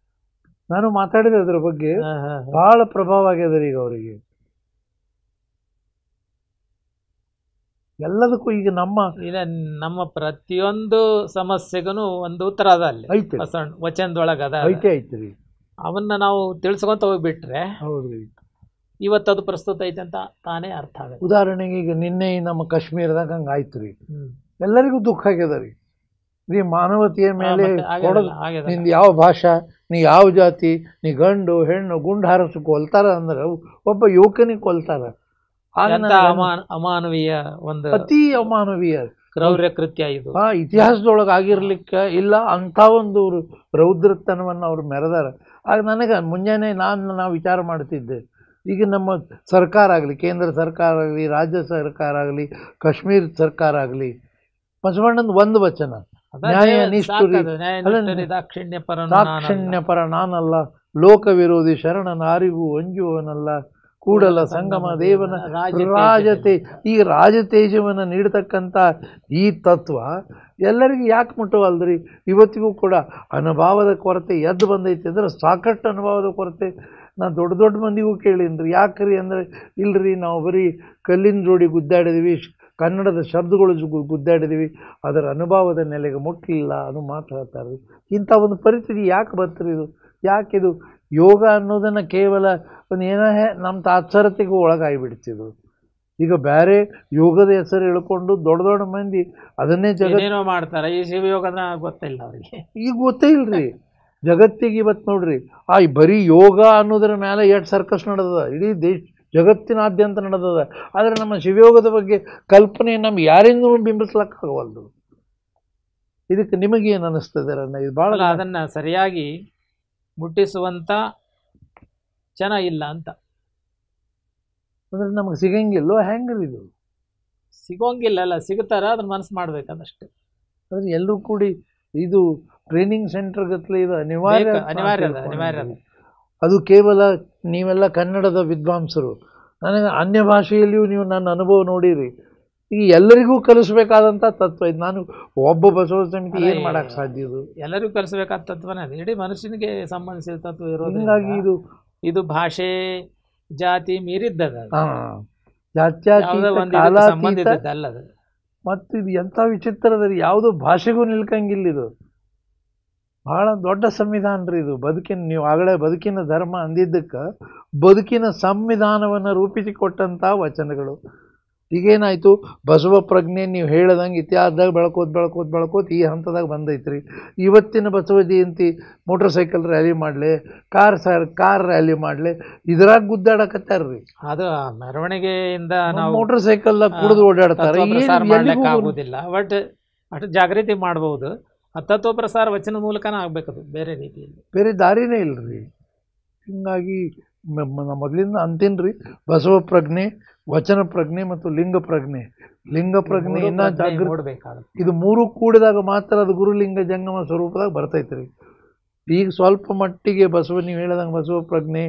ನಾನು ಮಾತಾಡಿದೆ ಅದ್ರ ಬಗ್ಗೆ. ಭಾಳ ಪ್ರಭಾವ ಆಗ್ಯದ ರೀ ಈಗ ಅವರಿಗೆ ಎಲ್ಲದಕ್ಕೂ. ಈಗ ನಮ್ಮ ಪ್ರತಿಯೊಂದು ಸಮಸ್ಯೆಗೂ ಒಂದು ಉತ್ತರ ಅದ ಅಲ್ಲಿ ಐತೆ, ವಚನದೊಳಗೆ ಅದ, ಐತ್ರಿ. ಅವನ್ನ ನಾವು ತಿಳಿಸ್ಕೊಂತ ಹೋಗ್ಬಿಟ್ರೆ ಹೌದ್ರಿ, ಇವತ್ತದು ಪ್ರಸ್ತುತ ಐತೆ ಅಂತ ತಾನೇ ಅರ್ಥ ಆಗುತ್ತೆ. ಉದಾಹರಣೆಗೆ ಈಗ ನಿನ್ನೆ ನಮ್ಮ ಕಾಶ್ಮೀರದಾಗ ಹಂಗೆ ಆಯ್ತು ರೀ. ಎಲ್ಲರಿಗೂ ದುಃಖ ಆಗ್ಯದ ರೀ. ಮಾನವತೆಯ ಮೇಲೆ ನಿಂದು ಯಾವ ಭಾಷಾ, ನೀ ಯಾವ ಜಾತಿ, ನೀ ಗಂಡು ಹೆಣ್ಣು ಗುಂಡು ಹಾರಿಸಿ ಕೊಲ್ತಾರ ಅಂದ್ರೆ ಒಬ್ಬ ಯುವಕನಿಗೆ ಕೊಲ್ತಾರ. ಅಮಾನವೀಯ, ಒಂದು ಅತಿ ಅಮಾನವೀಯ ಕ್ರೌರ್ಯ ಕೃತ್ಯ ಇದು. ಇತಿಹಾಸದೊಳಗೆ ಆಗಿರ್ಲಿಕ್ಕೆ ಇಲ್ಲ ಅಂಥ ಒಂದು ರೌದ್ರತನವನ್ನು ಅವ್ರು ಮೆರೆದಾರ. ಆಗ ನನಗೆ ಮುಂಜಾನೆ ನಾವು ವಿಚಾರ ಮಾಡ್ತಿದ್ದೆ, ಈಗ ನಮ್ಮ ಸರ್ಕಾರ ಆಗಲಿ, ಕೇಂದ್ರ ಸರ್ಕಾರ ಆಗಲಿ, ರಾಜ್ಯ ಸರ್ಕಾರ ಆಗಲಿ, ಕಾಶ್ಮೀರ ಸರ್ಕಾರ ಆಗಲಿ, ಬಸವಣ್ಣನ ಒಂದು ವಚನ, ನ್ಯಾಯ ನಿಷ್ಠುರಿ ದಾಕ್ಷಿಣ್ಯ ಪರ ನಾನಲ್ಲ, ಲೋಕ ವಿರೋಧಿ ಶರಣನಾರಿಗೂ ಅಂಜುವನಲ್ಲ, ಕೂಡಲ ಸಂಗಮ ದೇವನ ರಾಜತೆ. ಈ ರಾಜತೇಜವನ್ನು ನೀಡತಕ್ಕಂಥ ಈ ತತ್ವ ಎಲ್ಲರಿಗೂ ಯಾಕೆ ಮುಟ್ಟವಲ್ದ್ರಿ? ಇವತ್ತಿಗೂ ಕೂಡ ಅನುಭವದ ಕೊರತೆ ಎದ್ದು ಬಂದೈತಿ ಅಂದ್ರೆ ಸಾಕಷ್ಟು ಅನುಭವದ ಕೊರತೆ. ನಾನು ದೊಡ್ಡ ಮಂದಿಗೂ ಕೇಳೀನಿ. ಯಾಕ್ರಿ ಅಂದರೆ, ಇಲ್ರಿ ನಾವು ಬರೀ ಕಲ್ಲಿನ ಜೋಡಿ ಗುದ್ದಾಡಿದ್ವಿ, ಕನ್ನಡದ ಶಬ್ದಗಳು ಗುದ್ದಾಡಿದ್ವಿ, ಅದರ ಅನುಭವದ ನೆಲೆಗೆ ಮುಟ್ಟಲಿಲ್ಲ ಅದು ಮಾತ್ರ ಹೇಳ್ತಾರೆ. ಇಂಥ ಒಂದು ಪರಿಸ್ಥಿತಿ ಯಾಕೆ ಬರ್ತೀರಿ? ಇದು ಯಾಕಿದು? ಯೋಗ ಅನ್ನೋದನ್ನು ಕೇವಲ ಒಂದು ಏನೋ ನಮ್ಮ ತಾತ್ಸರತೆಗೂ ಒಳಗಾಗಿಬಿಡ್ತಿದ್ದು. ಈಗ ಬೇರೆ ಯೋಗದ ಹೆಸರು ಹೇಳ್ಕೊಂಡು ದೊಡ್ಡ ಮಂದಿ ಅದನ್ನೇ ಜಗತ್ತೇನೋ ಮಾಡ್ತಾರೆ. ಈ ಶಿವಯೋಗದ ಗೊತ್ತಿಲ್ಲ ಅವರಿಗೆ, ಈಗ ಗೊತ್ತೇ ಇಲ್ರಿ ಜಗತ್ತಿಗೆ. ಇವತ್ತು ನೋಡ್ರಿ, ಬರೀ ಯೋಗ ಅನ್ನೋದ್ರ ಮೇಲೆ ಎಷ್ಟು ಸರ್ಕಸ್ ನಡೆದದ, ಇಡೀ ಜಗತ್ತಿನಾದ್ಯಂತ ನಡೆದದ. ಆದರೆ ನಮ್ಮ ಶಿವಯೋಗದ ಬಗ್ಗೆ ಕಲ್ಪನೆ ನಮ್ಗೆ ಯಾರಿಂದೂ ಬಿಂಬಿಸ್ಲಕ್ಕಾಗವಲ್ದು. ಇದಕ್ಕೆ ನಿಮಗೇನು ಅನ್ನಿಸ್ತದೆ? ಇದು ಭಾಳ ಅದನ್ನು ಸರಿಯಾಗಿ ಮುಟ್ಟಿಸುವಂಥ ಜನ ಇಲ್ಲ ಅಂತ. ಅಂದರೆ ನಮಗೆ ಸಿಗಂಗಿಲ್ಲೋ ಹೆಂಗ್ರಿ ಇದು? ಸಿಗೋಂಗಿಲ್ಲ, ಸಿಗುತ್ತಾರ, ಅದನ್ನ ಮನಸ್ಸು ಮಾಡ್ಬೇಕದಷ್ಟೇ. ಅಂದರೆ ಎಲ್ಲರೂ ಕೂಡಿ ಇದು ಟ್ರೈನಿಂಗ್ ಸೆಂಟರ್ ಗತ್ತಲೆ ಇದು ಅನಿವಾರ್ಯ ಅನಿವಾರ್ಯ. ಅದು ಕೇವಲ ನೀವೆಲ್ಲ ಕನ್ನಡದ ವಿದ್ವಾಂಸರು, ನನಗೆ ಅನ್ಯ ಭಾಷೆಯಲ್ಲಿಯೂ ನೀವು ನನ್ನ ಅನುಭವ ನೋಡಿರಿ. ಈಗ ಎಲ್ಲರಿಗೂ ಕಲಿಸ್ಬೇಕಾದಂಥ ತತ್ವ ಇದು. ನಾನು ಒಬ್ಬ ಬಸವ ಸಮಿತಿ ಏನು ಮಾಡೋಕ್ಕೆ ಸಾಧ್ಯ? ಇದು ಎಲ್ಲರಿಗೂ ಕಲಿಸ್ಬೇಕಾದ ತತ್ವನೇ ಅದು. ಇಡೀ ಮನುಷ್ಯನಿಗೆ ಸಂಬಂಧಿಸಿದ ತತ್ವ ಇರೋದು. ಹೀಗಾಗಿ ಇದು ಭಾಷೆ ಜಾತಿ ಮೀರಿದ್ದದ, ಅಲ್ಲದ. ಮತ್ತು ಇದು ಎಂಥ ವಿಚಿತ್ರದಲ್ಲಿ ಯಾವುದೋ ಭಾಷೆಗೂ ನಿಲ್ಕಂಗಿಲ್ಲ. ಇದು ಬಹಳ ದೊಡ್ಡ ಸಂವಿಧಾನ ರೀ ಇದು. ನೀವು ಆಗಲೇ ಬದುಕಿನ ಧರ್ಮ ಅಂದಿದ್ದಕ್ಕೆ ಬದುಕಿನ ಸಂವಿಧಾನವನ್ನು ರೂಪಿಸಿಕೊಟ್ಟಂಥ ವಚನಗಳು. ಈಗೇನಾಯಿತು, ಬಸವ ಪ್ರಜ್ಞೆ ನೀವು ಹೇಳ್ದಂಗೆ ಇತಿಹಾಸದಾಗ ಬೆಳ್ಕೋತ ಈ ಹಂತದಾಗ ಬಂದೈತ್ರಿ. ಇವತ್ತಿನ Basava Jayanti motor cycle rally ಮಾಡಲಿ, ಕಾರ್ ರ್ಯಾಲಿ ಮಾಡಲಿ, ಇದ್ರಾಗ ಗುದ್ದಾಡಕತ್ತಾರ್ರಿ. ಅದು ಮೆರವಣಿಗೆಯಿಂದ ನಾವು ಮೋಟರ್ ಸೈಕಲ್ದಾಗ ಕುಡಿದು ಓಡಾಡ್ತಾರೆ. ಆಗೋದಿಲ್ಲ, ಬಟ್ ಅಷ್ಟು ಜಾಗೃತಿ ಮಾಡ್ಬೋದು. ಆ ತತ್ವ ಪ್ರಸಾರ ವಚನ ಮೂಲಕನೇ ಆಗ್ಬೇಕದು, ಬೇರೆ ರೀತಿಯಲ್ಲಿ ಬೇರೆ ದಾರಿನೇ ಇಲ್ಲರಿ. ಹೀಗಾಗಿ ಮೊದಲಿಂದ ಅಂತೀನ್ರಿ, ಬಸವ ಪ್ರಜ್ಞೆ, ವಚನ ಪ್ರಜ್ಞೆ ಮತ್ತು ಲಿಂಗ ಪ್ರಜ್ಞೆ ಇನ್ನೂ ಜಾಗೃತಿ. ಇದು ಮೂರು ಕೂಡಿದಾಗ ಮಾತ್ರ ಅದು ಗುರುಲಿಂಗ ಜಂಗಮ ಸ್ವರೂಪದಾಗ ಬರ್ತೈತ್ರಿ. ಈಗ ಸ್ವಲ್ಪ ಮಟ್ಟಿಗೆ ನೀವು ಹೇಳ್ದಂಗೆ ಬಸವ ಪ್ರಜ್ಞೆ,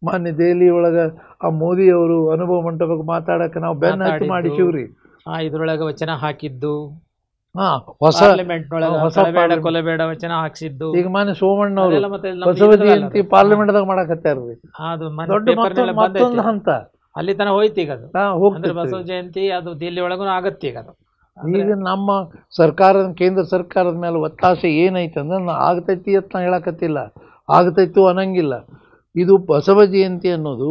ಮಾನ್ಯ ದೆಹಲಿ ಒಳಗೆ ಆ ಮೋದಿಯವರು ಅನುಭವ ಮಂಟಪಕ್ಕೆ ಮಾತಾಡಕ್ಕೆ ನಾವು ಬೆನ್ನ ಹತ್ತಿ ಮಾಡಿಸಿವ್ರಿ. ಇದ್ರೊಳಗೆ ವಚನ ಹಾಕಿದ್ದು, ಹೊಸ ಕೊಲೆಬೇಡ ವಚನ ಹಾಕ್ಸಿದ್ದು. ಈಗ ಮಾನ್ಯ ಸೋಮಣ್ಣ ಅವರು ಬಸವ ಜಯಂತಿ ಪಾರ್ಲಿಮೆಂಟ್ದಾಗ ಮಾಡಕತ್ತಾರ್ರಿ. ದೊಡ್ಡ ಮತ್ತೊಂದು ಹಂತ ಅಲ್ಲಿ ತನಕ ಹೋಯ್ತು. ಈಗ ಅದು ಬಸವ ಜಯಂತಿ ಅದು ದಿಲ್ಲಿ ಒಳಗೂ ಆಗತ್ತೆ. ಈಗ ಅದು ಈಗ ನಮ್ಮ ಕೇಂದ್ರ ಸರ್ಕಾರದ ಮೇಲೆ ಒತ್ತಾಸೆ ಏನೈತೆ ಅಂದ್ರೆ ಆಗ್ತೈತಿ ಅಂತ ನಾ ಹೇಳಕತ್ತಿಲ್ಲ, ಆಗ್ತೈತು ಅನ್ನಂಗಿಲ್ಲ. ಇದು ಬಸವ ಜಯಂತಿ ಅನ್ನೋದು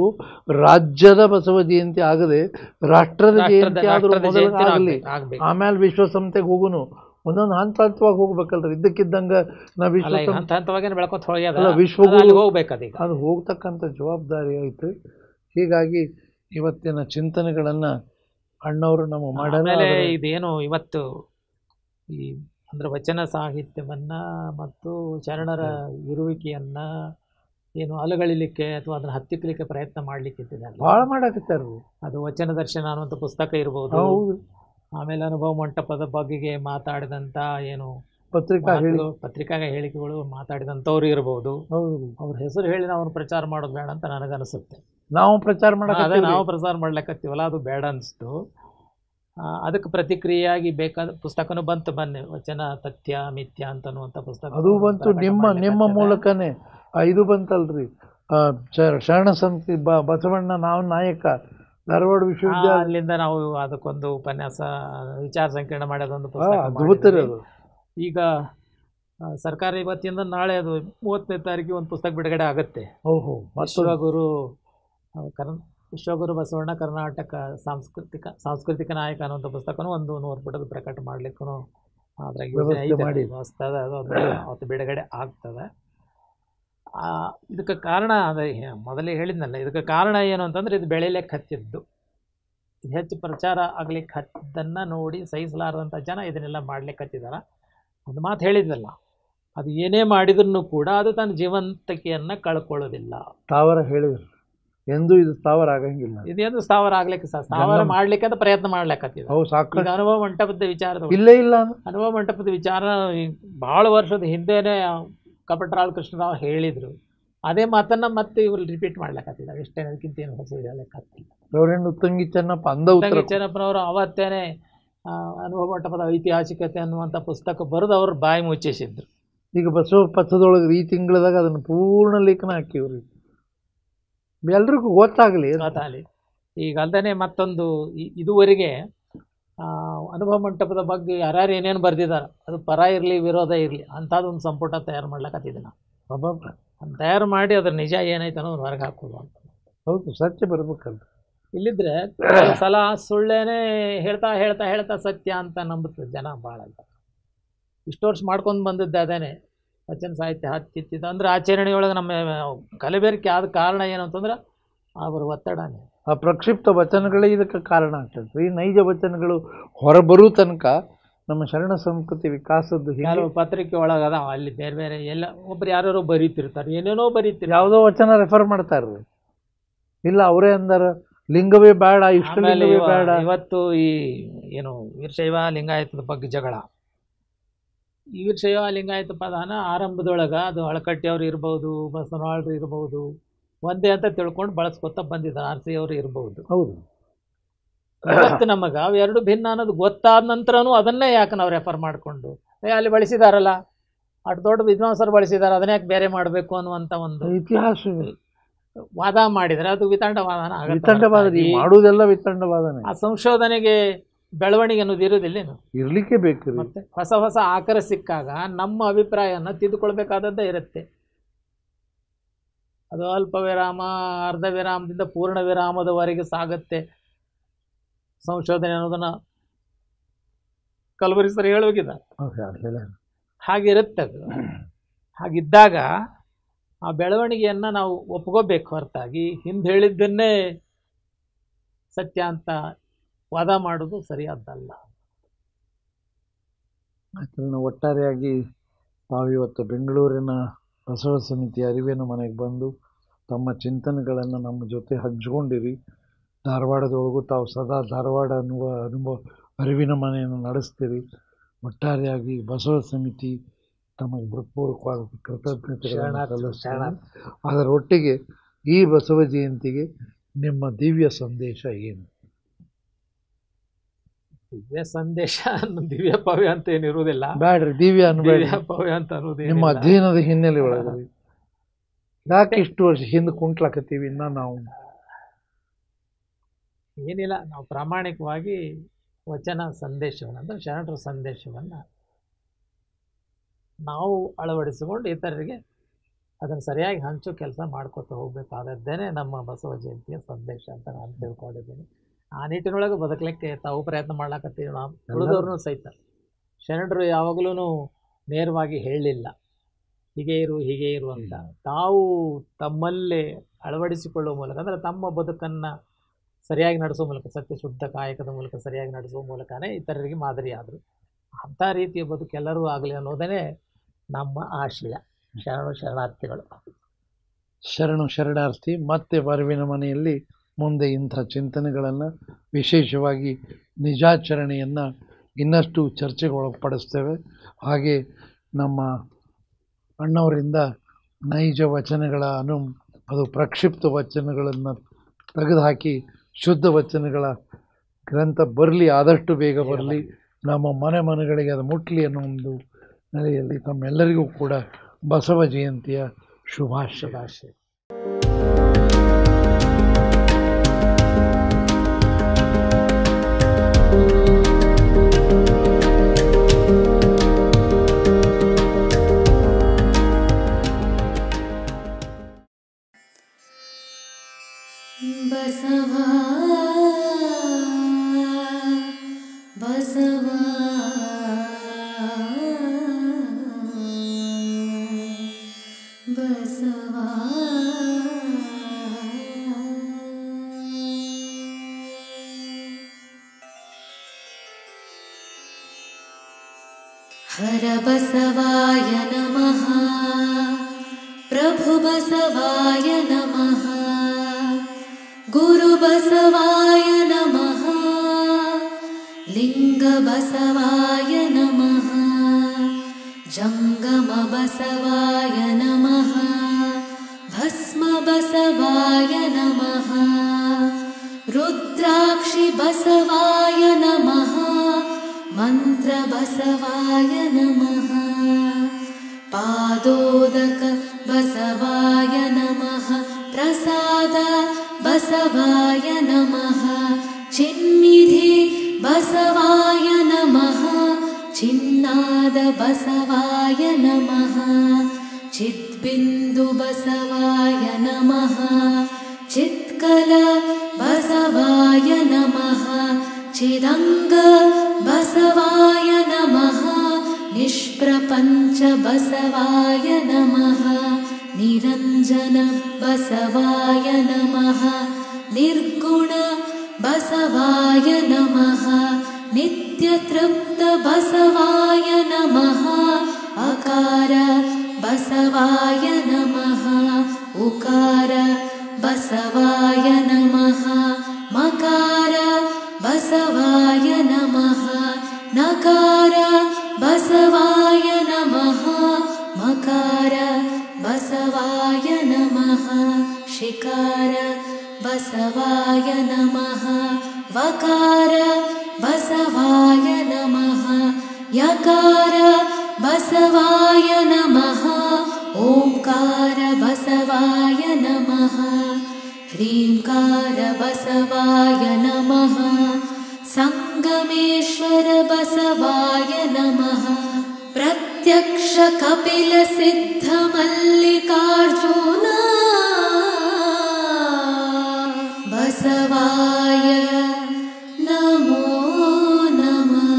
ರಾಜ್ಯದ ಬಸವ ಜಯಂತಿ ಆಗದೆ ರಾಷ್ಟ್ರದ ಜಯಂತಿ ಆದ್ರೂ ಮೊದಲಾಗಲಿ, ಆಮೇಲೆ ವಿಶ್ವಸಂಸ್ಥೆಗೆ ಹೋಗುನು. ಒಂದೊಂದು ಹಂತವಾಗಿ ಹೋಗ್ಬೇಕಲ್ರಿ. ಇದ್ದಕ್ಕಿದ್ದಂಗೆ ನಾವು ವಿಶ್ವಗುರು ಅದು ಹೋಗ್ತಕ್ಕಂಥ ಜವಾಬ್ದಾರಿ ಐತೆ. ಹೀಗಾಗಿ ಇವತ್ತಿನ ಚಿಂತನೆಗಳನ್ನು ಅಣ್ಣವರು ನಮ್ಮ ಮಾಡಲ್ಲ. ಇದೇನು ಇವತ್ತು ಈ ಅಂದ್ರೆ ವಚನ ಸಾಹಿತ್ಯವನ್ನ ಮತ್ತು ಶರಣರ ಇರುವಿಕೆಯನ್ನ ಏನು ಅಲುಗಳಿಲಿಕ್ಕೆ ಅಥವಾ ಅದನ್ನ ಹತ್ತಿಕ್ಕಲಿಕ್ಕೆ ಪ್ರಯತ್ನ ಮಾಡ್ಲಿಕ್ಕೆ ಭಾಳ ಮಾಡಕತ್ತಾರ. ಅದು ವಚನ ದರ್ಶನ ಅನ್ನುವಂಥ ಪುಸ್ತಕ ಇರ್ಬೋದು. ಆಮೇಲೆ ಅನುಭವ ಮಂಟಪದ ಬಗೆಗೆ ಮಾತಾಡಿದಂಥ ಏನು ಪತ್ರಿಕಾ ಹೇಳಿಕೆಗಳು ಮಾತಾಡಿದಂಥವ್ರು ಇರ್ಬೋದು. ಅವ್ರ ಹೆಸರು ಹೇಳಿ ನಾವು ಪ್ರಚಾರ ಮಾಡೋದು ಬೇಡ ಅಂತ ನನಗನ್ನಿಸುತ್ತೆ. ನಾವು ಪ್ರಚಾರ ಮಾಡ್ಲಿಕ್ಕತ್ತೀವಲ್ಲ, ಅದು ಬೇಡ ಅನಿಸ್ತು. ಅದಕ್ಕೆ ಪ್ರತಿಕ್ರಿಯೆಯಾಗಿ ಬೇಕಾದ ಪುಸ್ತಕನೂ ಬಂತು. ಬನ್ನಿ, ವಚನ ತಥ್ಯ ಮಿಥ್ಯ ಅಂತನ್ನುವಂಥ ಪುಸ್ತಕ ಅದು ಬಂತು. ನಿಮ್ಮ ಮೂಲಕನೇ ಇದು ಬಂತಲ್ರಿ, ಶರಣ ಸಂಸ್ಥೆ ಬಸವಣ್ಣ ನಾವು ನಾಯಕ ಧಾರವಾಡ ವಿಶ್ವವಿದ್ಯಾಲಯ. ಅಲ್ಲಿಂದ ನಾವು ಅದಕ್ಕೊಂದು ಉಪನ್ಯಾಸ ವಿಚಾರ ಸಂಕಿರಣ ಮಾಡಿ ಅದೊಂದು ಪುಸ್ತಕ. ಈಗ ಸರ್ಕಾರ ಇವತ್ತಿಂದ ನಾಳೆ ಅದು 30ನೇ ತಾರೀಕಿಗೆ ಒಂದು ಪುಸ್ತಕ ಬಿಡುಗಡೆ ಆಗುತ್ತೆ. ವಿಶ್ವಗುರು ಬಸವಣ್ಣ ಕರ್ನಾಟಕ ಸಾಂಸ್ಕೃತಿಕ ನಾಯಕ ಅನ್ನುವಂಥ ಪುಸ್ತಕನೂ ಒಂದು 100 ಪುಟದ ಪ್ರಕಟ ಮಾಡಲಿಕ್ಕೂ ಅದ್ರಾಗ ಅವತ್ತು ಬಿಡುಗಡೆ ಆಗ್ತದೆ. ಇದಕ್ಕೆ ಕಾರಣ ಅದೇ ಮೊದಲೇ ಹೇಳಿದ್ನಲ್ಲ, ಇದಕ್ಕೆ ಕಾರಣ ಏನು ಅಂತಂದ್ರೆ ಇದು ಬೆಳಿಲಿಕ್ಕೆ ಹತ್ತಿದ್ದು, ಇದು ಹೆಚ್ಚು ಪ್ರಚಾರ ಆಗ್ಲಿಕ್ಕೆ ಹತ್ತಿದ್ದನ್ನು ನೋಡಿ ಸಹಿಸಲಾರದಂಥ ಜನ ಇದನ್ನೆಲ್ಲ ಮಾಡ್ಲಿಕ್ಕೆ ಹತ್ತಿದಾರ. ಒಂದು ಮಾತು ಹೇಳಿದ್ವಲ್ಲ, ಅದು ಏನೇ ಮಾಡಿದ್ರು ಕೂಡ ಅದು ತನ್ನ ಜೀವಂತಿಕೆಯನ್ನು ಕಳ್ಕೊಳ್ಳೋದಿಲ್ಲ. ಸ್ಥಾವರ ಹೇಳಿದ್ರು ಎಂದು ಇದು ಸ್ಥಾವರ ಆಗಂಗಿಲ್ಲ. ಇದೇನು ಸ್ಥಾವರ ಆಗ್ಲಿಕ್ಕೆ ಸ್ಥಾವರ ಮಾಡ್ಲಿಕ್ಕೆ ಅಂತ ಪ್ರಯತ್ನ ಮಾಡ್ಲಿಕ್ಕೆ ಅನುಭವ ಮಂಟಪದ ವಿಚಾರದ ಇಲ್ಲ ಅನುಭವ ಮಂಟಪದ ವಿಚಾರ ಭಾಳ ವರ್ಷದ ಹಿಂದೆನೇ ಕಪಟರಾಳ್ ಕೃಷ್ಣರಾವ್ ಹೇಳಿದ್ರು. ಅದೇ ಮಾತನ್ನ ಮತ್ತೆ ಇವರು ರಿಪೀಟ್ ಮಾಡ್ಲಿಕ್ಕಾಗ್ತಿಲ್ಲ. ಎಷ್ಟೇ ಅದಕ್ಕಿಂತ ಏನು ಹೊಸ ಹೇಳಕ್ಕಾಗ್ತಿಲ್ಲ. ಉತ್ತಂಗಿ ಚೆನ್ನಪ್ಪನವರು ಅವತ್ತೇನೆ ಅನುಭವ ಮಂಟಪದ ಐತಿಹಾಸಿಕತೆ ಅನ್ನುವಂಥ ಪುಸ್ತಕ ಬರೆದು ಅವ್ರು ಬಾಯಿ ಮುಚ್ಚಿಸಿದ್ರು. ಈಗ ಬಸವ ಪಥದೊಳಗೆ ಈ ತಿಂಗಳದಾಗ ಅದನ್ನು ಪೂರ್ಣ ಲೇಖನ ಹಾಕಿವ್ರಿ, ಎಲ್ರಿಗೂ ಗೊತ್ತಾಗಲಿ. ಈಗ ಅಲ್ಲದೆ ಮತ್ತೊಂದು ಇದುವರೆಗೆ ಅನುಭವ ಮಂಟಪದ ಬಗ್ಗೆ ಯಾರ್ಯಾರು ಏನೇನು ಬರೆದಿದ್ದಾರೆ, ಅದು ಪರ ಇರಲಿ ವಿರೋಧ ಇರಲಿ ಅಂಥದ್ದೊಂದು ಸಂಪುಟ ತಯಾರು ಮಾಡ್ಲಿಕ್ಕತ್ತಿದ್ದೆ ನಾವು. ತಯಾರು ಮಾಡಿ ಅದ್ರ ನಿಜ ಏನೈತೆ ಅನ್ನೋದು ಹೊರಗೆ ಹಾಕೋದು ಅಂತ. ಹೌದು, ಸತ್ಯ ಬರ್ಬೇಕಲ್ಲ. ಇಲ್ಲಿದ್ರೆ ಸಲ ಸುಳ್ಳೇನೆ ಹೇಳ್ತಾ ಸತ್ಯ ಅಂತ ನಂಬುತ್ತೆ ಜನ ಭಾಳ. ಇಷ್ಟು ವರ್ಷ ಮಾಡ್ಕೊಂಡು ಬಂದಿದ್ದೆ ಅದೇನೆ ವಚನ ಸಾಹಿತ್ಯ ಹತ್ತಿತ್ತಿದ್ದು. ಅಂದ್ರೆ ಆಚರಣೆಯೊಳಗೆ ನಮ್ಮ ಕಲಬೆರಕೆ ಆದ ಕಾರಣ ಏನು ಅಂತಂದ್ರೆ ಅವರ ಒತ್ತಡನೇ. ಆ ಪ್ರಕ್ಷಿಪ್ತ ವಚನಗಳೇ ಇದಕ್ಕೆ ಕಾರಣ ಆಗ್ತದೆ. ಈ ನೈಜ ವಚನಗಳು ಹೊರಬರೋ ತನಕ ನಮ್ಮ ಶರಣ ಸಂಸ್ಕೃತಿ ವಿಕಾಸದ್ದು ಕೆಲವು ಪತ್ರಿಕೆ ಒಳಗದ ಅಲ್ಲಿ ಬೇರೆ ಬೇರೆ ಎಲ್ಲ ಒಬ್ರು ಯಾರು ಬರೀತಿರ್ತಾರೆ, ಏನೇನೋ ಬರೀತಿರ್ತಾರೆ, ಯಾವುದೋ ವಚನ ರೆಫರ್ ಮಾಡ್ತಾರ್ರಿ. ಇಲ್ಲ ಅವರೇ ಅಂದಾರ ಲಿಂಗವೇ ಬೇಡ, ಇಷ್ಟ ಲಿಂಗವೇ ಬೇಡ. ಇವತ್ತು ಈ ಏನು ವೀರಶೈವ ಲಿಂಗಾಯತದ ಬಗ್ಗೆ ಜಗಳ, ಈ ವೀರಶೈವ ಲಿಂಗಾಯತ ಪದಾನ ಆರಂಭದೊಳಗೆ ಅದು ಅಳಕಟ್ಟಿಯವ್ರು ಇರ್ಬೋದು, ಬಸವನವಾಳ್ರು ಇರ್ಬೋದು, ಒಂದೇ ಅಂತ ತಿಳ್ಕೊಂಡು ಬಳಸ್ಕೊತ ಬಂದಿದ್ದಾರೆ. ಆರ್ ಸಿ ಅವರು ಇರ್ಬೋದು. ಹೌದು, ಇವತ್ತು ನಮಗೆ ಅವೆರಡು ಭಿನ್ನ ಅನ್ನೋದು ಗೊತ್ತಾದ ನಂತರನೂ ಅದನ್ನೇ ಯಾಕೆ ನಾವು ರೆಫರ್ ಮಾಡಿಕೊಂಡು ಅಲ್ಲಿ ಬಳಸಿದಾರಲ್ಲ, ಅಷ್ಟು ದೊಡ್ಡ ವಿದ್ವಾಂಸರು ಬಳಸಿದ್ದಾರೆ, ಅದನ್ನ ಯಾಕೆ ಬೇರೆ ಮಾಡಬೇಕು ಅನ್ನುವಂಥ ಒಂದು ಇತಿಹಾಸ ವಾದ ಮಾಡಿದರೆ ಅದು ವಿತಂಡವಾದನ ವಿತಂಡವಾದ ಮಾಡುವುದೆಲ್ಲ ವಿತಂಡವಾದನೆ. ಆ ಸಂಶೋಧನೆಗೆ ಬೆಳವಣಿಗೆ ಅನ್ನೋದು ಇರೋದಿಲ್ಲೇನು? ಇರ್ಲಿಕ್ಕೆ ಬೇಕು. ಮತ್ತೆ ಹೊಸ ಹೊಸ ಆಕಾರ ಸಿಕ್ಕಾಗ ನಮ್ಮ ಅಭಿಪ್ರಾಯನ ತಿದ್ದುಕೊಳ್ಬೇಕಾದದ್ದೇ ಇರುತ್ತೆ. ಅದು ಅಲ್ಪ ವಿರಾಮ, ಅರ್ಧ ವಿರಾಮದಿಂದ ಪೂರ್ಣ ವಿರಾಮದವರೆಗೆ ಸಾಗುತ್ತೆ ಸಂಶೋಧನೆ ಅನ್ನೋದನ್ನ ಕಲಬುರ್ಗಿ ಸರ್ ಹೇಳೋಗಿದ್ದಾರೆ. ಹಾಗಿರುತ್ತೆ ಅದು. ಹಾಗಿದ್ದಾಗ ಆ ಬೆಳವಣಿಗೆಯನ್ನು ನಾವು ಒಪ್ಕೋಬೇಕು ಹೊರತಾಗಿ ಹಿಂದೆ ಹೇಳಿದ್ದನ್ನೇ ಸತ್ಯ ಅಂತ ವಾದ ಮಾಡೋದು ಸರಿಯಾದ್ದಲ್ಲ. ಒಟ್ಟಾರೆಯಾಗಿ ತಾವಿವತ್ತು ಬೆಂಗಳೂರಿನ ಬಸವ ಸಮಿತಿ ಅರಿವಿನ ಮನೆಗೆ ಬಂದು ತಮ್ಮ ಚಿಂತನೆಗಳನ್ನು ನಮ್ಮ ಜೊತೆ ಹಂಚ್ಕೊಂಡಿರಿ. ಧಾರವಾಡದೊಳಗೂ ತಾವು ಸದಾ ಧಾರವಾಡ ಅನುಭವ ಅರಿವಿನ ಮನೆಯನ್ನು ನಡೆಸ್ತೀರಿ. ಒಟ್ಟಾರೆಯಾಗಿ ಬಸವ ಸಮಿತಿ ತಮಗೆ ಹೃತ್ಪೂರ್ವಕವಾದ ಕೃತಜ್ಞತೆಗಳನ್ನು ಸಲ್ಲಿಸ್ತಾರೆ. ಅದರೊಟ್ಟಿಗೆ ಈ ಬಸವ ಜಯಂತಿಗೆ ನಿಮ್ಮ ದಿವ್ಯ ಸಂದೇಶ ಏನು? ದಿವ್ಯ ಸಂದೇಶ ದಿವ್ಯ ಪವ್ಯ ಅಂತ ಏನಿರುವುದಿಲ್ಲ. ಬ್ಯಾಡ್ರಿ, ದಿವ್ಯ ಪವ್ಯ ಅಂತ ಅನ್ನೋದು ನಿಮ್ಮ ಅಧ್ಯಯನದ ಹಿನ್ನೆಲೆ ಒಳಗೆ ಯಾಕೆ ಇಷ್ಟು ವರ್ಷ ಹಿಂದೆ ಕುಂಟ್ಲಾಕತ್ತೀವಿ? ಇನ್ನ ನಾವು ಏನಿಲ್ಲ, ನಾವು ಪ್ರಾಮಾಣಿಕವಾಗಿ ವಚನ ಸಂದೇಶವನ್ನು ಅಂದರೆ ಶರಣರ ಸಂದೇಶವನ್ನು ನಾವು ಅಳವಡಿಸಿಕೊಂಡು ಇತರರಿಗೆ ಅದನ್ನು ಸರಿಯಾಗಿ ಹಂಚೋ ಕೆಲಸ ಮಾಡ್ಕೊತ ಹೋಗಬೇಕಾದದ್ದೇನೆ ನಮ್ಮ ಬಸವ ಜಯಂತಿಯ ಸಂದೇಶ ಅಂತ ನಾನು ತಿಳ್ಕೊಂಡಿದ್ದೀನಿ. ಆ ನಿಟ್ಟಿನೊಳಗೆ ಬದುಕಲಿಕ್ಕೆ ತಾವು ಪ್ರಯತ್ನ ಮಾಡ್ಲಾಕತ್ತೀವಿ. ನಾವು ಉಳಿದವ್ರನ್ನೂ ಸಹಿತ ಶರಣರು ಯಾವಾಗಲೂ ನೇರವಾಗಿ ಹೇಳಲಿಲ್ಲ ಹೀಗೆ ಇರು ಅಂತ. ತಾವು ತಮ್ಮಲ್ಲೇ ಅಳವಡಿಸಿಕೊಳ್ಳುವ ಮೂಲಕ ಅಂದರೆ ತಮ್ಮ ಬದುಕನ್ನು ಸರಿಯಾಗಿ ನಡೆಸೋ ಮೂಲಕ, ಸತ್ಯ ಶುದ್ಧ ಕಾಯಕದ ಮೂಲಕ ಸರಿಯಾಗಿ ನಡೆಸುವ ಮೂಲಕನೇ ಇತರರಿಗೆ ಮಾದರಿ ಆದರು. ಅಂಥ ರೀತಿಯ ಬದುಕು ಎಲ್ಲರೂ ಆಗಲಿ ಅನ್ನೋದೇ ನಮ್ಮ ಆಶಯ. ಶರಣಾರ್ಥಿಗಳು. ಶರಣಾರ್ಥಿ. ಮತ್ತೆ ಅರಿವಿನ ಮನೆಯಲ್ಲಿ ಮುಂದೆ ಇಂಥ ಚಿಂತನೆಗಳನ್ನು, ವಿಶೇಷವಾಗಿ ನಿಜಾಚರಣೆಯನ್ನು ಇನ್ನಷ್ಟು ಚರ್ಚೆಗೆ ಒಳಪಡಿಸ್ತೇವೆ. ಹಾಗೆ ನಮ್ಮ ಅಣ್ಣವರಿಂದ ನೈಜ ವಚನಗಳ ಅದು ಪ್ರಕ್ಷಿಪ್ತ ವಚನಗಳನ್ನು ತೆಗೆದುಹಾಕಿ ಶುದ್ಧ ವಚನಗಳ ಗ್ರಂಥ ಬರಲಿ, ಆದಷ್ಟು ಬೇಗ ಬರಲಿ, ನಮ್ಮ ಮನೆಗಳಿಗೆ ಅದು ಮುಟ್ಲಿ ಅನ್ನೋ ಒಂದು ನೆಲೆಯಲ್ಲಿ ತಮ್ಮೆಲ್ಲರಿಗೂ ಕೂಡ ಬಸವ ಜಯಂತಿಯ ಶುಭಾಶಯ. ಬಸವಾ ಬಸವಾ ಬಸವಾ ಹರ ಬಸವಾಯ ನಮಃ, ಪ್ರಭು ಬಸವಾಯ ನಮಃ, ಗುರು ಬಸವಾಯ ನಮಃ, ಲಿಂಗ ಬಸವಾಯ ನಮಃ, ಜಂಗಮ ಬಸವಾಯ ನಮಃ, ಭಸ್ಮ ಬಸವಾಯ ನಮಃ, ರುದ್ರಾಕ್ಷಿ ಬಸವಾಯ ನಮಃ, ಮಂತ್ರ ಬಸವಾಯ ನಮಃ, ಪಾದೋದಕ ಬಸವಾಯ ನಮಃ, ಪ್ರಸಾದ ಬಸವಾಯ ನಮಃ, ಚಿನ್ನಿಧಿ ಬಸವಾಯ ನಮಃ, ಚಿನ್ನಾದ ಬಸವಾಯ ನಮಃ, ಚಿದ್ಬಿಂದು ಬಸವಾಯ ನಮಃ, ಚಿತ್ಕಲ ಬಸವಾಯ ನಮಃ, ಚಿದಂಗ ಬಸವಾಯ ನಮಃ, ನಿಷ್ಪ್ರಪಂಚ ಬಸವಾಯ ನಮಃ, ನಿರಂಜನ ಬಸವಾಯ ನಮಃ, ನಿರ್ಗುಣ ಬಸವಾಯ ನಮಃ, नित्यतृप्त बसवाय नमः अकार बसवाय नमः उकार बसवाय नमः मकार बसवाय नमः नकार बसवाय नमः मकार बसवाय नमः शिकार बसवाय नमः वकार बसवाय नमः यकार बसवाय नमः ओंकार बसवाय नमः ह्रींकार बसवाय नमः संगमेश्वर बसवाय नमः प्रत्यक्ष कपिल सिद्ध मल्लिकार्जुन बसवाय नमो नमः।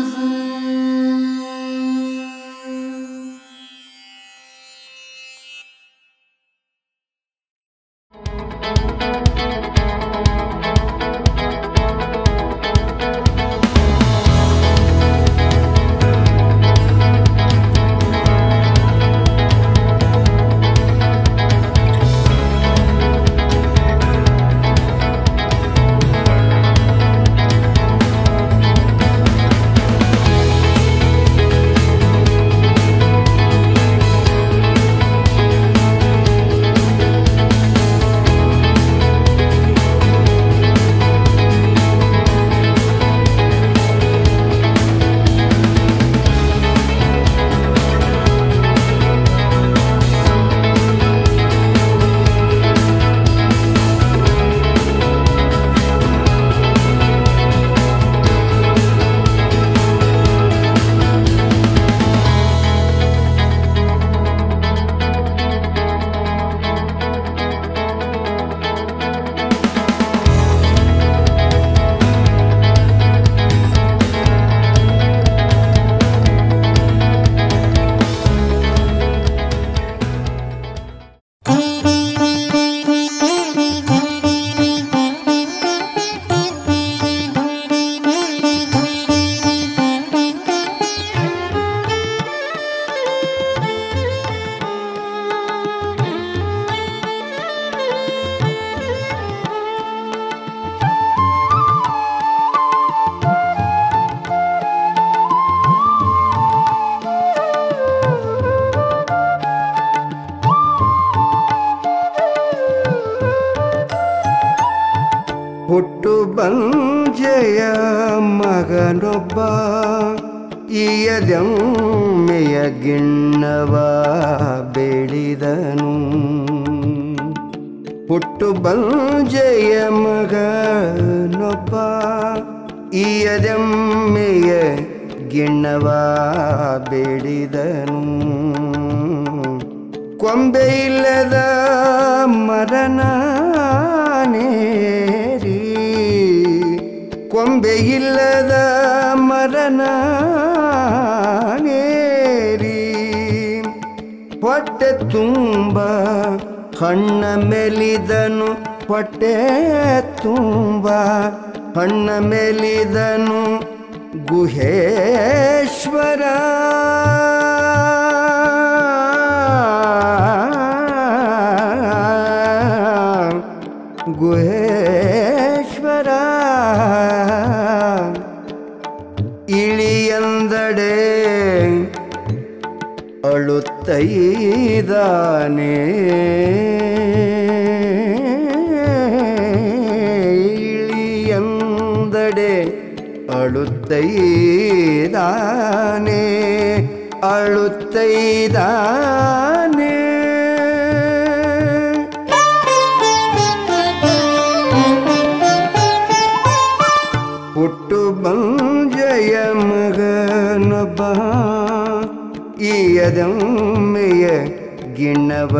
ಹುಟ್ಟು ಬಂಜೆಯ ಮಗನೊಬ್ಬ ಈಯದೆಮ್ಮೆಯ ಗಿಣ್ಣವ ಬೆಳಿದನು. ಹುಟ್ಟು ಬಂಜೆಯ ಮಗನೊಬ್ಬ ಈಯದೆಮ್ಮೆಯ ಗಿಣ್ಣವ ಬೆಳಿದನು. ಕೊಂಬೆ ಇಲ್ಲದ ಮರನಾನೇರಿ ಕೊಂಬೆ ಇಲ್ಲದ ಮರನಾನೇರಿ ಹೊಟ್ಟೆ ತುಂಬ ಹಣ್ಣ ಮೆಲಿದನು. ಹೊಟ್ಟೆ ತುಂಬ ಹಣ್ಣ ಮೆಲಿದನು ಗುಹೇಶ್ವರ. ಗುಹೇಶ್ವರ ಇಳಿಯಂದಡೆ ಅಳುತ್ತೈದಾನೆ. ಇಳಿಯಂದಡೆ ಅಳುತ್ತೈದಾನೆ ಅಳುತ್ತೈದಾನೆ. ಹುಟ್ಟು ಬಂಜೆಯ ಮಗನೊಬ್ಬ ಈಯದಮ್ಮೆಯ ಗಿಣ್ಣವ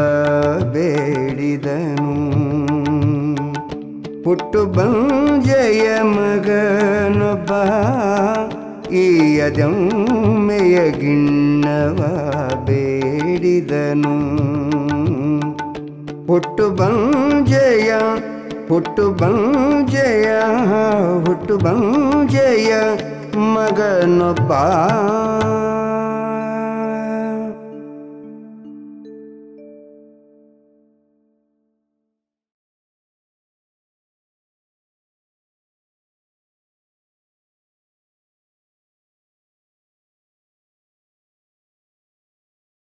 ಬೇಡಿದನು. ಹುಟ್ಟು ಬಂಜೆಯ ಮಗನೊಬ್ಬ ಈಯದಮ್ಮೆಯ ಗಿಣ್ಣವ ಬೇಡಿದನು. ಹುಟ್ಟು ಬಂಜೆಯ ಹುಟ್ಟು ಬಂಜೆಯ ಹುಟ್ಟು ಬಂಜೆಯ ಮಗನೊಬ್ಬ